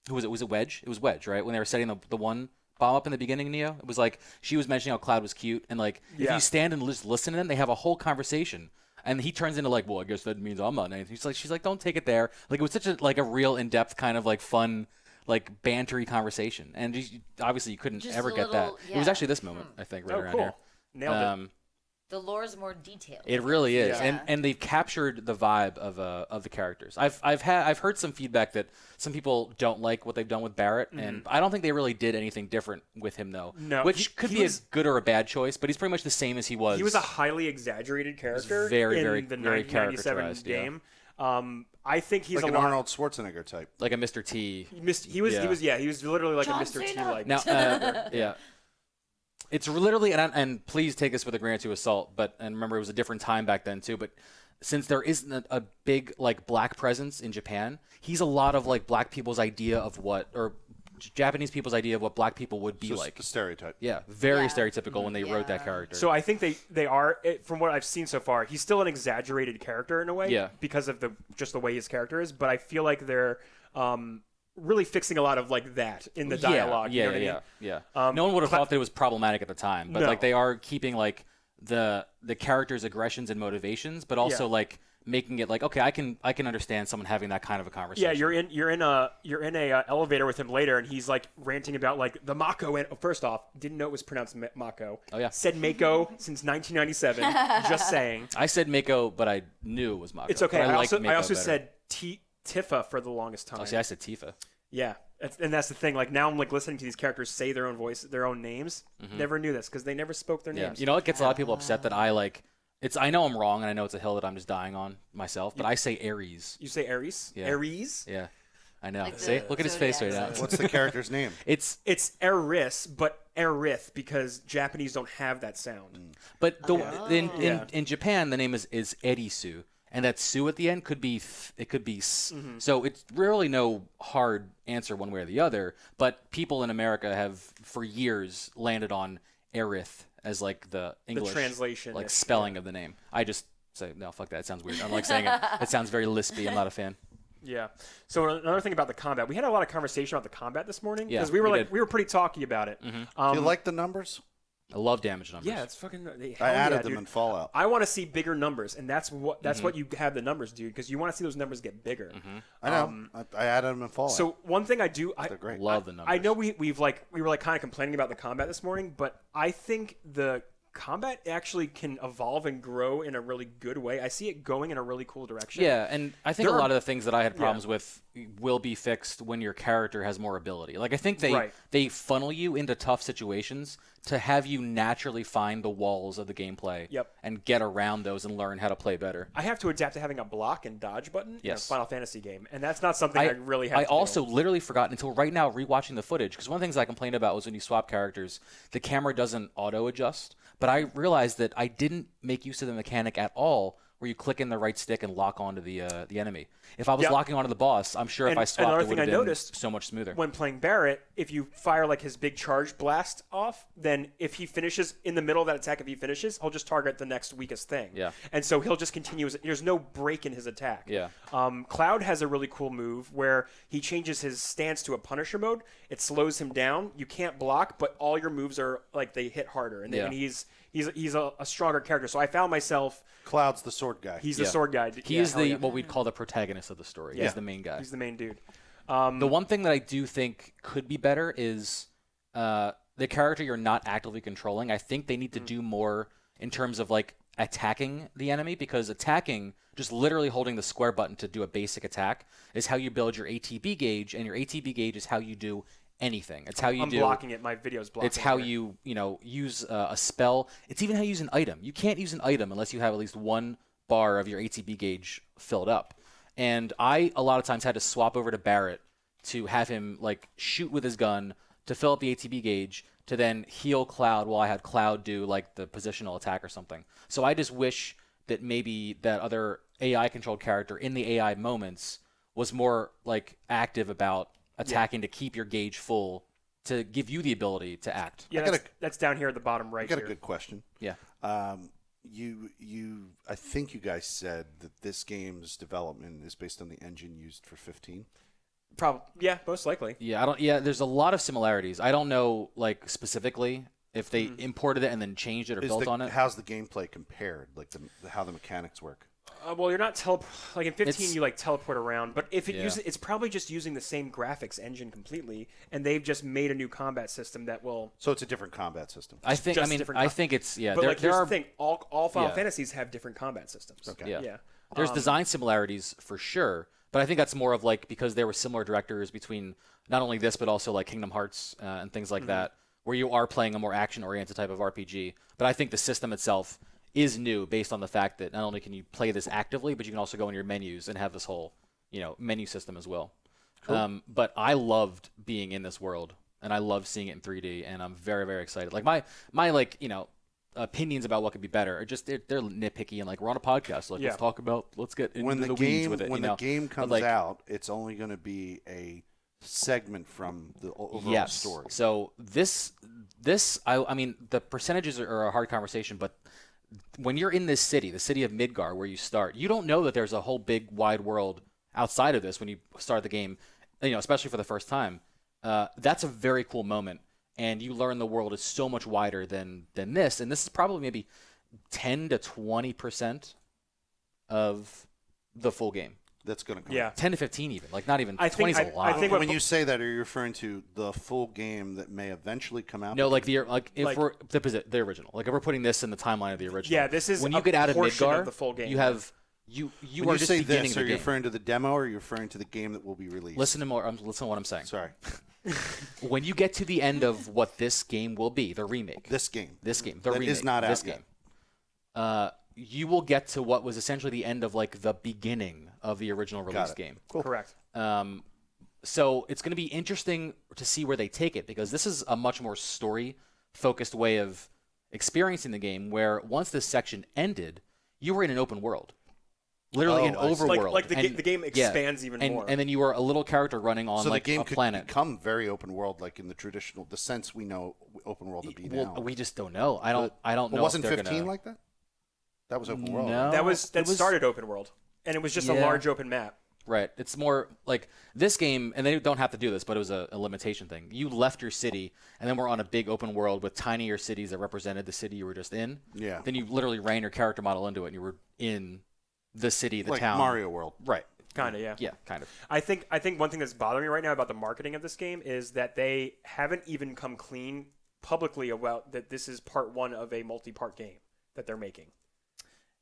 who was it? Was it Wedge? It was Wedge, right? When they were setting the one bomb up in the beginning, Neo. It was like she was mentioning how Cloud was cute, and like if
Yeah.
you stand and just listen to them, they have a whole conversation. And he turns into like, well, I guess that means I'm not anything. She's like, don't take it there. Like it was such a real in depth kind of like fun, like bantery conversation. And obviously you couldn't
Just
ever
a
get that.
little-
It was
yeah.
actually this moment, I think, right
Oh,
around
cool.
here.
Nailed it.
The lore's more detailed.
It really is,
Yeah.
and they've captured the vibe of the characters. I've heard some feedback that some people don't like what they've done with Barrett, and I don't think they really did anything different with him though.
No,
which could
he
be
was-
a good or a bad choice, but he's pretty much the same as he was.
He was a highly exaggerated character
very,
in
very,
the
very
1997
caricaturized, yeah.
game. I think he's
Like
a
an
lot.
Arnold Schwarzenegger type.
like a Mr. T.
He was literally like
John
a Mr. T
Cena.
like.
Now, yeah. It's literally, and please take this with a grain of salt, and remember it was a different time back then too, but since there isn't a big like black presence in Japan, he's a lot of like black people's idea of what, or Japanese people's idea of what black people would be
Just
like.
a stereotype.
Yeah, very
Yeah.
stereotypical when they wrote that
Yeah.
character.
So I think they are from what I've seen so far. He's still an exaggerated character in a way,
Yeah.
because of the way his character is. But I feel like they're really fixing a lot of like that in the dialogue.
Yeah,
you know what I mean?
No one would have thought that it was problematic at the time, but
No.
like they are keeping like the character's aggressions and motivations, but also
Yeah.
like making it like, okay, I can understand someone having that kind of a conversation.
Yeah, you're in a elevator with him later, and he's like ranting about like the Mako. And first off, didn't know it was pronounced Mako.
Oh yeah,
said Mako since 1997. Just saying.
I said Mako, but I knew it was Mako.
It's okay.
I
also
better.
said Tifa for the longest time.
Oh, see, I said Tifa.
Yeah, and that's the thing. Like now, I'm like listening to these characters say their own voice, their own names. Never knew this because they never spoke their names.
You know, it gets a lot of people upset that I like. I know I'm wrong, and I know it's a hill that I'm just dying on myself, but I say Ares.
You say Ares?
Yeah.
Ares?
Yeah, I know.
Like
See,
the
look at his face right now.
zodiac
What's the character's name?
It's
It's Eris, but Erith because Japanese don't have that sound.
but the
Yeah.
in Japan the name is Erisu, and that su at the end could be it could be s. So it's really no hard answer one way or the other. But people in America have for years landed on Erith as like the English
translation,
like
if-
spelling of the name. I just say no, fuck that. It sounds weird. I'm like saying it. It sounds very lispy. I'm not a fan.
Yeah. So another thing about the combat, we had a lot of conversation about the combat this morning
Yeah,
because we were
we
like
did.
we were pretty talky about it.
Do you like the numbers?
I love damage numbers.
Yeah, it's fucking.
I added them
dude.
in Fallout.
I want to see bigger numbers, and that's what you have the numbers, dude, because you want to see those numbers get bigger.
I know. I added them in Fallout.
So one thing I do,
They're great.
Love the numbers.
I know we were like kind of complaining about the combat this morning, but I think the combat actually can evolve and grow in a really good way. I see it going in a really cool direction.
Yeah, and I think
There
a
are-
lot of the things that I had problems with will be fixed when your character has more ability. Like I think they funnel you into tough situations to have you naturally find the walls of the gameplay
Yep.
and get around those and learn how to play better.
I have to adapt to having a block and dodge button in a
Yes.
Final Fantasy game, and that's not something I really have
I
to do.
also literally forgot until right now rewatching the footage, because one of the things I complained about was when you swap characters, the camera doesn't auto adjust. But I realized that I didn't make use of the mechanic at all, where you click in the right stick and lock onto the enemy. If I was
Yep.
locking onto the boss, I'm sure if
And
I swapped,
another
it would
thing
have
I
been
noticed
so much smoother.
when playing Barrett, if you fire like his big charge blast off, then if he finishes in the middle of that attack, if he finishes, he'll just target the next weakest thing.
Yeah.
And so he'll just continue. There's no break in his attack.
Yeah.
Cloud has a really cool move where he changes his stance to a Punisher mode. It slows him down. You can't block, but all your moves are like they hit harder, and,
Yeah.
and he's a stronger character. So I found myself.
Cloud's the sword guy.
He's the sword guy.
He is what we'd call the protagonist of the story.
Yeah.
He's the main guy.
He's the main dude.
The one thing that I do think could be better is the character you're not actively controlling. I think they need to do more in terms of like attacking the enemy, because attacking, just literally holding the square button to do a basic attack, is how you build your ATB gauge, and your ATB gauge is how you do anything. It's how you
I'm
do.
blocking it. My video's blocking.
It's how
it.
you use a spell. It's even how you use an item. You can't use an item unless you have at least one bar of your ATB gauge filled up. And I a lot of times had to swap over to Barrett to have him like shoot with his gun to fill up the ATB gauge to then heal Cloud while I had Cloud do like the positional attack or something. So I just wish that maybe that other AI controlled character in the AI moments was more like active about attacking to keep your gauge full to give you the ability to act.
Yeah, that's down here at the bottom right.
I got
here.
a good question.
Yeah.
I think you guys said that this game's development is based on the engine used for 15.
Yeah, most likely.
Yeah, there's a lot of similarities. I don't know like specifically if they imported it and then changed it or built on it.
How's the gameplay compared? Like how the mechanics work?
Well, you're not like in 15
It's-
you like teleport around, but if it
Yeah.
uses, it's probably just using the same graphics engine completely, and they've just made a new combat system that will.
So it's a different combat system.
I think
just different
I think it's
But
there,
like
there
here's
are
the thing: all Final
Yeah.
Fantasies have different combat systems.
Okay.
yeah. There's design similarities for sure, but I think that's more of like because there were similar directors between not only this but also like Kingdom Hearts and things like that, where you are playing a more action-oriented type of RPG. But I think the system itself is new based on the fact that not only can you play this actively, but you can also go in your menus and have this whole menu system as well. But I loved being in this world, and I love seeing it in 3D, and I'm very, very excited. Like my opinions about what could be better are just they're nitpicky, and like we're on a podcast, like let's get into
When
the
the
weeds
game
with it.
when
you know?
the game
But,
comes
like,
out, it's only going to be a segment from the overall
yes.
story.
So this I mean the percentages are a hard conversation, but when you're in this city, the city of Midgar, where you start, you don't know that there's a whole big wide world outside of this when you start the game, especially for the first time. That's a very cool moment, and you learn the world is so much wider than this, and this is probably maybe 10 to 20% of the full game.
That's going to come.
Yeah.
10 to 15 even. Like not even
I
20
think-
is a lot.
I think what-
When you say that, are you referring to the full game that may eventually come out?
No, like if
Like-
we're the original. Like if we're putting this in the timeline of the original.
Yeah, this is
when
a
you get out of
portion
Midgar,
of the full game.
you have you
when
are
you
just
say
beginning
this,
the
are you
game.
referring to the demo, or are you referring to the game that will be released?
Listen to what I'm saying.
Sorry,
When you get to the end of what this game will be, the remake.
this game.
The
That
remake.
is not out
this
yet.
game. You will get to what was essentially the end of like the beginning of the original release
it.
game.
Correct.
So it's going to be interesting to see where they take it because this is a much more story-focused way of experiencing the game. Where once this section ended, you were in an open world, literally an
I see.
overworld.
Like the game expands even more.
And then you were a little character running on
So
like
the game
a
could
planet.
become very open world, like in the sense we know open world to be
Well,
now.
we just don't know. I don't
But
know.
wasn't
if they're
15
gonna...
like that? That was open world.
No.
that
it was-
started open world, and it was just a
Yeah.
large open map.
Right. It's more like this game, and they don't have to do this, but it was a limitation thing. You left your city, and then we're on a big open world with tinier cities that represented the city you were just in.
Yeah.
Then you literally ran your character model into it, and you were in the city, the
Like
town.
Mario World.
Right.
Kind of, yeah.
Yeah, kind of.
I think one thing that's bothering me right now about the marketing of this game is that they haven't even come clean publicly about that this is part one of a multi-part game that they're making.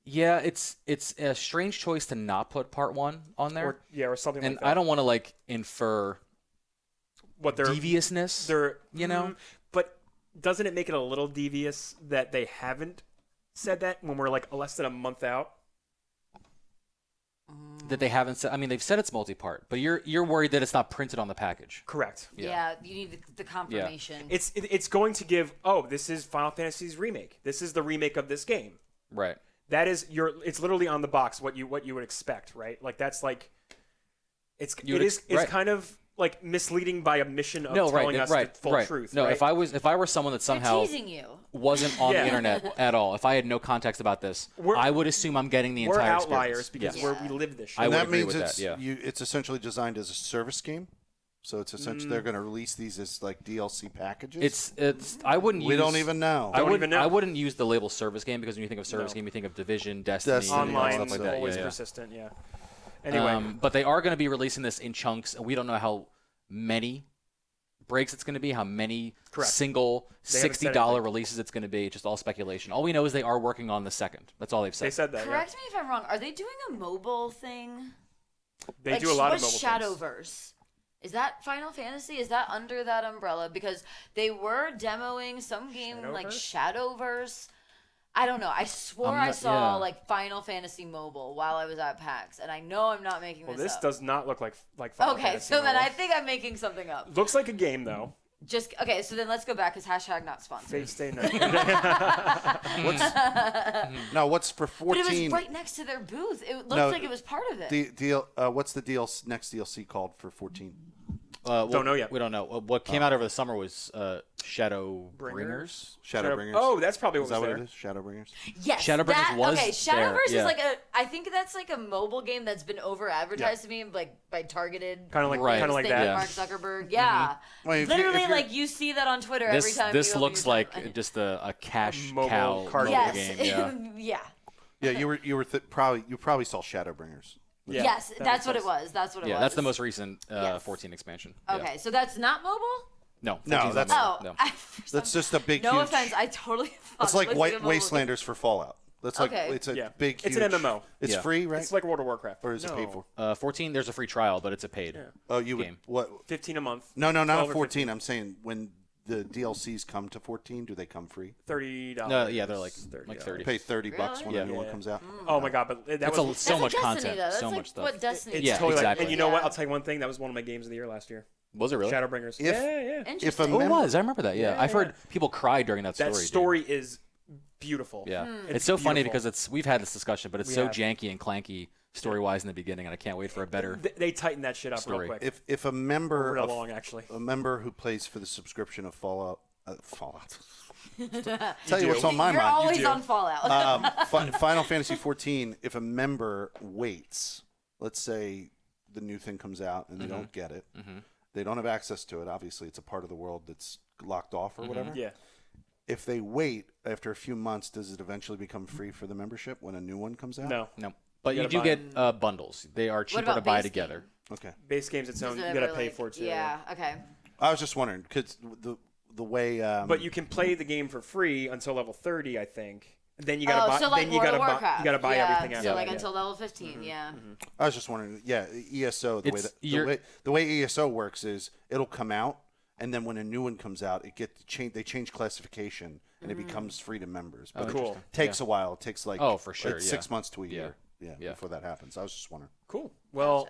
Yeah, it's a strange choice to not put part one on there.
Or something
and
like that.
I don't want to like infer
what they're
deviousness.
they're
you know?
but doesn't it make it a little devious that they haven't said that when we're like less than a month out?
that they haven't said. I mean, they've said it's multi-part, but you're worried that it's not printed on the package.
Correct.
Yeah, you need the confirmation.
It's going to give, oh, this is Final Fantasy's remake. This is the remake of this game.
Right.
That is it's literally on the box what you would expect, right? Like that's like it's
right.
kind of like misleading by omission of
No,
telling us the full
right.
truth.
No,
right?
if I were someone that
They're
somehow
teasing you.
wasn't on
Yeah.
the internet at all, if I had no context about this, I would assume I'm getting the
we're
entire
outliers
experience.
because
Yes.
we live this shit.
I
And
would
that
agree
means
with
it's
that, yeah.
it's essentially designed as a service game. So it's essentially they're going to release these as like DLC packages.
It's I wouldn't
we
use
don't even know.
I
even know.
wouldn't use the label service game because when you think of service
No.
game, you think of Division, Destiny,
Online
stuff like that.
always
Yeah, yeah.
persistent, yeah. Anyway,
But they are going to be releasing this in chunks, and we don't know how many breaks it's going to be, how many
Correct.
single
They haven't said
$60
anything.
releases it's going to be. Just all speculation. All we know is they are working on the second. That's all they've said.
they said that.
Correct me if I'm wrong. Are they doing a mobile thing?
Yeah. They
Like,
do a lot of
what's
mobile things.
Shadowverse? Is that Final Fantasy? Is that under that umbrella? Because they were demoing some game like Shadowverse. I don't know. I swore I saw like Final Fantasy Mobile while I was at PAX, and I know I'm not making
Well,
this
this
up.
does not look like Final
Okay,
Fantasy
so then
Mobile.
I think I'm making something up.
Looks like a game though.
Just okay, so then let's go back because hashtag not sponsored.
Fate Stay Night.
What's for 14?
But it was right next to their booth. It looked like it was part of it.
What's the next DLC called for 14?
Don't know yet.
We don't know. What came out over the summer was Shadowbringers.
Shadowbringers.
Oh, that's probably what
Is that
was
what
there.
it is? Shadowbringers.
Yes,
Shadowbringers was
okay.
there,
Shadowverse
yeah.
is like I think that's like a mobile game that's been over advertised to me, like by targeted.
Kind of like
Right.
kind of like
thing,
that.
Yeah.
Mark Zuckerberg. Yeah,
Well, if
literally,
you're-
like you see that on Twitter every time.
This
you open
looks
your
like
tab.
just a cash
Mobile
cow
card
mobile
yes,
game. Yeah.
yeah.
Yeah, you probably saw Shadowbringers.
Yeah,
Yes,
that
that's
makes
what it
sense.
was. That's what it
Yeah,
was.
that's the most recent
Yes.
14 expansion. Yeah.
Okay, so that's not mobile.
No,
No,
14's
that's-
not
Oh,
mobile.
for some-
That's just a big.
no
huge,
offense. I totally. Thought
It's like
it was a mobile game.
Wastelanders for Fallout. That's like
Okay.
it's a
Yeah.
big.
It's
huge,
an MMO.
It's
Yeah.
free, right?
It's like World of Warcraft.
or is it paid for?
14, there's a free trial, but it's a paid.
Yeah.
Oh, you
game.
would what?
15 a month.
No, not
12 or
14. I'm saying when the DLCs come to 14, do they come free?
$30.
No, yeah, they're like $30.
You pay $30 when
Really?
a new one
Yeah.
comes out.
Oh my god, but that
That's
was
so
That's
much
like Destiny,
content,
though. That's
so
like
much stuff.
What Destiny?
it's
Yeah,
totally
exactly.
like, and you know what?
Yeah.
I'll tell you one thing. That was one of my games of the year last year.
Was it really?
Shadowbringers.
If-
yeah.
Interesting.
If a
Oh, it
member,
was. I remember that. Yeah,
Yeah,
I've heard
yeah.
people cry during that story.
That
dude.
story is beautiful.
Yeah,
It's
it's so funny
beautiful.
because we've had this discussion, but it's
We
so
have.
janky and clanky story-wise in the beginning, and I can't wait for a better.
They tightened that shit up
Story.
real quick.
if a member
Real
of-
long, actually.
a member who plays for the subscription of Fallout. Tell you what's on my
You're
mind.
always
do.
on Fallout.
Final Fantasy 14. If a member waits, let's say the new thing comes out and they don't get it, they don't have access to it. Obviously, it's a part of the world that's locked off or whatever.
Yeah.
If they wait after a few months, does it eventually become free for the membership when a new one comes out?
No.
No. But you
gotta
do
buy
get bundles. They are cheaper
about
to buy
base
together.
game?
Okay.
Base game's its own.
Is
You
it
gotta
ever,
pay
like-
for it too.
Yeah. Okay.
I was just wondering because the way.
But you can play the game for free until level 30, I think. Then you gotta buy.
so like
then you
World
gotta
of Warcraft.
buy. You gotta buy
yeah,
everything after
So like
that.
until level 15. Yeah.
I was just wondering. Yeah, ESO. The way ESO works is it'll come out, and then when a new one comes out, it gets changed. They change classification, and it becomes free to members. But
Cool.
it takes a while. It takes like
for sure,
like 6 months to a year. Yeah,
Yeah.
before that happens. I was just wondering.
Cool. Well,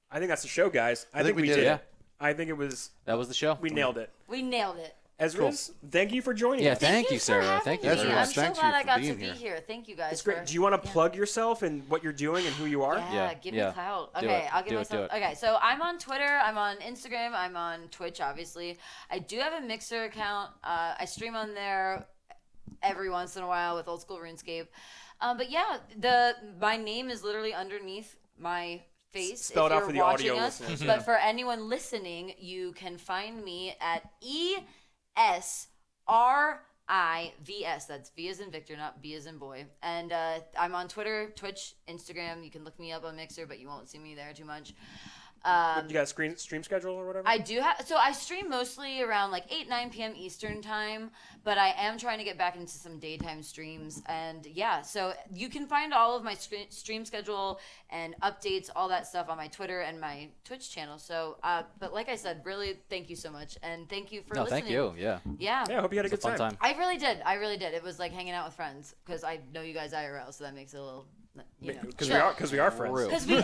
I think that's the show, guys. I think we did
it.
it. I think it was.
That was the show.
We nailed it.
We nailed it.
Esrivs, thank you for joining
Yeah,
us.
thank you,
for
Sarah.
having
Thank
me.
you.
Esrivs,
I'm so
thank you
glad I
for
got to
being
be
here.
here. Thank you guys.
It's great. Do you want to plug yourself and what you're doing and who you are?
Yeah, give me clout.
Do
Okay,
it.
I'll give
Do it,
myself.
do it.
Okay, so I'm on Twitter, I'm on Instagram, I'm on Twitch, obviously. I do have a Mixer account. I stream on there every once in a while with Old School RuneScape. But yeah, my name is literally underneath my face.
Spell it
if
out
you're
for the
watching
audio
us.
listeners.
But for anyone listening, you can find me at ESRIVS. That's V as in Victor, not B as in boy. And I'm on Twitter, Twitch, Instagram. You can look me up on Mixer, but you won't see me there too much.
You got a stream schedule or whatever?
I do have, so I stream mostly around like 9 p.m. Eastern time, but I am trying to get back into some daytime streams. And yeah, so you can find all of my stream schedule and updates, all that stuff on my Twitter and my Twitch channel. So, but like I said, really thank you so much. And thank you for listening.
Thank you. Yeah.
Yeah.
Yeah, I hope you had a
It's a
good
fun time.
I really did. It was like hanging out with friends because I know you guys IRL, so that makes it a little,
Because
chill.
we are friends.
True.
Because we,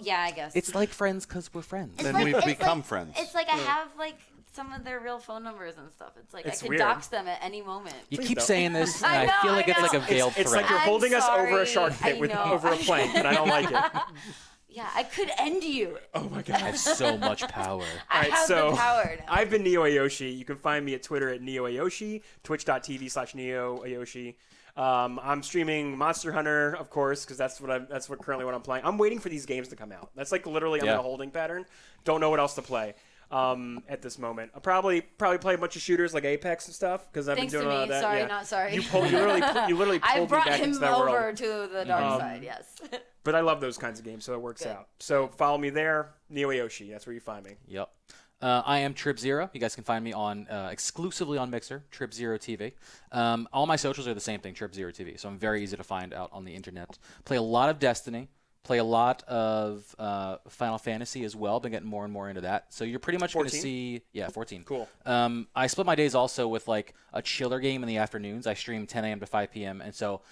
yeah, I guess.
It's like friends because we're friends.
Then
like-
we've
it's
become
like-
friends.
It's like I have like some of their real phone numbers and stuff. It's like
It's
I could
weird.
dox them at any moment.
You
Please
keep
don't.
saying this, and
I
I,
know,
feel like
I
it's like a
know.
veiled
It's
threat.
like you're
I'm
holding us over a shark
sorry.
pit
I know.
over a plank, and I don't like it.
Yeah, I could end you.
Oh my
I
god.
have so much power.
I
Alright,
have
so
the power now.
I've been Neo Ayoshi. You can find me at Twitter at Neo Ayoshi, twitch.tv/Neo Ayoshi. I'm streaming Monster Hunter, of course, because that's what currently what I'm playing. I'm waiting for these games to come out. That's like literally I'm in a holding pattern. Don't know what else to play at this moment. I'll probably play a bunch of shooters like Apex and stuff because I've
Thanks
been
to
doing a lot
me.
of that.
Sorry,
yeah.
not sorry.
You literally
I
pulled me
brought
back
him
into that
over
world.
to the dark side. Yes.
But I love those kinds of games, so it works out. So follow me there, Neo Ayoshi. That's where you find me.
Yep. I am Trip Zero. You guys can find me on exclusively on Mixer, Trip Zero TV. All my socials are the same thing, Trip Zero TV. So I'm very easy to find out on the internet. Play a lot of Destiny. Play a lot of Final Fantasy as well. Been getting more and more into that. So you're pretty much going to
14?
see 14.
Cool.
I split my days also with like a chiller game in the afternoons. I stream 10 a.m. to 5 p.m. And so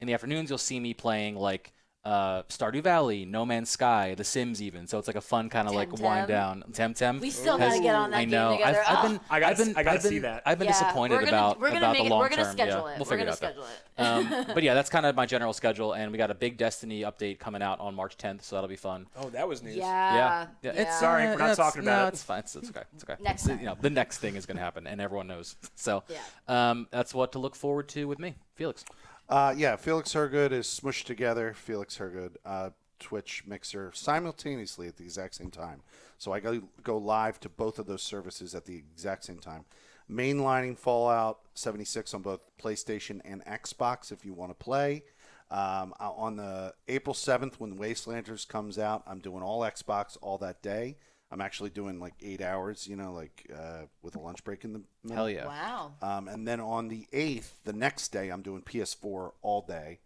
in the afternoons you'll see me playing like Stardew Valley, No Man's Sky, The Sims even. So it's like a fun kind of like wind down. Temtem.
We still gotta get on that
I know.
game together.
I gotta see that.
I've been disappointed about the long
We're gonna
term.
schedule
Yeah,
it.
we'll
We're
figure
gonna
it out.
schedule it.
But yeah, that's kind of my general schedule, and we got a big Destiny update coming out on March 10th, so that'll be fun.
Oh, that was news.
Yeah. It's
Sorry, we're not talking about it.
It's fine. It's okay. It's okay.
Next time.
The next thing is going to happen, and everyone knows. So,
Yeah.
that's what to look forward to with me, Felix.
Felix Hergood is smushed together. Felix Hergood, Twitch, Mixer, simultaneously at the exact same time. So I go live to both of those services at the exact same time. Mainlining Fallout 76 on both PlayStation and Xbox if you want to play. On the April 7th when Wastelanders comes out, I'm doing all Xbox all that day. I'm actually doing like 8 hours, with a lunch break in the middle.
Hell yeah.
Wow.
And then on the 8th, the next day, I'm doing PS4 all day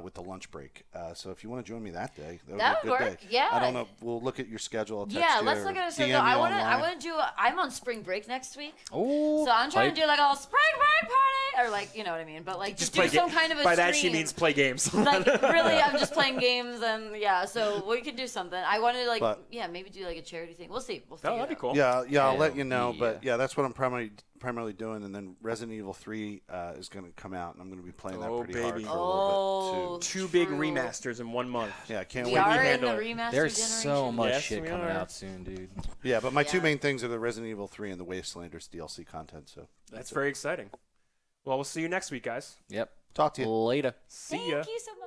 with the lunch break. So if you want to join me that day,
That
would
would
be a good
work,
day.
yeah.
I don't know. We'll look at your schedule. I'll text
Yeah,
you
let's
or
look at it. So
DM
no, I
you
want to. I
online.
want to do. I'm on spring break next week,
Oh,
so I'm trying to do like a little spring break party, or like you know what I mean. But like just do some kind of a
By
stream.
that she means play games.
Like really, I'm just playing games, and yeah. So we could do something. I wanted to maybe do like a charity thing. We'll see. We'll figure
that'd be
it out.
cool.
Yeah, I'll let you
Hell
know. But yeah, that's what I'm primarily doing. And then Resident Evil 3 is going to come out, and I'm going to be playing that
Oh,
pretty hard
baby.
for a little bit
Two big
True.
remasters in 1 month.
too. Yeah, I can't
We
wait.
are
to
in
handle
the
it.
remaster
There's
generation.
so much
Yes,
shit
we
coming
are.
out soon, dude.
Yeah, but my two
Yeah.
main things are the Resident Evil 3 and the Wastelanders DLC content. So
That's very exciting. Well, we'll see you next week, guys.
Yep.
talk to you.
Later.
See
Thank
ya.
you so much.